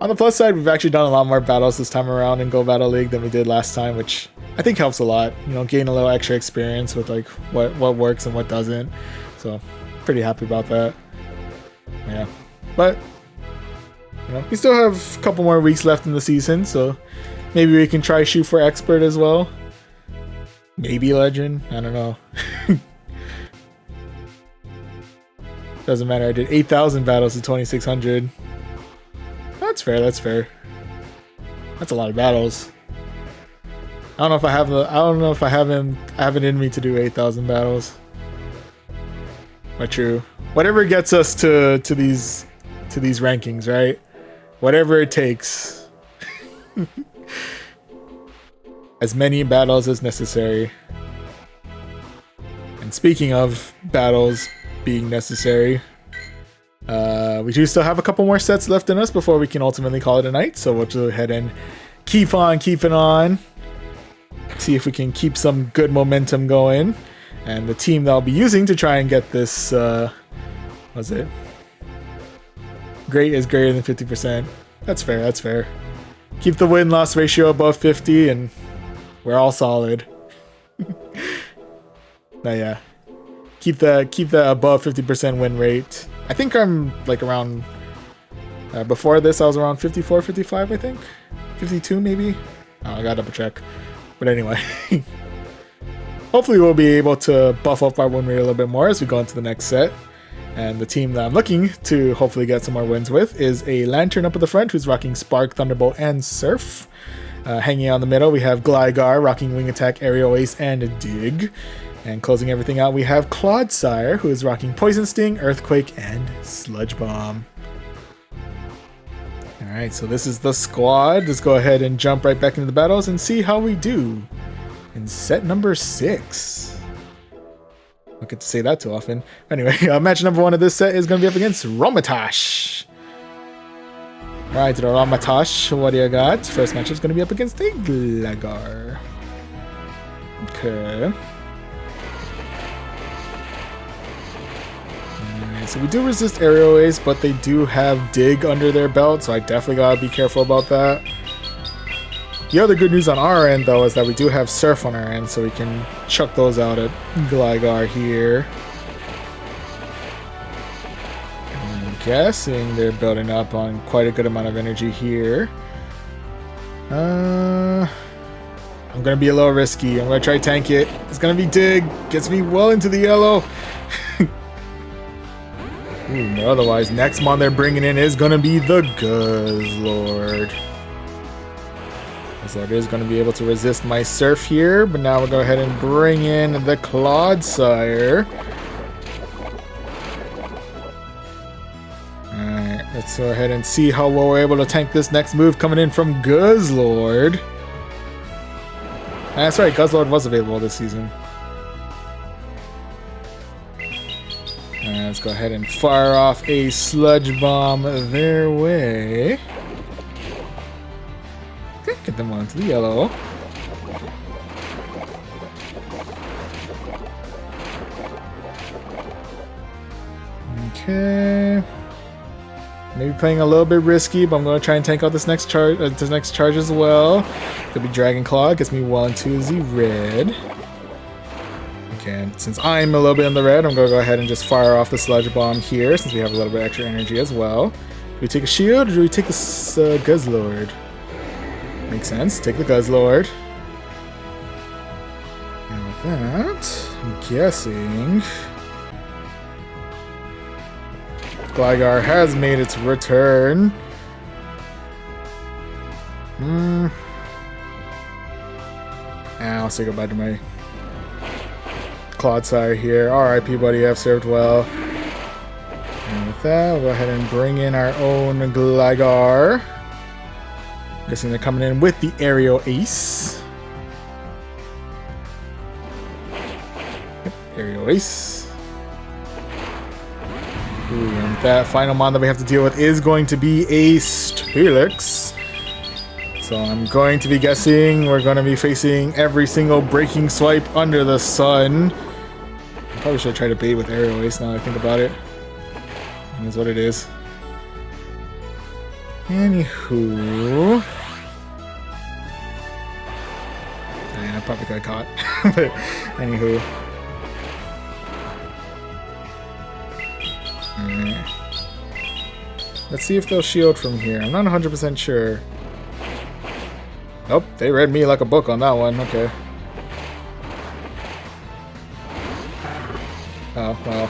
A: On the plus side, we've actually done a lot more battles this time around in Go Battle League than we did last time, which I think helps a lot. You know, gain a little extra experience with like what works and what doesn't. So, pretty happy about that. Yeah, but you know, we still have a couple more weeks left in the season, so maybe we can try shoot for expert as well. Maybe legend. I don't know. Doesn't matter. I did 8,000 battles to 2,600. That's fair. That's fair. That's a lot of battles. I don't know if I have the. I don't know if I have it in me to do 8,000 battles. But true. Whatever gets us to these rankings, right? Whatever it takes. As many battles as necessary. And speaking of battles being necessary, We do still have a couple more sets left in us before we can ultimately call it a night, so we'll go ahead and keep on keeping on. See if we can keep some good momentum going. And the team that I'll be using to try and get this, what's it? Great is greater than 50%. That's fair, that's fair. Keep the win-loss ratio above 50 and we're all solid. But yeah. Keep the above 50% win rate. I think I'm like around, before this I was around 54, 55 I think? 52 maybe? Oh, I gotta double check. But anyway. Hopefully we'll be able to buff up our win rate a little bit more as we go into the next set. And the team that I'm looking to hopefully get some more wins with is a Lantern up at the front who's rocking Spark, Thunderbolt, and Surf. Hanging out in the middle we have Gligar rocking Wing Attack, Aerial Ace, and Dig. And closing everything out we have Clodsire who is rocking Poison Sting, Earthquake, and Sludge Bomb. Alright, so this is the squad. Let's go ahead and jump right back into the battles and see how we do in set number 6. Don't get to say that too often. Anyway, match number 1 of this set is going to be up against Romatash. Alright, Romatash, what do you got? First matchup is going to be up against a Gligar. Okay. So we do resist Aerial Ace, but they do have Dig under their belt, so I definitely gotta be careful about that. The other good news on our end, though, is that we do have Surf on our end, so we can chuck those out at Gligar here. I'm guessing they're building up on quite a good amount of energy here. I'm gonna be a little risky. I'm gonna try tank it. It's gonna be Dig. Gets me well into the yellow. Ooh, otherwise, next mon they're bringing in is gonna be the Guzzlord. So it is gonna be able to resist my Surf here, but now we'll go ahead and bring in the Clodsire. Alright, let's go ahead and see how well we're able to tank this next move coming in from Guzzlord. That's right, Guzzlord was available this season. Let's go ahead and fire off a Sludge Bomb their way. Okay, get them onto the yellow. Okay. Maybe playing a little bit risky, but I'm going to try and tank out this next charge as well. Could be Dragon Claw, gets me well into the red. Okay, and since I'm a little bit in the red, I'm going to go ahead and just fire off the Sludge Bomb here, since we have a little bit extra energy as well. Do we take a shield, or do we take this Guzzlord? Makes sense, take the Guzzlord. And with that, I'm guessing Gligar has made its return. I'll say goodbye to my Clodsire here. RIP, buddy, I've served well. And with that, we'll go ahead and bring in our own Gligar. Guessing they're coming in with the Aerial Ace. Yep, Aerial Ace. Ooh, and that final mon that we have to deal with is going to be a Steelix. So I'm going to be guessing we're going to be facing every single breaking swipe under the sun. I probably should try to bait with Aerial Ace now that I think about it. That is what it is. Anywho. I probably got caught. But anywho. Alright. Let's see if they'll shield from here. I'm not 100% sure. Nope, they read me like a book on that one. Okay. Oh, well.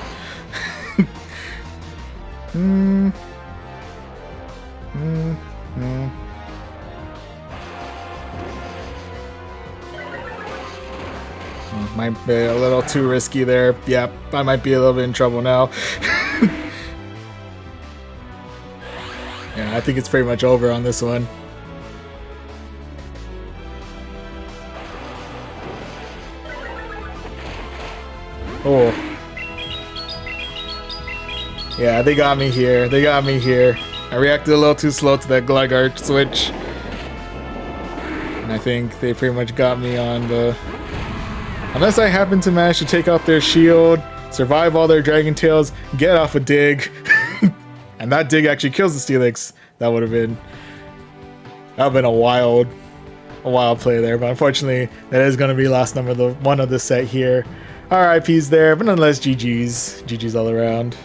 A: Might be a little too risky there. Yep, I might be a little bit in trouble now. Yeah, I think it's pretty much over on this one. Oh. Yeah, they got me here. They got me here. I reacted a little too slow to that Gligar switch. And I think they pretty much got me on the... Unless I happen to manage to take out their shield, survive all their Dragon Tails, get off a dig, and that dig actually kills the Steelix, that would have been a wild play there. But unfortunately, that is going to be last number one of the set here. RIPs there, but nonetheless, GG's all around.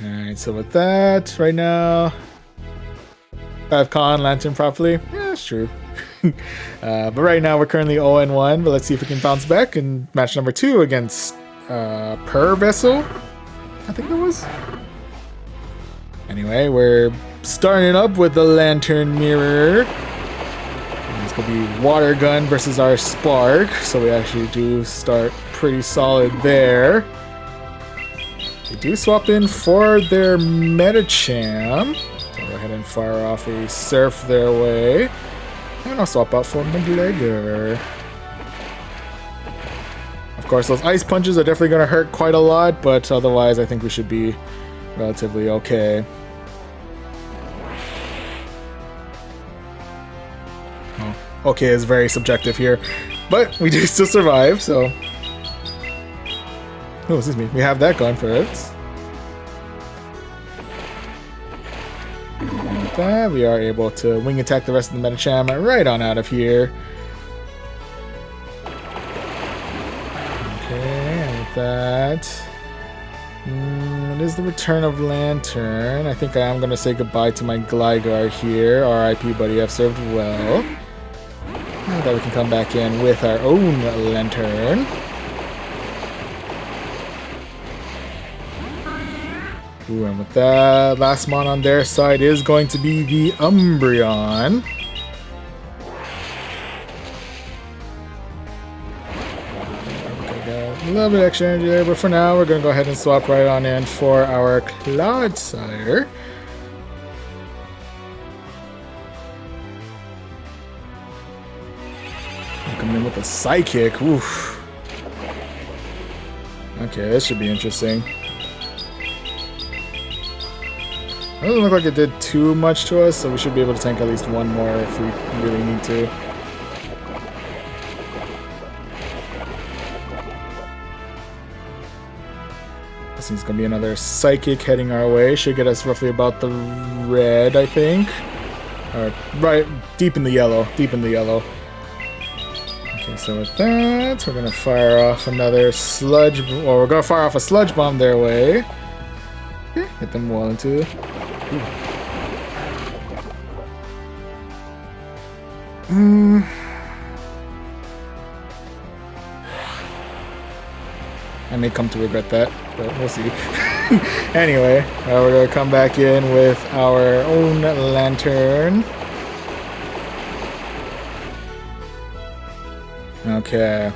A: Alright, so with that, right now, if I have Con Lantern properly, yeah, that's true. But right now we're currently 0-1, but let's see if we can bounce back in match number 2 against Per Vessel, I think that was. Anyway, we're starting up with the Lantern Mirror. And it's gonna be Water Gun versus our Spark, so we actually do start pretty solid there. They do swap in for their Medicham. So go ahead and fire off a Surf their way. And I'll swap out for Gligar. Of course, those Ice Punches are definitely going to hurt quite a lot, but otherwise I think we should be relatively okay. Oh, okay is very subjective here, but we do still survive, so... Oh, excuse me. We have that going for us. And with that, we are able to wing attack the rest of the Medicham right on out of here. Okay, and with that... it is the return of Lantern. I think I am going to say goodbye to my Gligar here. RIP, buddy. I've served well. Now that we can come back in with our own Lantern. Ooh, and with that, last mon on their side is going to be the Umbreon. A little bit extra energy there, but for now we're going to go ahead and swap right on in for our Clodsire. Coming in with a Psychic. Oof. Okay, this should be interesting. It doesn't look like it did too much to us, so we should be able to tank at least one more if we really need to. This is going to be another Psychic heading our way. Should get us roughly about the red, I think. Or right, deep in the yellow. Deep in the yellow. Okay, so with that, we're going to fire off another Sludge... Or we're going to fire off a Sludge Bomb their way. Okay, hit them well into... I may come to regret that, but we'll see. Anyway, we're going to come back in with our own Lantern. Okay.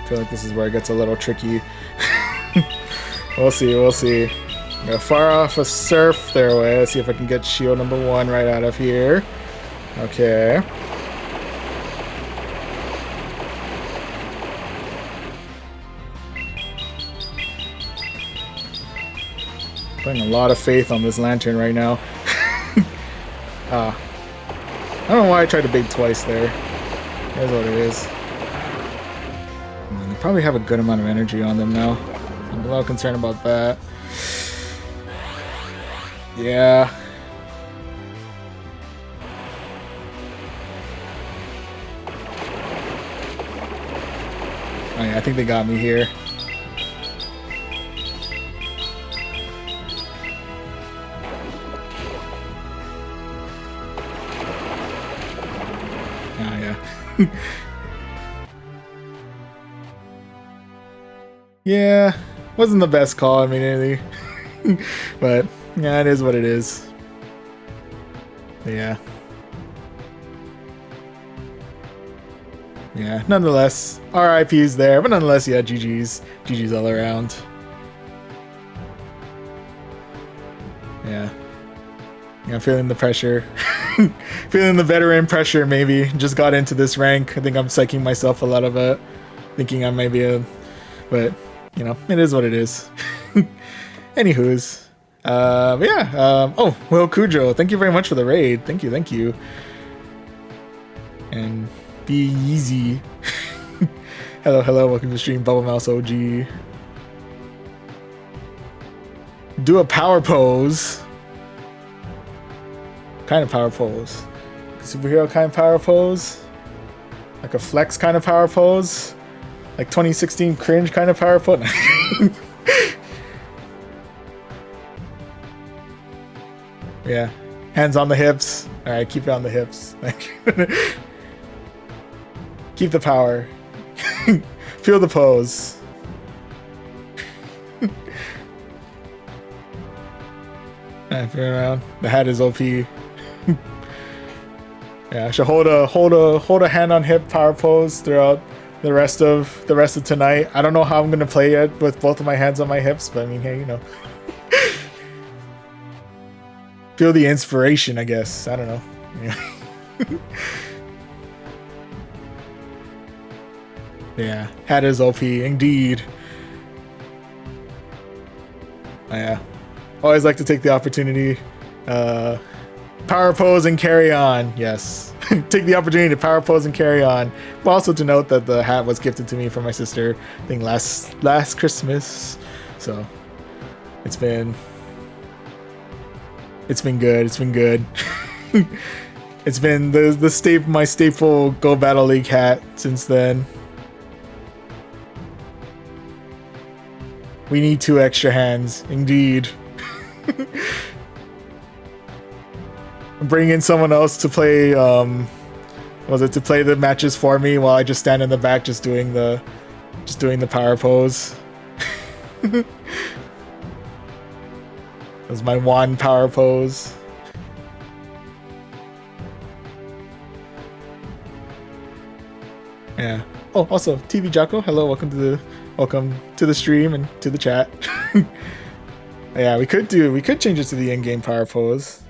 A: I feel like this is where it gets a little tricky. We'll see, we'll see. I'm gonna fire off a Surf their way. Let's see if I can get shield number 1 right out of here. Okay. Putting a lot of faith on this Lantern right now. I don't know why I tried to bait twice there. That's what it is. They probably have a good amount of energy on them now. I'm a little concerned about that. Yeah. Oh yeah, I think they got me here. Oh yeah. Yeah, wasn't the best call, admittedly. But yeah, it is what it is. Yeah. Yeah, nonetheless, RIP's there, but nonetheless, yeah, GG's. GG's all around. Yeah. Yeah, I'm feeling the pressure. Feeling the veteran pressure, maybe. Just got into this rank. I think I'm psyching myself a lot of it. Thinking I may be a... But, you know, it is what it is. Anywho's. But yeah. Oh, Will Cujo, thank you very much for the raid. Thank you, thank you. And be easy. Hello, hello, welcome to the stream, Bubble Mouse OG. Do a power pose. Kind of power pose. Superhero kind of power pose. Like a flex kind of power pose. Like 2016 cringe kind of power pose. Yeah. Hands on the hips. Alright, keep it on the hips. Keep the power. Feel the pose. Around. The hat is OP. Yeah, I should hold a hand on hip power pose throughout the rest of tonight. I don't know how I'm gonna play it with both of my hands on my hips, but I mean, hey, you know. Feel the inspiration, I guess. I don't know. Yeah. Yeah, hat is OP, indeed. Oh, yeah. Always like to take the opportunity. Power pose and carry on. Yes. Take the opportunity to power pose and carry on. But also to note that the hat was gifted to me from my sister, I think last Christmas. So it's been good. It's been good. It's been my staple Go Battle League hat since then. We need 2 extra hands, indeed. Bring in someone else to play. To play the matches for me while I just stand in the back, just doing the power pose. That's my one power pose. Yeah. Oh, also TV Jocko, hello, welcome to the stream and to the chat. Yeah, we could change it to the in-game power pose.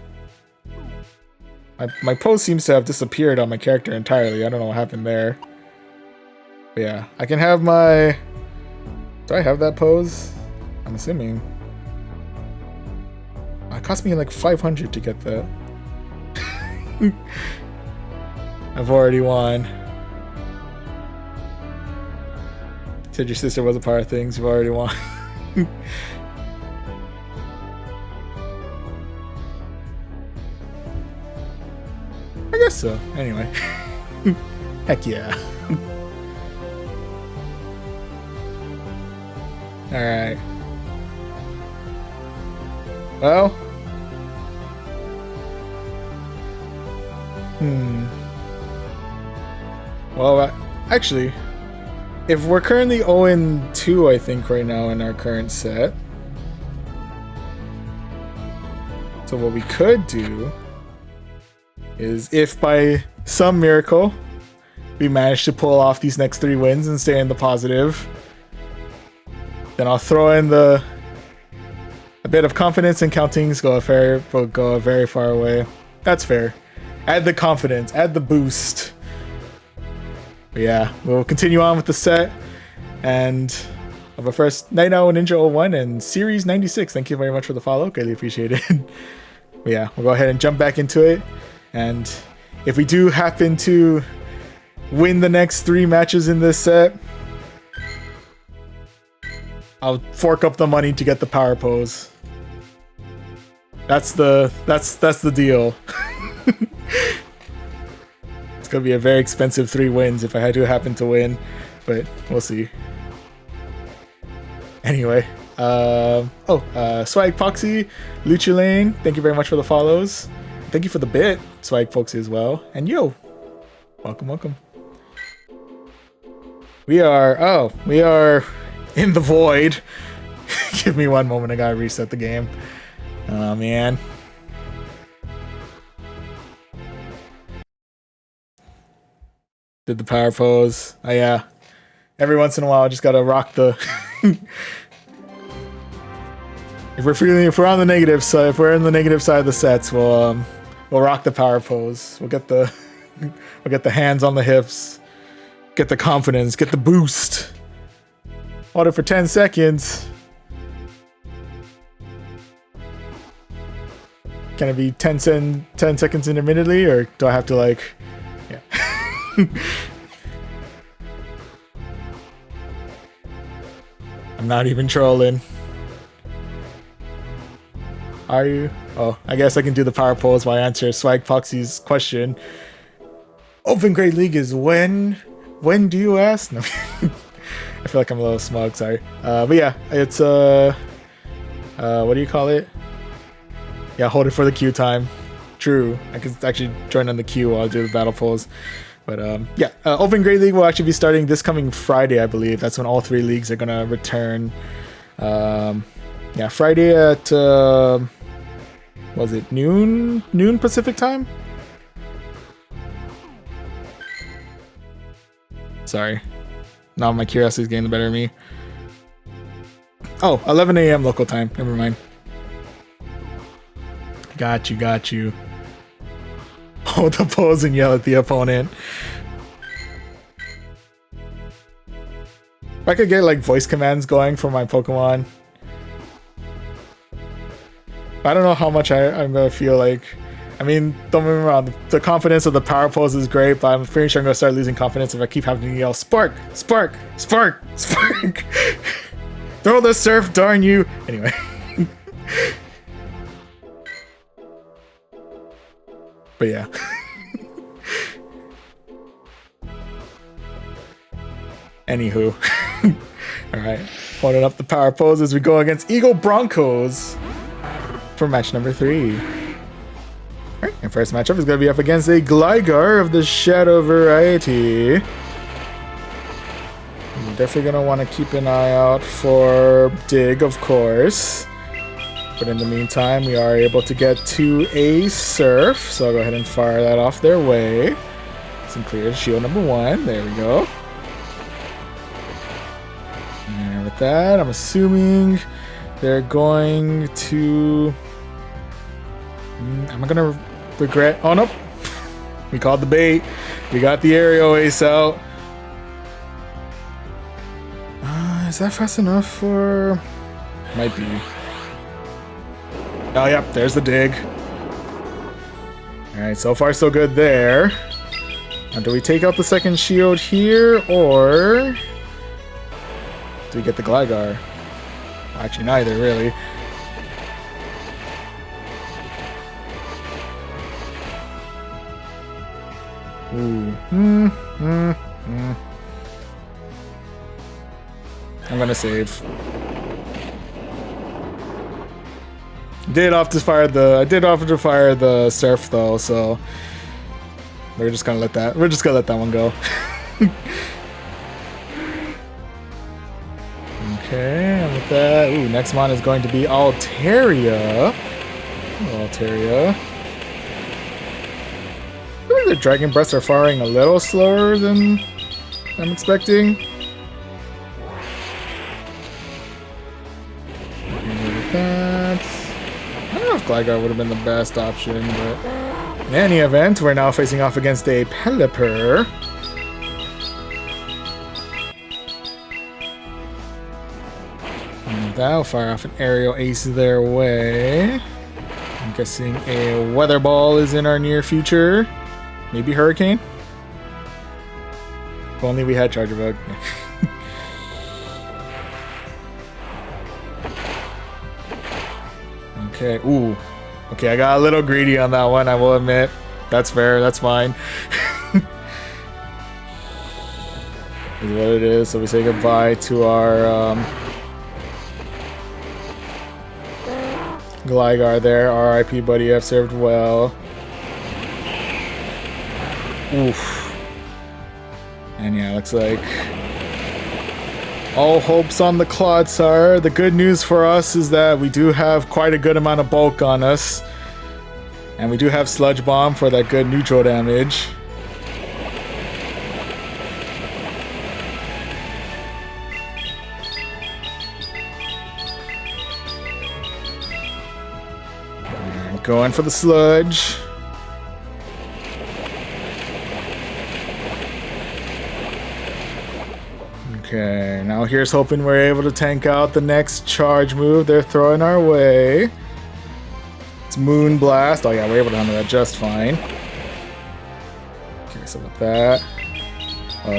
A: My pose seems to have disappeared on my character entirely. I don't know what happened there. But yeah, I can have my... Do I have that pose? I'm assuming. It cost me like 500 to get that. I've already won. Said your sister was a part of things. You've already won. I guess so. Anyway. Heck yeah. Alright. Well. Well, actually, if we're currently 0-2, I think, right now in our current set. So what we could do is, if by some miracle we manage to pull off these next 3 wins and stay in the positive, then I'll throw in a bit of confidence, and countings will go very far away. That's fair. Add the confidence, add the boost. But yeah, we'll continue on with the set. And but first, Night Owl Ninja 01 and Series 96. Thank you very much for the follow. Greatly appreciated. But yeah, we'll go ahead and jump back into it. And if we do happen to win the next 3 matches in this set, I'll fork up the money to get the power pose. That's the deal. It's gonna be a very expensive 3 wins if I had to happen to win, but we'll see. Anyway, Swag Foxy, Lucha Lane, thank you very much for the follows. Thank you for the bit, Swag Foxy, as well. And yo, welcome. We are in the void. Give me one moment, I gotta reset the game. Oh man. Did the power pose. Oh yeah. Every once in a while I just gotta rock the if we're on the negative side, if we're in the negative side of the sets, we'll We'll rock the power pose. We'll get the hands on the hips. Get the confidence. Get the boost. Hold it for 10 seconds. Can it be 10 seconds intermittently, or do I have to like... Yeah. I'm not even trolling. Are you? Oh, I guess I can do the power pose while I answer Swag Poxy's question. Open Great League is when? When do you ask? No. I feel like I'm a little smug, sorry. But yeah, it's what do you call it? Yeah, hold it for the queue time. True. I could actually join on the queue while I do the battle pose. But yeah, Open Great League will actually be starting this coming Friday, I believe. That's when all 3 leagues are gonna return. Yeah, Friday at was it noon Pacific time? Sorry. Now my curiosity is getting the better of me. Oh, 11 a.m. local time. Never mind. Got you. Hold the pose and yell at the opponent. If I could get like voice commands going for my Pokemon. I don't know how much I'm gonna feel like. I mean, don't get me wrong, the confidence of the power pose is great, but I'm pretty sure I'm gonna start losing confidence if I keep having to yell, Spark! Spark! Spark! Spark! Throw the surf, darn you! Anyway. But yeah. Anywho. Alright. Holding up the power pose as we go against Eagle Broncos for match number 3. Alright, and first matchup is going to be up against a Gligar of the Shadow variety. I'm definitely going to want to keep an eye out for Dig, of course. But in the meantime, we are able to get to a Surf, so I'll go ahead and fire that off their way. Some clear shield number 1. There we go. And with that, I'm assuming they're going to... Am I going to regret... Oh, nope. We called the bait. We got the aerial ace out. Is that fast enough for... Might be. Oh, yep. There's the dig. Alright, so far so good there. Now, do we take out the second shield here, or... do we get the Gligar? Actually, neither, really. Ooh. I'm gonna save. I did offer to fire the Surf though, so we're just gonna let that one go. Okay, and with that, ooh, next mon is going to be Altaria. Altaria. I feel like the Dragon Breaths are firing a little slower than I'm expecting. With that, I don't know if Gligar would have been the best option, but in any event, we're now facing off against a Pelipper. And that'll fire off an aerial ace their way. I'm guessing a Weather Ball is in our near future. Maybe Hurricane? If only we had Charger Bug. Okay, ooh. Okay, I got a little greedy on that one, I will admit. That's fair, that's fine. Is what it is, so we say goodbye to our Gligar there. RIP, buddy, I've served well. Oof. And yeah, looks like all hopes on the Clodsire. The good news for us is that we do have quite a good amount of bulk on us. And we do have Sludge Bomb for that good neutral damage. And going for the Sludge. Okay, now here's hoping we're able to tank out the next charge move they're throwing our way. It's Moon Blast. Oh yeah, we're able to handle that just fine. Okay, so with that,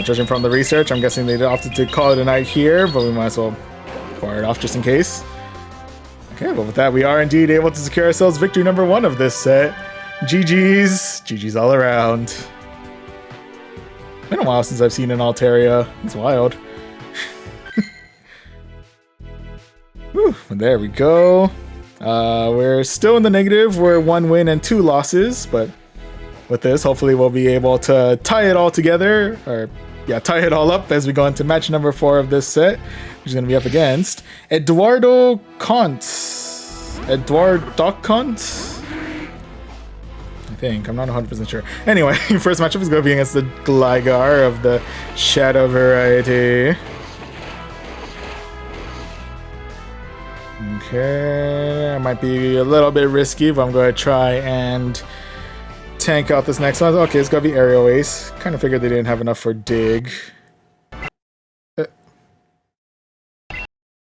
A: judging from the research, I'm guessing they opted to call it a night here, but we might as well fire it off just in case. Okay, but with that, we are indeed able to secure ourselves victory number 1 of this set. GG's. GG's all around. Been a while since I've seen an Altaria. It's wild. Whew, there we go. We're still in the negative. We're 1 win and 2 losses, but with this, hopefully we'll be able to tie it all together, or yeah, tie it all up as we go into match number 4 of this set, which is going to be up against Eduardo Conte. Eduardo Conte? I think. I'm not 100% sure. Anyway, first matchup is going to be against the Gligar of the Shadow variety. Okay, it might be a little bit risky, but I'm going to try and tank out this next one. Okay, it's going to be Aerial Ace. Kind of figured they didn't have enough for Dig.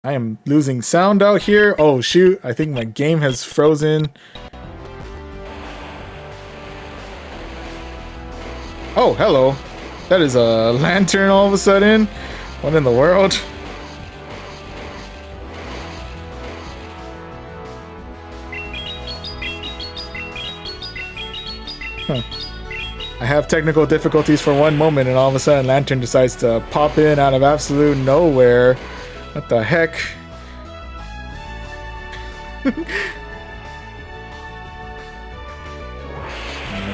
A: I am losing sound out here. Oh, shoot. I think my game has frozen. Oh, hello. That is a lantern all of a sudden. What in the world? Huh. I have technical difficulties for one moment, and all of a sudden Lantern decides to pop in out of absolute nowhere. What the heck? Like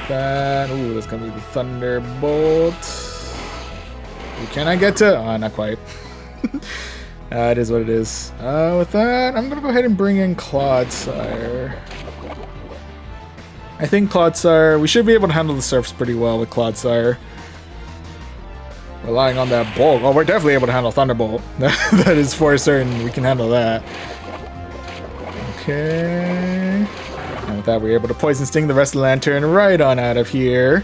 A: that. Ooh, that's gonna be the Thunderbolt. Ooh, can I get to? Oh, not quite. It is what it is. With that, I'm gonna go ahead and bring in Clodsire. I think Clodsire, we should be able to handle the surfs pretty well with Clodsire. Relying on that bulk. Oh, we're definitely able to handle Thunderbolt. That is for certain. We can handle that. Okay. And with that, we're able to Poison Sting the rest of the Lantern right on out of here.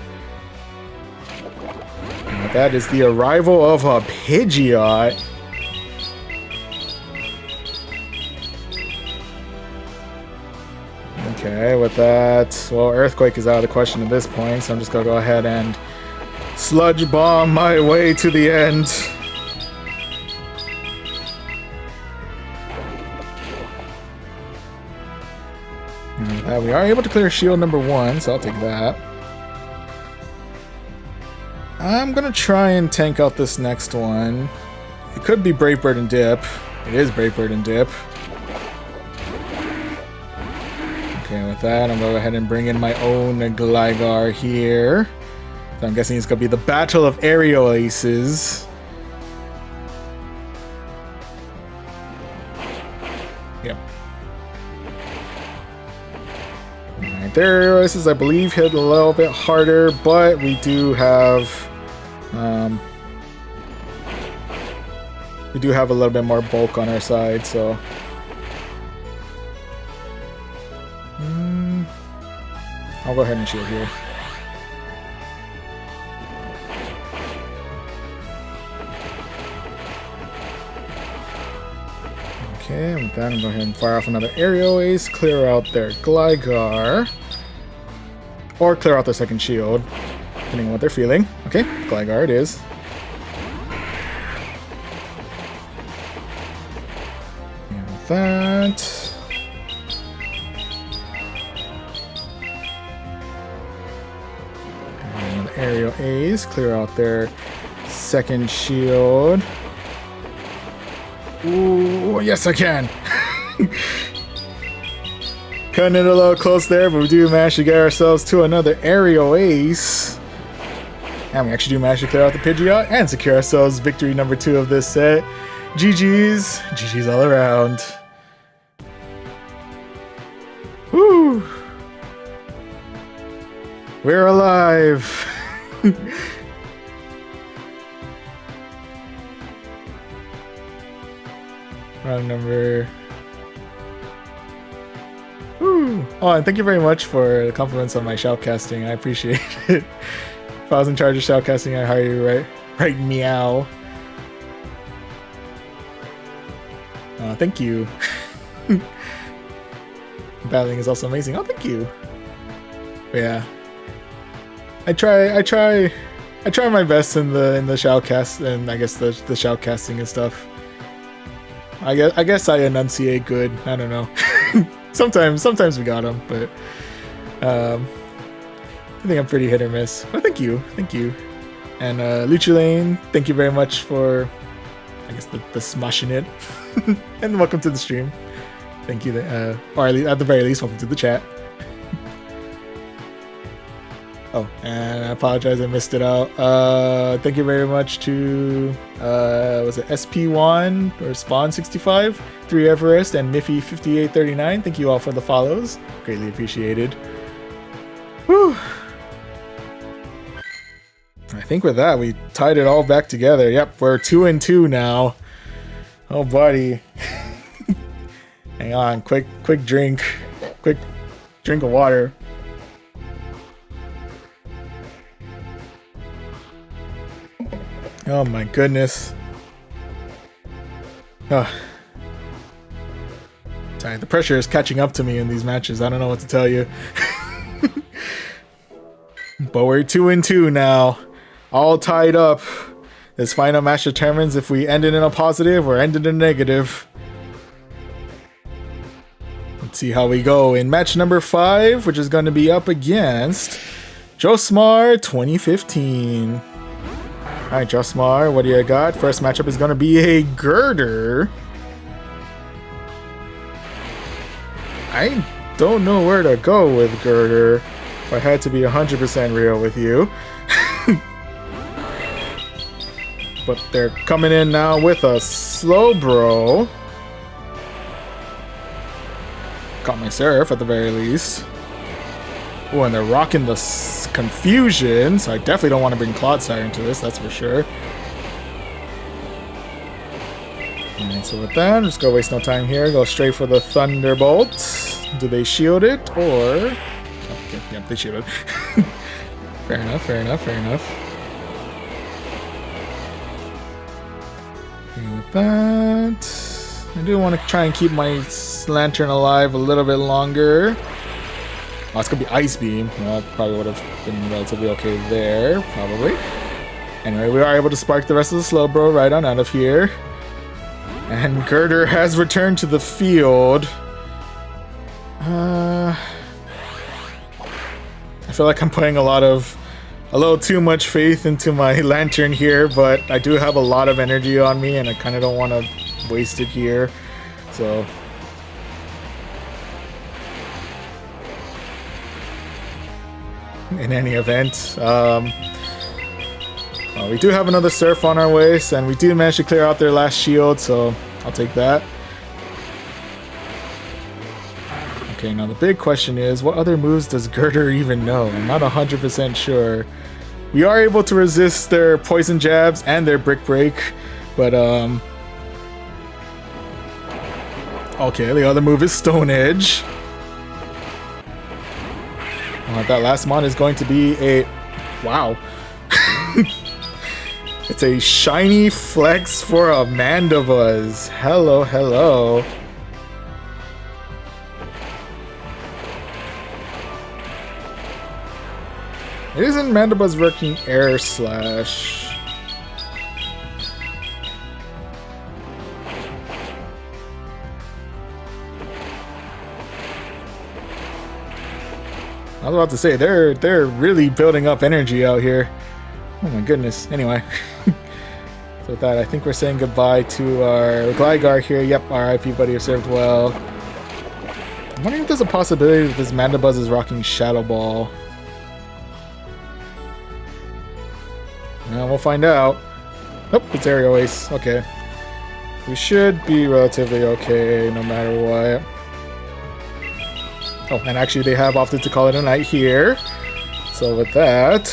A: And with that is the arrival of a Pidgeot. Okay, with that, well, Earthquake is out of the question at this point, so I'm just gonna go ahead and Sludge Bomb my way to the end. And with that, we are able to clear shield number 1, so I'll take that. I'm gonna try and tank out this next one. It could be Brave Bird and Dip. It is Brave Bird and Dip. Okay, with that, I'm going to go ahead and bring in my own Gligar here. So I'm guessing it's going to be the Battle of Aerial Aces. Yep. Alright, the Aerial Aces, I believe, hit a little bit harder, but we do have... we do have a little bit more bulk on our side, so... I'll go ahead and shield here. Okay, with that, I'm going to go ahead and fire off another Aerial Ace, clear out their Gligar. Or clear out their second shield, depending on what they're feeling. Okay, Gligar it is. And with that... Aerial Ace, clear out their second shield. Ooh, yes I can! Cutting it a little close there, but we do manage to get ourselves to another Aerial Ace. And we actually do manage to clear out the Pidgeot and secure ourselves victory number 2 of this set. GG's. GG's all around. Woo! We're alive! Round number... Woo. Oh, and thank you very much for the compliments on my shoutcasting. I appreciate it. If I was in charge of shoutcasting, I'd hire you, right meow. thank you. Battling is also amazing. Oh, thank you. But yeah, I try my best in the shoutcast, and I guess the shoutcasting and stuff. I guess I enunciate good. I don't know. sometimes we got them, but I think I'm pretty hit or miss. But thank you. And Luchulane, thank you very much for, I guess, the smashing it. And welcome to the stream. Thank you, or at the very least, welcome to the chat. Oh, and I apologize, I missed it out. Thank you very much to, was it SP1 or Spawn65, 3 Everest, and Miffy5839. Thank you all for the follows. Greatly appreciated. Whew. I think with that, we tied it all back together. Yep, we're 2-2 now. Oh, buddy. Hang on, quick drink. Quick drink of water. Oh my goodness. Oh. Sorry, the pressure is catching up to me in these matches. I don't know what to tell you. But we're 2-2 now. All tied up. This final match determines if we ended in a positive or ended in a negative. Let's see how we go in match number 5, which is going to be up against Josmar 2015. Alright, Josmar, what do you got? First matchup is going to be a girder. I don't know where to go with girder, if I had to be 100% real with you. But they're coming in now with a Slowbro. Got my Surf at the very least. Oh, and they're rocking the Confusion, so I definitely don't want to bring Clodsire into this, that's for sure. And so with that, just go waste no time here. Go straight for the Thunderbolt. Do they shield it, or... Okay, yep, they shield it. Fair enough. And with that, I do want to try and keep my Lantern alive a little bit longer. Oh, it's going to be Ice Beam. Well, that probably would have been relatively okay there, probably. Anyway, we are able to spark the rest of the Slowbro right on out of here. And Girder has returned to the field. I feel like I'm putting a little too much faith into my Lantern here, but I do have a lot of energy on me, and I kind of don't want to waste it here. So... in any event, we do have another Surf on our way, and we do manage to clear out their last shield, so I'll take that. Okay, now the big question is, what other moves does Girder even know? I'm not 100% sure. We are able to resist their Poison Jabs and their Brick Break, but okay, the other move is Stone Edge. That last mon is going to be a... Wow. It's a shiny flex for a Mandibuzz. Hello. Isn't Mandibuzz working Air Slash? I was about to say, they're really building up energy out here. Oh my goodness. Anyway. So with that, I think we're saying goodbye to our Gligar here. Yep, RIP buddy, you served well. I'm wondering if there's a possibility that this Mandibuzz is rocking Shadow Ball. We'll find out. Nope, it's Aerial Ace. Okay. We should be relatively okay no matter what. Oh, and actually they have opted to call it a night here. So with that,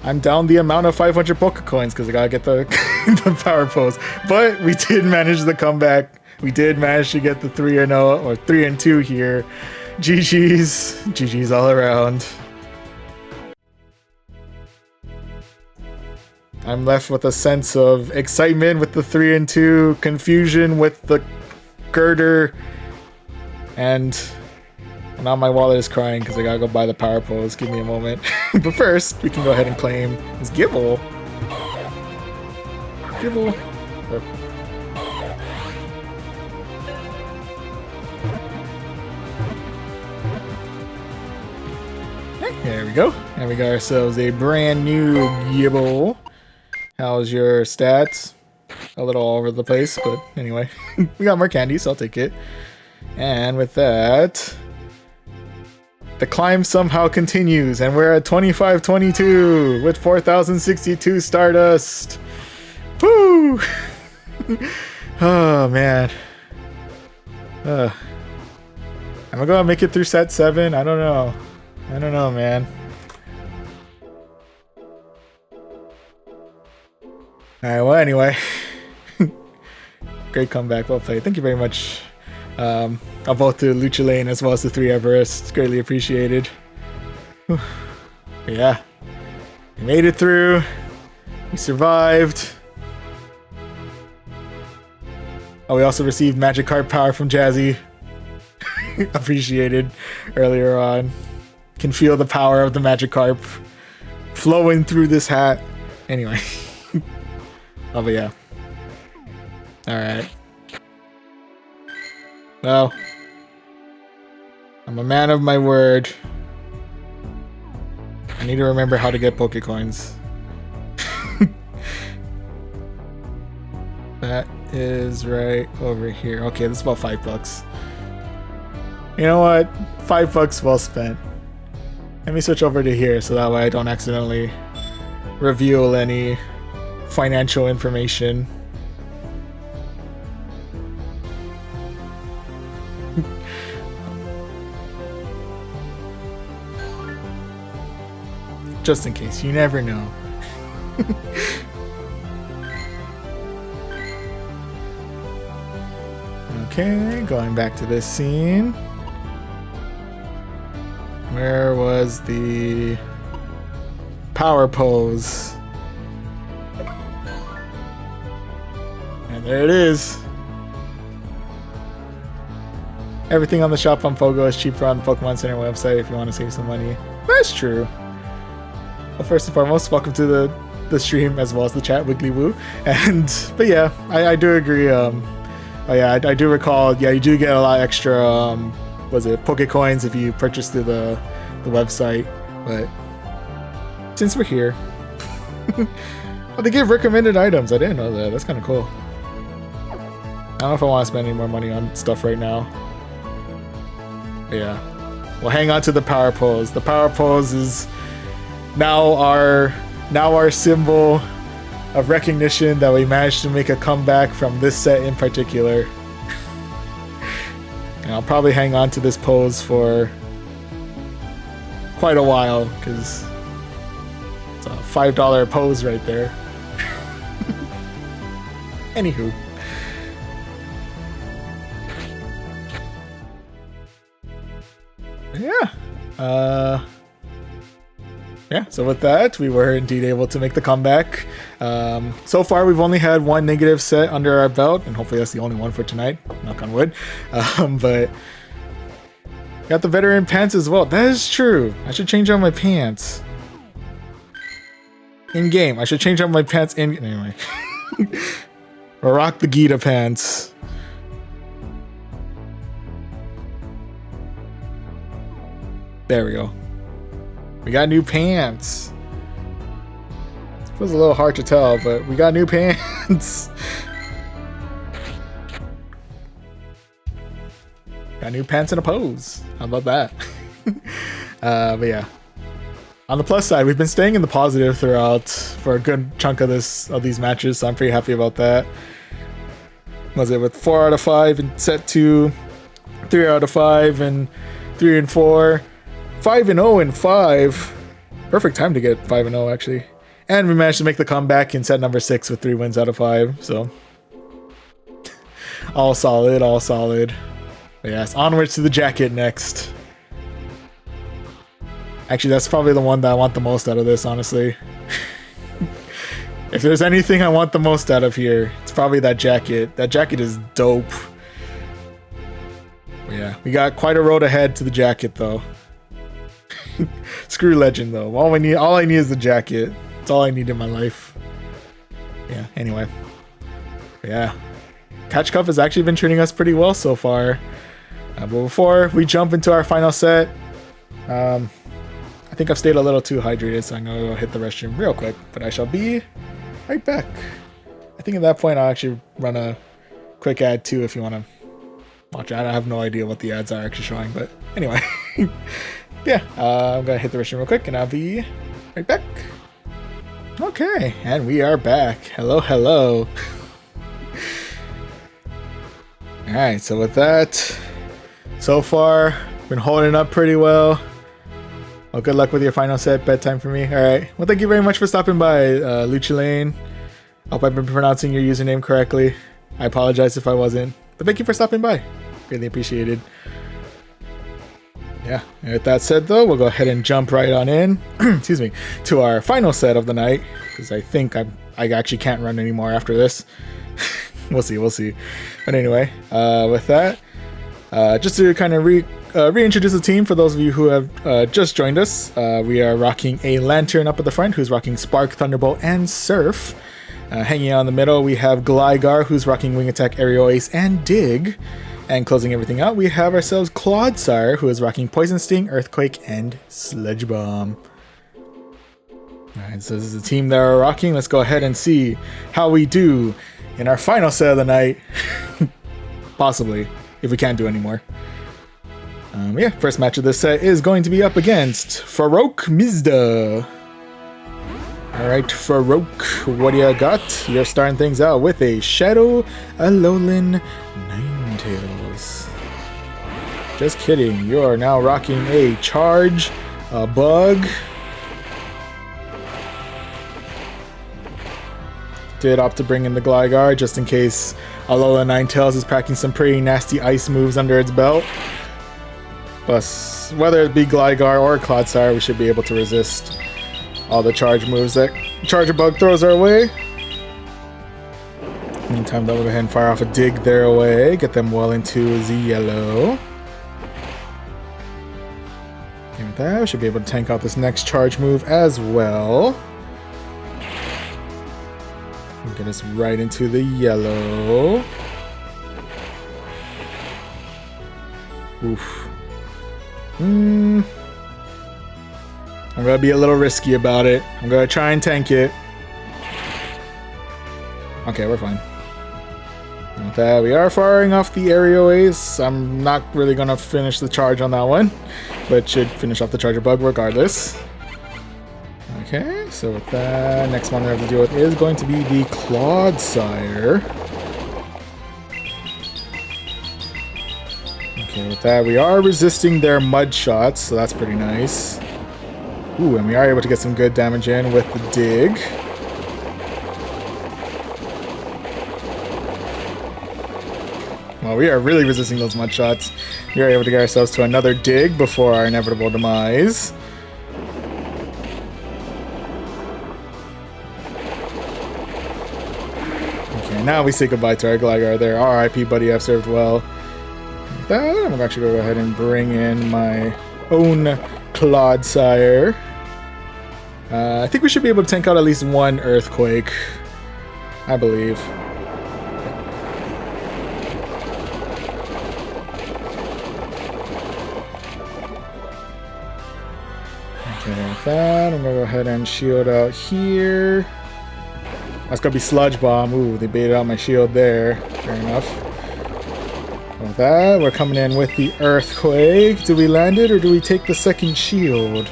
A: I'm down the amount of 500 Pokecoins because I gotta get the, the Power Pose. But we did manage the comeback. We did manage to get the 3-0 or 3-2 here. GG's all around. I'm left with a sense of excitement with the 3 and 2, confusion with the girder, and now my wallet is crying because I gotta go buy the power pose. Give me a moment. But first, we can go ahead and claim this Gibble. Gibble. There we go. And we got ourselves a brand new Gibble. How's your stats? A little all over the place, but anyway. We got more candy, so I'll take it. And with that, the climb somehow continues, and we're at 2522 with 4,062 Stardust. Woo! Oh, man. Am I gonna make it through set 7? I don't know. I don't know, man. Alright, well, anyway. Great comeback, well played. Thank you very much. Both the Lucha Lane as well as the 3 Everest. Greatly appreciated. Whew. Yeah. We made it through. We survived. Oh, we also received Magikarp power from Jazzy. Appreciated earlier on. Can feel the power of the Magikarp flowing through this hat. Anyway. Oh, but yeah. Alright. Well. I'm a man of my word. I need to remember how to get Pokecoins. That is right over here. Okay, that's about $5. You know what? $5 well spent. Let me switch over to here so that way I don't accidentally reveal any financial information. Just in case, you never know. Okay, going back to this scene. Where was the power pose? And there it is. Everything on the shop on Pogo is cheaper on the Pokemon Center website if you want to save some money. That's true. Well, first and foremost, welcome to the stream as well as the chat, Wiggly Woo. But yeah, I do agree. Oh yeah, I do recall. Yeah, you do get a lot extra. Was it Pokecoins if you purchase through the website? But since we're here, oh, they give recommended items. I didn't know that. That's kind of cool. I don't know if I want to spend any more money on stuff right now. But yeah, we'll hang on to the power pose. The power pose is now our symbol of recognition that we managed to make a comeback from this set in particular. And I'll probably hang on to this pose for quite a while because it's a $5 pose right there. Anywho. Yeah. Yeah, so with that, we were indeed able to make the comeback. So far, we've only had one negative set under our belt, and hopefully that's the only one for tonight, knock on wood. But got the veteran pants as well. That is true. I should change out my pants. In-game. I should change out my pants in... Anyway. Or rock the Gita pants. There we go. We got new pants. Feels a little hard to tell, but we got new pants. Got new pants and a pose. How about that? But yeah. On the plus side, we've been staying in the positive throughout for a good chunk of these matches, so I'm pretty happy about that. Was it with 4 out of 5 in set 2, 3 out of 5 and 3 and 4. 5-0 in 5. Perfect time to get 5-0 actually. And we managed to make the comeback in set number 6 with 3 wins out of 5. So all solid, all solid. But yes, onwards to the jacket next. Actually, that's probably the one that I want the most out of this, honestly. If there's anything I want the most out of here, it's probably that jacket. That jacket is dope. Yeah, we got quite a road ahead to the jacket, though. Screw legend, though. All I need is the jacket. That's all I need in my life. Yeah. Anyway. Yeah. Catch Cup has actually been treating us pretty well so far. But before we jump into our final set, I think I've stayed a little too hydrated, so I'm gonna go hit the restroom real quick. But I shall be right back. I think at that point I'll actually run a quick ad too if you want to watch it. I have no idea what the ads are actually showing, but anyway. Yeah, I'm gonna hit the restroom real quick and I'll be right back. Okay, and we are back. Hello, hello. Alright, so with that, so far, been holding up pretty well. Well, good luck with your final set. Bedtime for me. Alright, well, thank you very much for stopping by, Luchalane. Hope I've been pronouncing your username correctly. I apologize if I wasn't, but thank you for stopping by. Really appreciated. Yeah, and with that said though, we'll go ahead and jump right on in, excuse me, to our final set of the night, because I think I actually can't run anymore after this. We'll see. But anyway, with that, just to kind of reintroduce the team for those of you who have just joined us, we are rocking a Lantern up at the front, who's rocking Spark, Thunderbolt, and Surf. Hanging out in the middle, we have Gligar, who's rocking Wing Attack, Aerial Ace, and Dig. And closing everything out, we have ourselves Clodsire, who is rocking Poison Sting, Earthquake, and Sludge Bomb. Alright, so this is the team that are rocking. Let's go ahead and see how we do in our final set of the night. Possibly, if we can't do any more. Yeah, first match of this set is going to be up against Farouk Mizda. Alright, Farouk, what do you got? You're starting things out with a Shadow Alolan Ninetales. Just kidding, you are now rocking a Charge, a Bug. Did opt to bring in the Gligar just in case Alolan Ninetales is packing some pretty nasty ice moves under its belt. Plus, whether it be Gligar or Clodsire, we should be able to resist all the charge moves that Charger Bug throws our way. Meantime, they'll go ahead and fire off a Dig their way, get them well into the yellow. And with that, we should be able to tank out this next charge move as well. And get us right into the yellow. Oof. I'm gonna be a little risky about it. I'm gonna try and tank it. Okay, we're fine. And with that, we are firing off the Aerial Ace. I'm not really gonna finish the charge on that one, but should finish off the Charger Bug regardless. Okay, so with that, next one we have to deal with is going to be the Clodsire. Okay, with that, we are resisting their Mud Shots, so that's pretty nice. Ooh, and we are able to get some good damage in with the Dig. Well, we are really resisting those Mud Shots. We are able to get ourselves to another Dig before our inevitable demise. Okay, now we say goodbye to our Gligar there. RIP, buddy, I've served well. With that, I'm actually going to go ahead and bring in my own Clodsire. I think we should be able to tank out at least one Earthquake, I believe. Okay, with that, I'm gonna go ahead and shield out here. That's gonna be Sludge Bomb. Ooh, they baited out my shield there. Fair enough. With that, we're coming in with the Earthquake. Do we land it or do we take the second shield?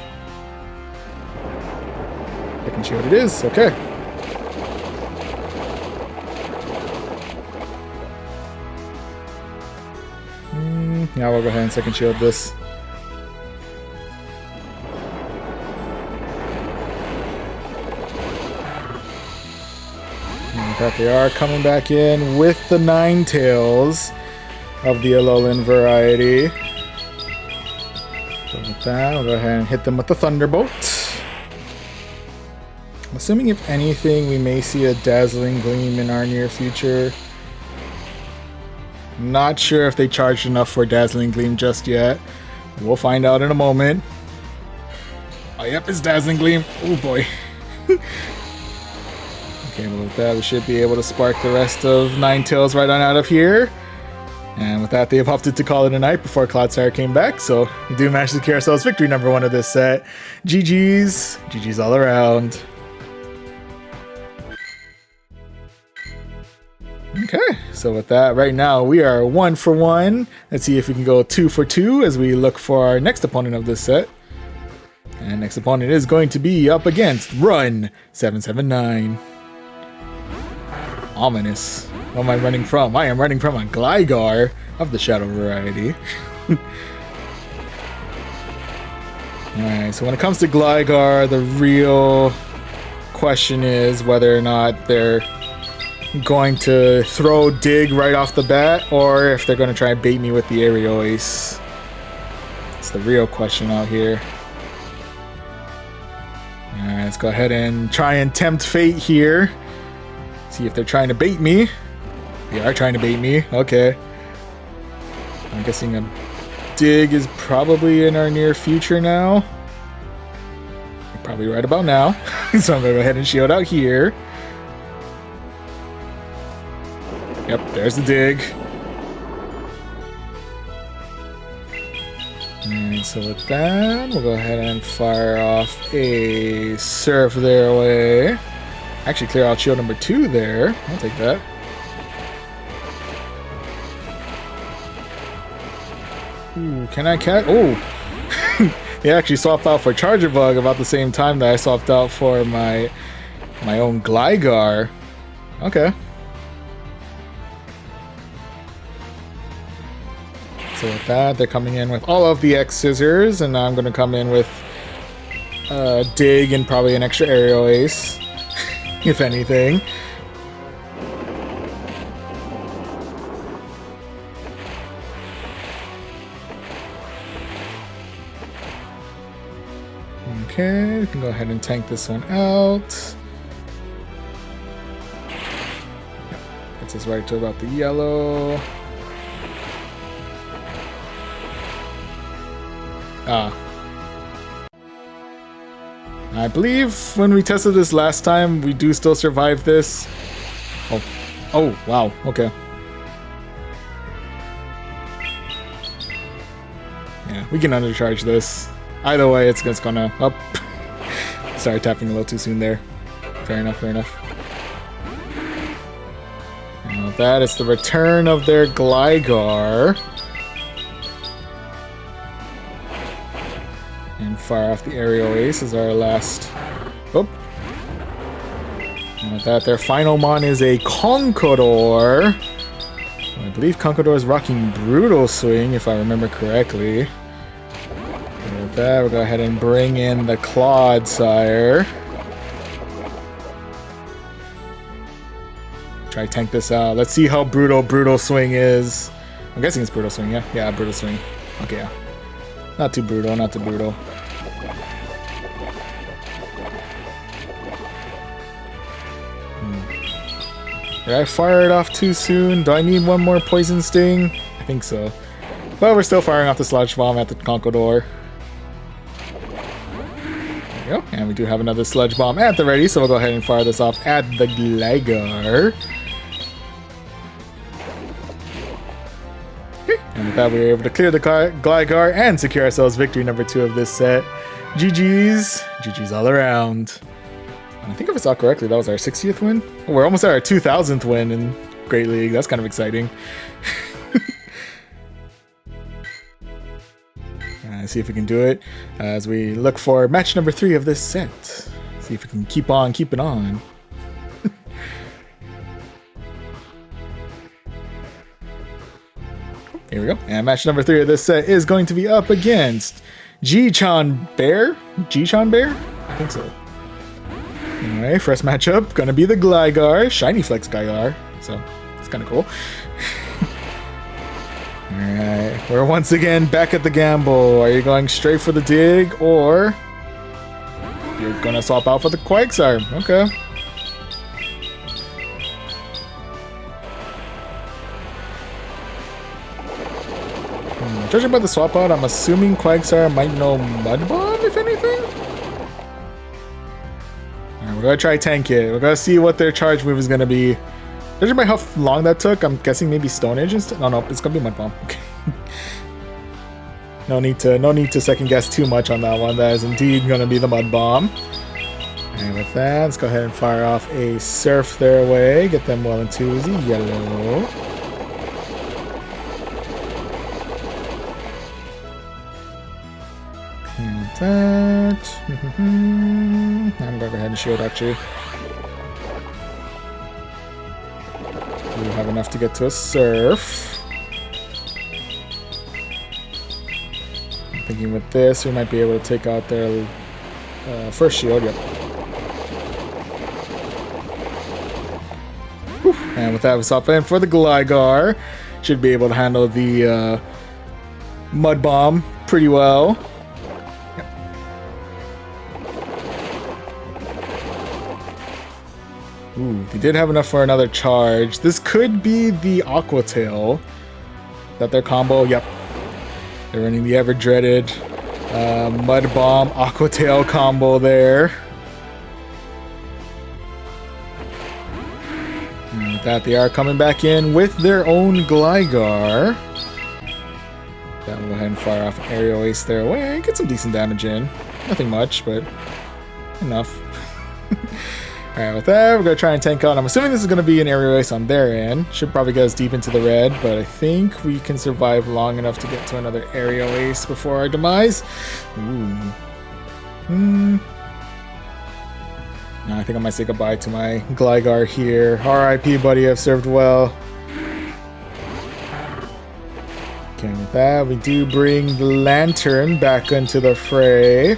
A: Second shield it is, okay. Now we'll go ahead and second shield this. And that they are coming back in with the Ninetales of the Alolan variety. So with that, we'll go ahead and hit them with the Thunderbolt. I'm assuming if anything, we may see a Dazzling Gleam in our near future. Not sure if they charged enough for Dazzling Gleam just yet. We'll find out in a moment. Oh, yep, it's Dazzling Gleam. Oh boy. Okay, well with that, we should be able to spark the rest of Ninetales right on out of here. And with that, they've opted to call it a night before Cloudsire came back, so we do manage to secure ourselves victory number 1 of this set. GG's. GG's all around. Okay, so with that, right now we are 1 for 1. Let's see if we can go 2 for 2 as we look for our next opponent of this set. And next opponent is going to be up against Run 779. Ominous. What am I running from? I am running from a Gligar of the Shadow variety. Alright, so when it comes to Gligar, the real question is whether or not they're going to throw Dig right off the bat, or if they're going to try and bait me with the Aerial Ace. It's the real question out here. Alright, let's go ahead and try and tempt fate here. See if they're trying to bait me. They are trying to bait me. Okay. I'm guessing a Dig is probably in our near future now. Probably right about now. So I'm going to go ahead and shield out here. Yep, there's the Dig. And so with that, we'll go ahead and fire off a Surf their way. Actually clear out shield number 2 there. I'll take that. Ooh, can I catch? Oh! They actually swapped out for Charger Bug about the same time that I swapped out for my own Gligar. Okay. So with that, they're coming in with all of the X Scissors, and now I'm going to come in with Dig and probably an extra Aerial Ace. If anything. Okay, we can go ahead and tank this one out. Gets us right to about the yellow. I believe when we tested this last time, we do still survive this. Oh, wow, okay. Yeah, we can undercharge this. Either way, it's gonna up. Sorry, tapping a little too soon there. Fair enough, fair enough. And with that, it's the return of their Gligar. And fire off the Aerial Ace as our last. Oh. And with that, their final mon is a Conqueror. I believe Conqueror is rocking Brutal Swing, if I remember correctly. And with that, we'll go ahead and bring in the Clodsire. Try to tank this out. Let's see how Brutal Swing is. I'm guessing it's Brutal Swing, yeah? Yeah, Brutal Swing. Okay, yeah. Not too brutal, not too brutal. Did I fire it off too soon? Do I need one more Poison Sting? I think so. But we're still firing off the Sludge Bomb at the Conqueror. There we go. And we do have another Sludge Bomb at the ready, so we'll go ahead and fire this off at the Gligar. And with that, we were able to clear the Gligar and secure ourselves victory number 2 of this set. GG's. GG's all around. And I think if I saw correctly, that was our 60th win. Oh, we're almost at our 2000th win in Great League. That's kind of exciting. Let's see if we can do it as we look for match number 3 of this set. See if we can keep on keeping on. Here we go. And match number 3 of this set is going to be up against G-Chan Bear? G-Chan Bear? I think so. Anyway, first matchup, gonna be the Gligar, Shiny Flex Gligar, so it's kind of cool. Alright, we're once again back at the gamble. Are you going straight for the Dig, or you're gonna swap out for the Quagsire. Okay. Judging by the swap out, I'm assuming Quagsire might know Mud Bomb, if anything? Alright, we're gonna try tank it. We're gonna see what their charge move is gonna be. Judging by how long that took, I'm guessing maybe Stone Edge instead. No, it's gonna be Mud Bomb. Okay. No need to second guess too much on that one. That is indeed gonna be the Mud Bomb. And with that, let's go ahead and fire off a Surf their way. Get them well into the yellow. That. I'm gonna go ahead and shield actually. We have enough to get to a Surf. I'm thinking with this, we might be able to take out their first shield. Yep. Whew. And with that, we swap in for the Gligar. Should be able to handle the Mud Bomb pretty well. Ooh, they did have enough for another charge. This could be the Aqua Tail. Is that their combo? Yep. They're running the ever-dreaded Mud Bomb Aqua Tail combo there. And with that, they are coming back in with their own Gligar. Then we'll go ahead and fire off an Aerial Ace their way. Get some decent damage in. Nothing much, but enough. Alright, with that, we're going to try and tank out. I'm assuming this is going to be an Aerial Ace on their end. Should probably get us deep into the red, but I think we can survive long enough to get to another Aerial Ace before our demise. Ooh. No, I think I might say goodbye to my Gligar here. RIP, buddy, I've served well. Okay, with that, we do bring the Lantern back into the fray.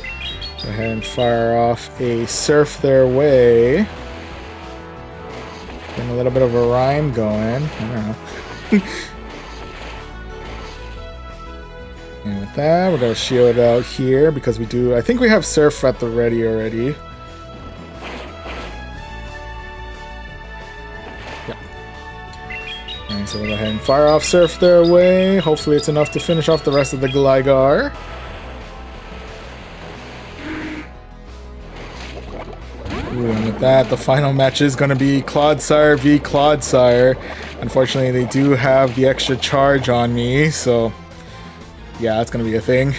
A: Go ahead and fire off a Surf their way. Getting a little bit of a rhyme going. I don't know. And with that, we're going to shield out here because we do... I think we have Surf at the ready already. Yep. And so we'll go ahead and fire off Surf their way. Hopefully it's enough to finish off the rest of the Gligar. Ooh, and with that, the final match is going to be Clodsire v Clodsire. Unfortunately, they do have the extra charge on me, so yeah, that's going to be a thing.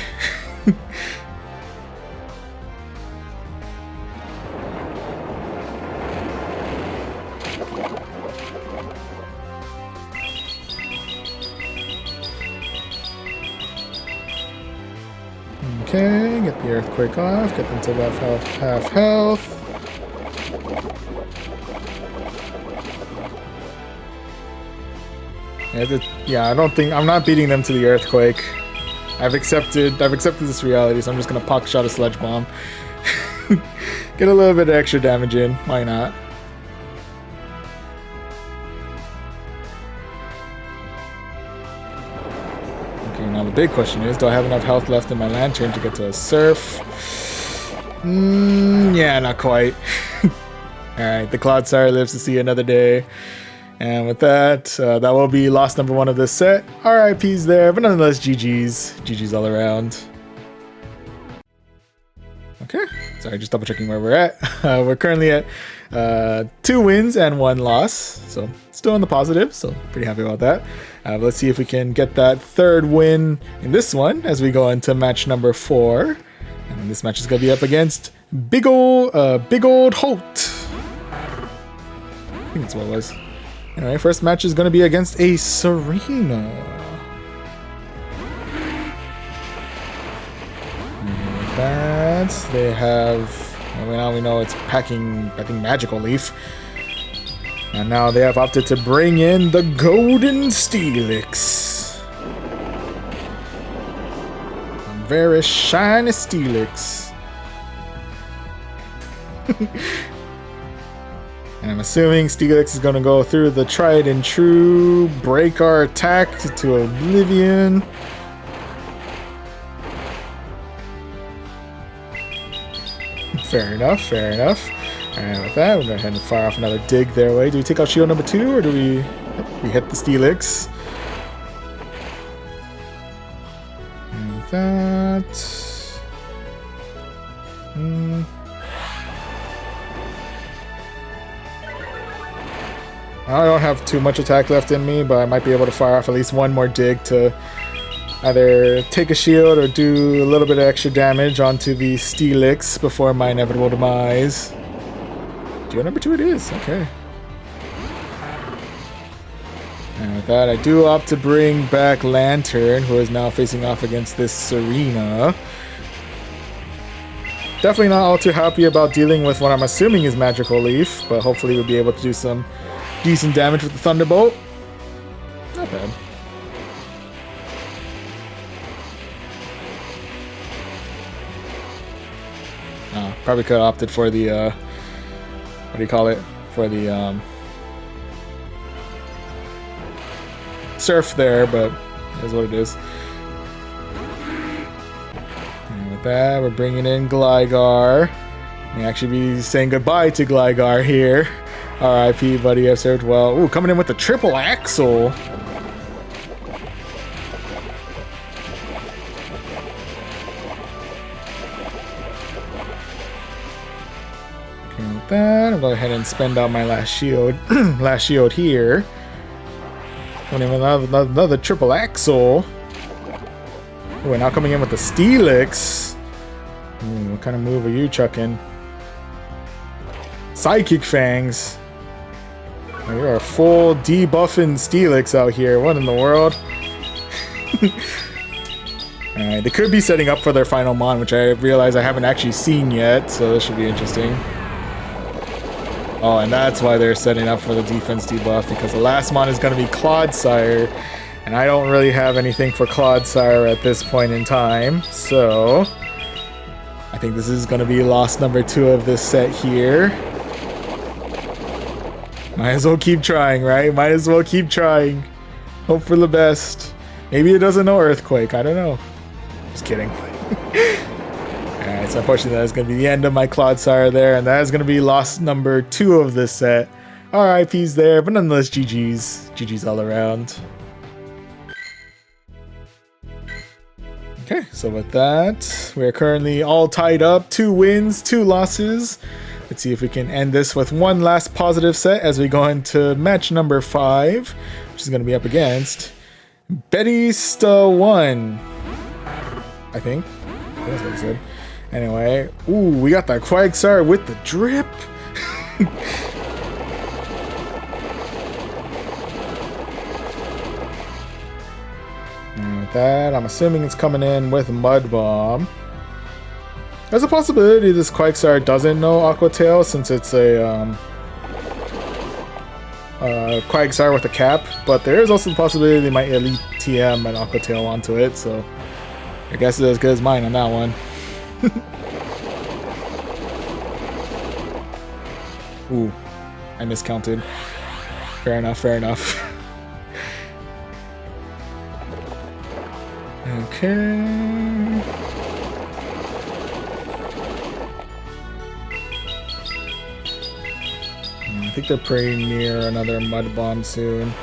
A: Okay, get the Earthquake off, get them to half health. Yeah, I'm not beating them to the Earthquake. I've accepted this reality, so I'm just gonna pocket shot a Sludge Bomb. Get a little bit of extra damage in, why not? Okay, now the big question is, do I have enough health left in my Lantern to get to a Surf? Yeah, not quite. Alright, the Clodsire lives to see another day. And with that, that will be loss number 1 of this set. RIPs there, but nonetheless, GG's. GG's all around. Okay, sorry, just double checking where we're at. We're currently at 2 wins and 1 loss, so still in the positive, so pretty happy about that. Let's see if we can get that 3rd win in this one as we go into match number 4. And this match is going to be up against Big Old Holt. I think that's what it was. Anyway, first match is going to be against a Serena. And with that, they have... Well, now we know it's packing, I think, Magical Leaf. And now they have opted to bring in the Golden Steelix. A very shiny Steelix. And I'm assuming Steelix is going to go through the tried and true, break our attack to oblivion. Fair enough, fair enough. And with that, we're going to go ahead and fire off another dig their way. Do we take out shield number 2, or do we... Yep, we hit the Steelix. And with that... I don't have too much attack left in me, but I might be able to fire off at least one more dig to either take a shield or do a little bit of extra damage onto the Steelix before my inevitable demise. Geo number 2 it is, okay. And with that, I do opt to bring back Lantern, who is now facing off against this Serena. Definitely not all too happy about dealing with what I'm assuming is Magical Leaf, but hopefully we'll be able to do some decent damage with the Thunderbolt. Not bad. Probably could have opted for the, what do you call it? For the, Surf there, but it is what it is. And with that, we're bringing in Gligar. We actually be saying goodbye to Gligar here. R.I.P. buddy, I've served well. Ooh, coming in with the triple axle. Okay, with that, I'll go ahead and spend out my last shield. Last shield here. Coming in with another triple axle. Ooh, and now coming in with the Steelix. Ooh, what kind of move are you chucking? Psychic Fangs. Oh, you're a full debuffing Steelix out here. What in the world? Alright, they could be setting up for their final mon, which I realize I haven't actually seen yet, so this should be interesting. Oh, and that's why they're setting up for the defense debuff, because the last mon is going to be Clodsire, and I don't really have anything for Clodsire at this point in time, so I think this is going to be loss number 2 of this set here. Might as well keep trying, right? Might as well keep trying. Hope for the best. Maybe it doesn't know Earthquake. I don't know. Just kidding. Alright, so unfortunately that is going to be the end of my Clodsire there, and that is going to be loss number 2 of this set. RIP's there, but nonetheless GG's. GG's all around. Okay, so with that, we are currently all tied up. 2 wins, 2 losses. Let's see if we can end this with one last positive set as we go into match number 5, which is going to be up against Bettysta 1. I think that's what he said. Anyway, ooh, we got that Quagsire with the drip. And with that, I'm assuming it's coming in with Mud Bomb. There's a possibility this Quagsire doesn't know Aqua Tail since it's a Quagsire with a cap, but there is also the possibility they might Elite TM an Aqua Tail onto it, so I guess it's as good as mine on that one. Ooh, I miscounted. Fair enough, fair enough. Okay. I think they're pretty near another Mud Bomb soon.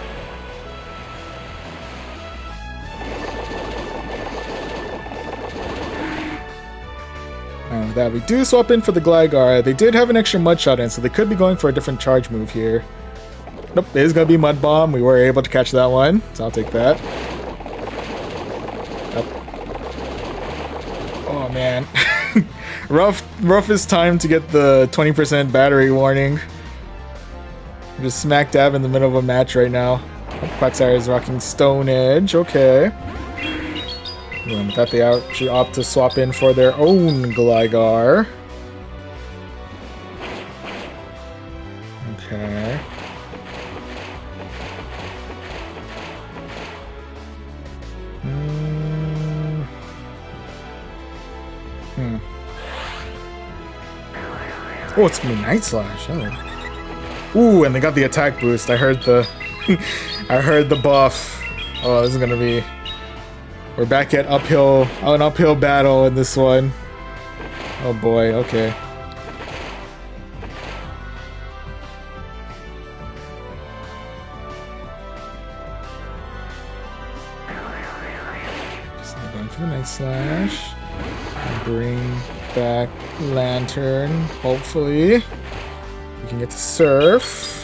A: And with that, we do swap in for the Gligar. They did have an extra Mud Shot in, so they could be going for a different charge move here. Nope, it is going to be Mud Bomb. We were able to catch that one, so I'll take that. Yep. Oh man. Roughest time to get the 20% battery warning. We're just smack dab in the middle of a match right now. Quagsire is rocking Stone Edge, okay. And with that, they actually opt to swap in for their own Gligar. Okay. Oh, it's gonna be Night Slash. Oh. Ooh, and they got the attack boost. I heard the I heard the buff. Oh, this is gonna be... We're back at an uphill battle in this one. Oh boy, okay. Lightning Slash. Bring back Lantern. Hopefully, we can get to Surf.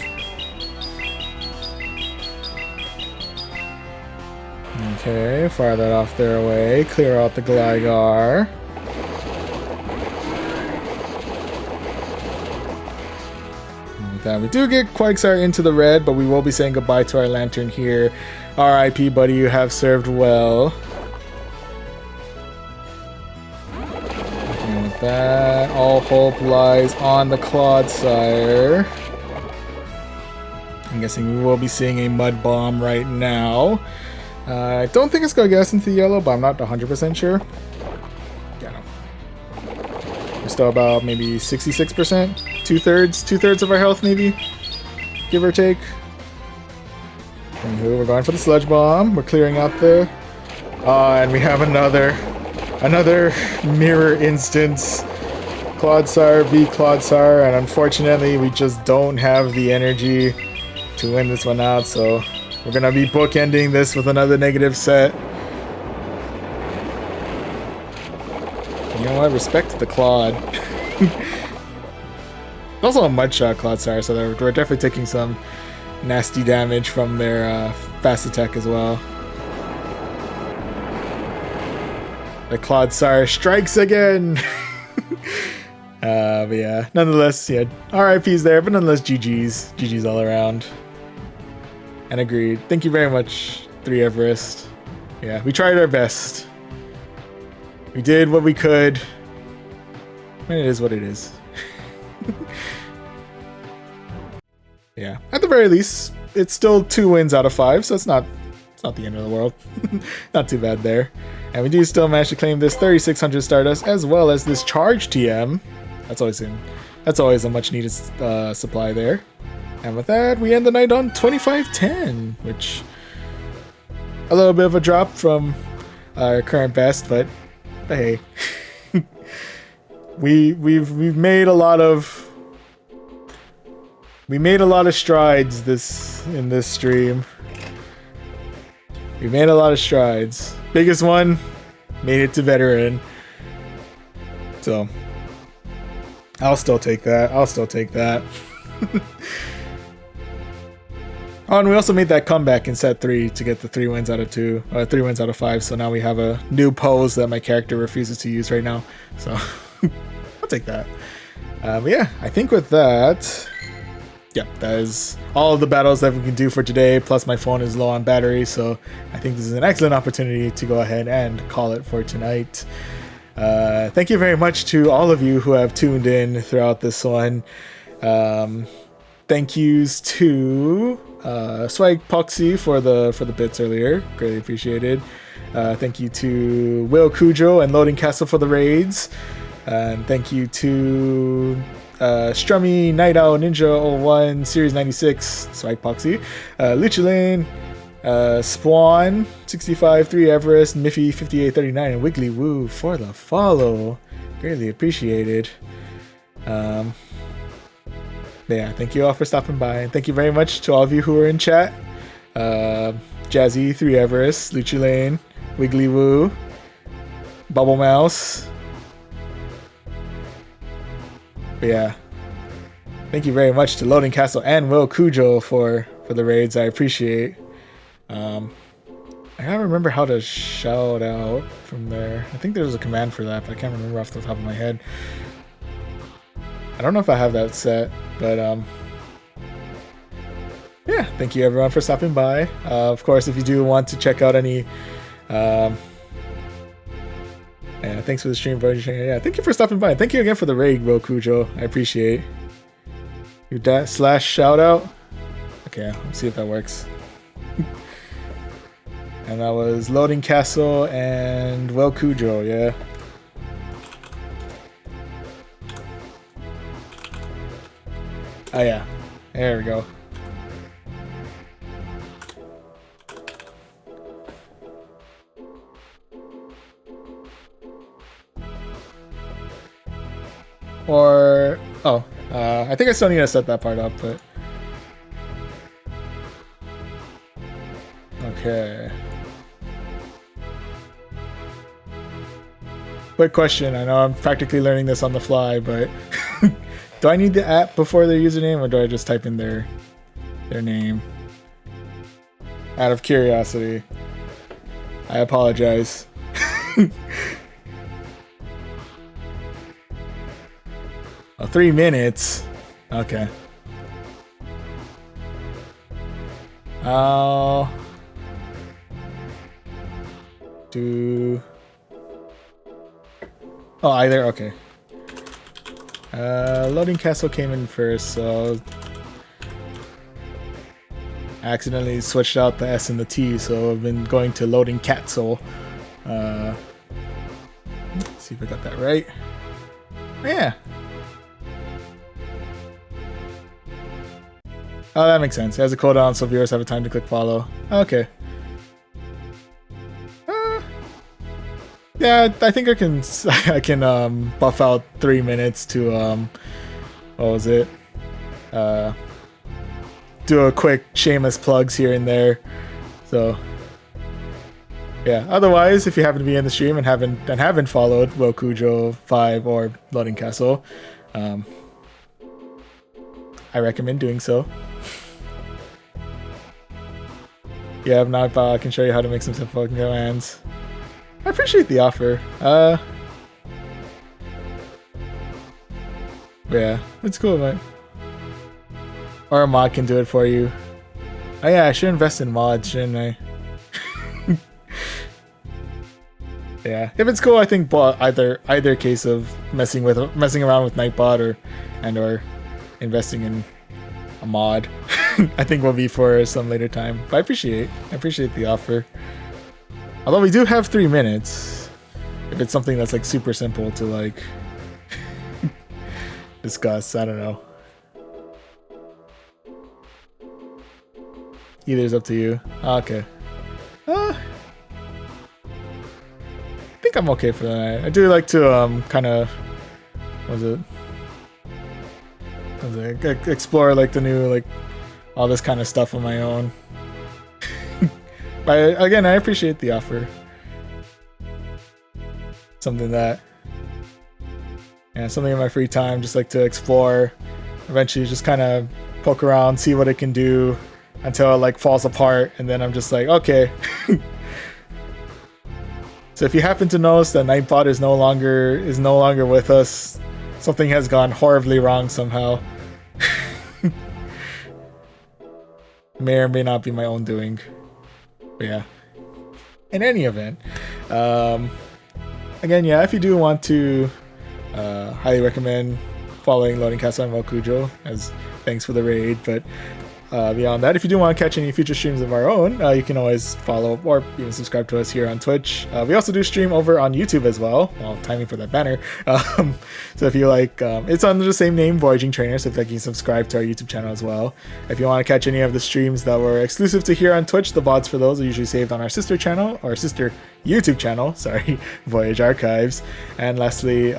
A: Okay, fire that off their way. Clear out the Gligar. With that, we do get Quagsire into the red, but we will be saying goodbye to our Lantern here. R.I.P. buddy, you have served well. And with that, all hope lies on the Clodsire. I'm guessing we will be seeing a Mud Bomb right now. I don't think it's going to get us into the yellow, but I'm not 100% sure. Yeah, no. We're still about maybe 66%? Two-thirds of our health, maybe? Give or take. Anywho, we're going for the Sludge Bomb. We're clearing out the... and we have another mirror instance. Clodsire v Clodsire, and unfortunately we just don't have the energy to win this one out, so we're gonna be bookending this with another negative set. You know what? Respect to the Claude. Also a Mudshot Clodsire, so we're definitely taking some nasty damage from their fast attack as well. The Clodsire strikes again! But yeah, nonetheless, yeah, RIP's there, but nonetheless, GG's. GG's all around. And agreed. Thank you very much, 3 Everest. Yeah, we tried our best. We did what we could. And it is what it is. Yeah, at the very least, it's still 2 wins out of 5, so it's not the end of the world. Not too bad there. And we do still manage to claim this 3600 Stardust as well as this Charge TM. That's always a much needed supply there. And with that, we end the night on 2510, which a little bit of a drop from our current best, but hey, we've made a lot of strides in this stream. We made a lot of strides. Biggest one, made it to veteran. So I'll still take that. Oh, and we also made that comeback in set 3 to get the 3 wins out of 2, 3 wins out of 5. So now we have a new pose that my character refuses to use right now. So I'll take that. But yeah, I think with that, yeah, that is all of the battles that we can do for today. Plus my phone is low on battery, so I think this is an excellent opportunity to go ahead and call it for tonight. Thank you very much to all of you who have tuned in throughout this one. Thank yous to Swag Poxy for the bits earlier, greatly appreciated. Thank you to Will Cujo and Loading Castle for the raids, and thank you to Strummy Night Owl Ninja 01 Series 96 Swag Poxy, Lucha Lane, Spawn 65, 3 Everest, Miffy 5839, and Wiggly Woo for the follow, greatly appreciated. Yeah, thank you all for stopping by, and thank you very much to all of you who are in chat. Jazzy, 3 Everest, Lucha Lane, Wiggly Woo, Bubble Mouse. But yeah, thank you very much to Loading Castle and Will Cujo for the raids. I appreciate. I can't remember how to shout out from there. I think there's a command for that, but I can't remember off the top of my head. I don't know if I have that set, but yeah, thank you everyone for stopping by. Of course, if you do want to check out any yeah, thanks for the stream, bro. Yeah, thank you for stopping by. Thank you again for the raid, Will Cujo. I appreciate your / shout out. Okay, let's see if that works. And that was Loading Castle and Will Cujo, yeah. Oh yeah, there we go. Or, oh, I think I still need to set that part up, but... Okay. quick question. I know I'm practically learning this on the fly, but do I need the app before their username, or do I just type in their name? Out of curiosity. I apologize. Oh, 3 minutes. Okay. I'll do... Oh, either? Okay. Loading castle came in first, so... I accidentally switched out the S and the T, so I've been going to loading castle. Let's see if I got that right. Yeah. Oh, that makes sense. It has a cooldown, so viewers have a time to click follow. Okay. Yeah, I think I can buff out 3 minutes to what was it? Do a quick shameless plugs here and there. So yeah. Otherwise, if you happen to be in the stream and haven't followed Wokujo 5 or Loading Castle, I recommend doing so. Yeah, if not, I can show you how to make some simple commands. I appreciate the offer. Yeah, it's cool, man. Or a mod can do it for you. Oh yeah, I should invest in mods, shouldn't I? Yeah, if it's cool, I think either case of messing around with Nightbot or investing in a mod, I think will be for some later time. But I appreciate the offer. Although we do have 3 minutes, if it's something that's like super simple to like discuss. I don't know. Either is up to you. Okay. I think I'm okay for that. I do like to kind of explore like the new like all this kind of stuff on my own. But again, I appreciate the offer. Something that, yeah, something in my free time, just like to explore. Eventually, just kind of poke around, see what it can do, until it like falls apart, and then I'm just like, okay. So if you happen to notice that Nightbot is no longer with us, something has gone horribly wrong somehow. May or may not be my own doing. But yeah. In any event, again, yeah, if you do want to, highly recommend following Loading Castle and Wokujo, as thanks for the raid. But beyond that, if you do want to catch any future streams of our own, you can always follow or even subscribe to us here on Twitch. We also do stream over on YouTube as well. Well, timing for that banner. So if you like, it's under the same name, Voyaging Trainer, so if you can subscribe to our YouTube channel as well. If you want to catch any of the streams that were exclusive to here on Twitch, the VODs for those are usually saved on our sister channel, or sister YouTube channel, sorry, Voyage Archives. And lastly,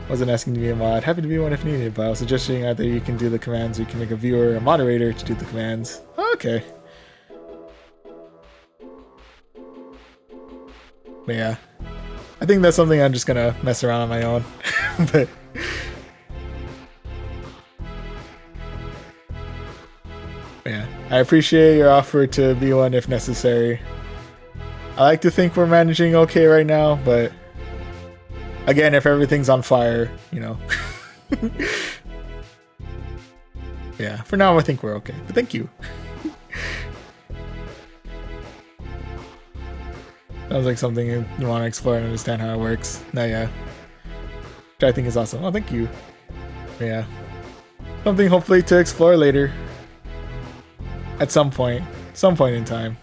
A: wasn't asking to be a mod, happy to be one if needed, but I was suggesting either you can do the commands or you can make a viewer or a moderator to do the commands. Okay. But yeah, I think that's something I'm just gonna mess around on my own. But yeah, I appreciate your offer to be one if necessary. I like to think we're managing okay right now, but again, if everything's on fire, you know. Yeah, for now I think we're okay. But thank you. Sounds like something you want to explore and understand how it works. No, yeah. Which I think is awesome. Oh, thank you. Yeah. Something hopefully to explore later. At some point. Some point in time.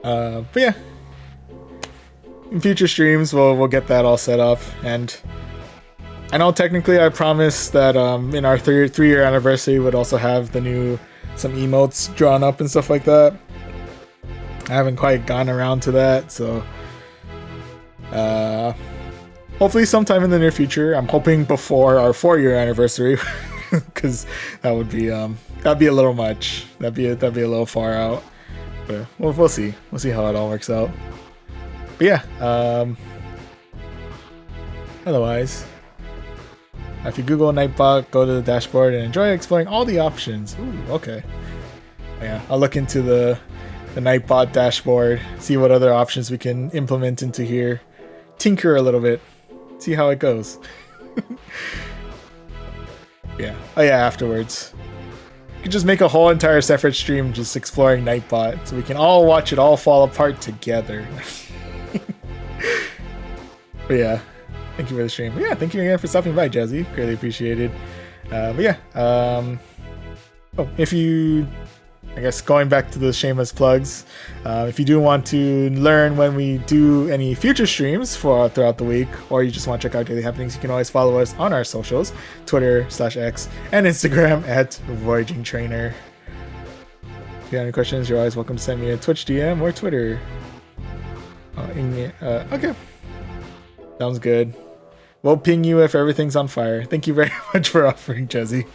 A: But yeah. In future streams, we'll get that all set up. And I know technically I promised that in our three-year anniversary would also have some emotes drawn up and stuff like that. I haven't quite gotten around to that, so hopefully sometime in the near future. I'm hoping before our 4-year anniversary, because that would be that'd be a little much. That'd be a little far out. But we'll see. We'll see how it all works out. But yeah, otherwise, if you Google Nightbot, go to the dashboard and enjoy exploring all the options. Ooh, okay. Yeah, I'll look into the Nightbot dashboard, see what other options we can implement into here, tinker a little bit, see how it goes. Yeah. Oh yeah, afterwards. You could just make a whole entire separate stream just exploring Nightbot, so we can all watch it all fall apart together. But yeah, thank you for the stream. But yeah, thank you again for stopping by, Jazzy. Greatly appreciated. But yeah, oh, if you, I guess going back to the shameless plugs, if you do want to learn when we do any future streams throughout the week, or you just want to check out daily happenings, you can always follow us on our socials, Twitter/X and Instagram at Voyaging Trainer. If you have any questions, you're always welcome to send me a Twitch DM or Twitter. Okay. Sounds good. We'll ping you if everything's on fire. Thank you very much for offering, Jesse.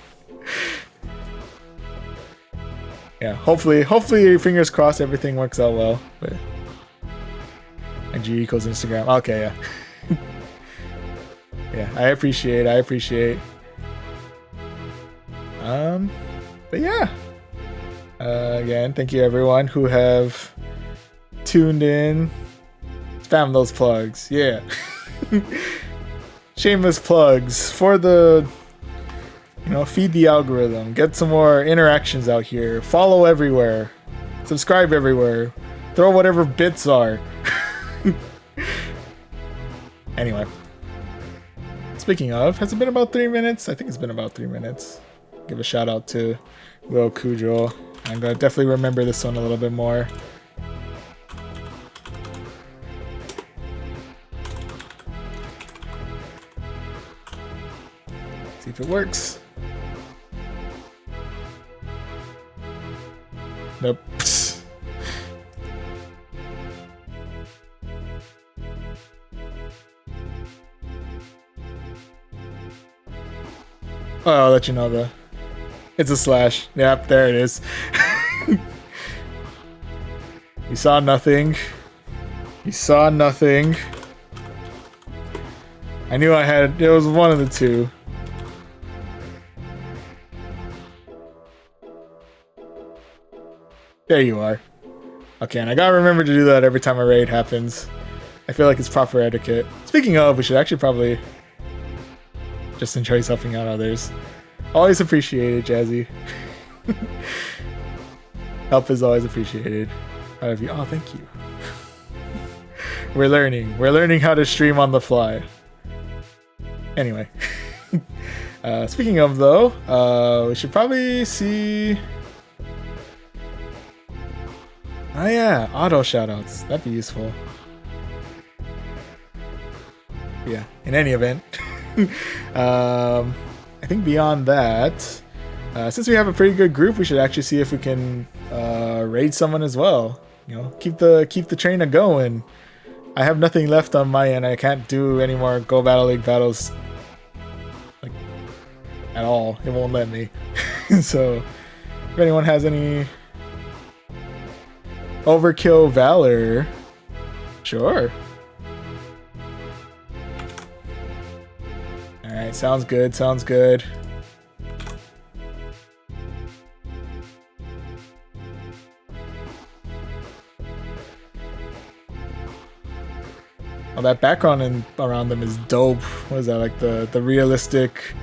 A: Yeah, hopefully, fingers crossed, everything works out well. But IG equals Instagram. Okay, yeah. Yeah, I appreciate. But yeah. Again, thank you everyone who have tuned in. Spam those plugs, yeah. Shameless plugs for the, feed the algorithm, get some more interactions out here, follow everywhere, subscribe everywhere, throw whatever bits are. Anyway, speaking of, has it been about 3 minutes? I think it's been about 3 minutes. Give a shout out to Will Cujo. I'm gonna definitely remember this one a little bit more. See if it works. Nope. Oh, I'll let you know though. It's a slash. Yep, there it is. You saw nothing. You saw nothing. I knew I had. It was one of the two. There you are. Okay, and I gotta remember to do that every time a raid happens. I feel like it's proper etiquette. Speaking of, we should actually probably just enjoy helping out others. Always appreciated, Jazzy. Help is always appreciated. Out of you. Oh, thank you. We're learning. We're learning how to stream on the fly. Anyway. Speaking of, though, we should probably see... Oh yeah, auto shoutouts. That'd be useful. Yeah, in any event. I think beyond that, since we have a pretty good group, we should actually see if we can raid someone as well. Keep the train going. I have nothing left on my end. I can't do any more Go Battle League battles like at all. It won't let me. So if anyone has any Overkill Valor, sure. Alright, sounds good, sounds good. Oh, that background around them is dope. What is that, like the realistic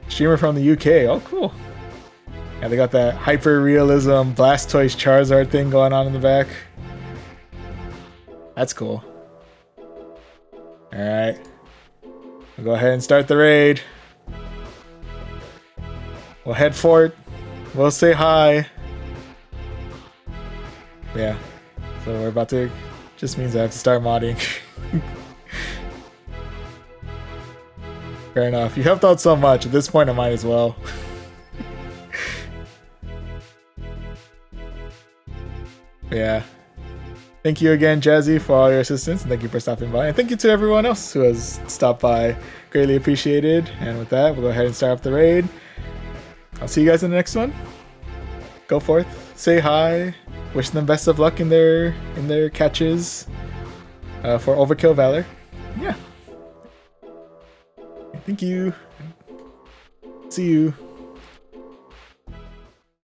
A: streamer from the UK? Oh, cool. Yeah, they got that hyper-realism Blastoise Charizard thing going on in the back. That's cool. Alright. We'll go ahead and start the raid. We'll head for it. We'll say hi. Yeah. So we're about to... Just means I have to start modding. Fair enough. You helped out so much. At this point, I might as well. Yeah. Thank you again, Jazzy, for all your assistance, and thank you for stopping by. And thank you to everyone else who has stopped by. Greatly appreciated. And with that, we'll go ahead and start up the raid. I'll see you guys in the next one. go forth, say hi, wish them best of luck in their catches for Overkill Valor. Yeah. Thank you. See you.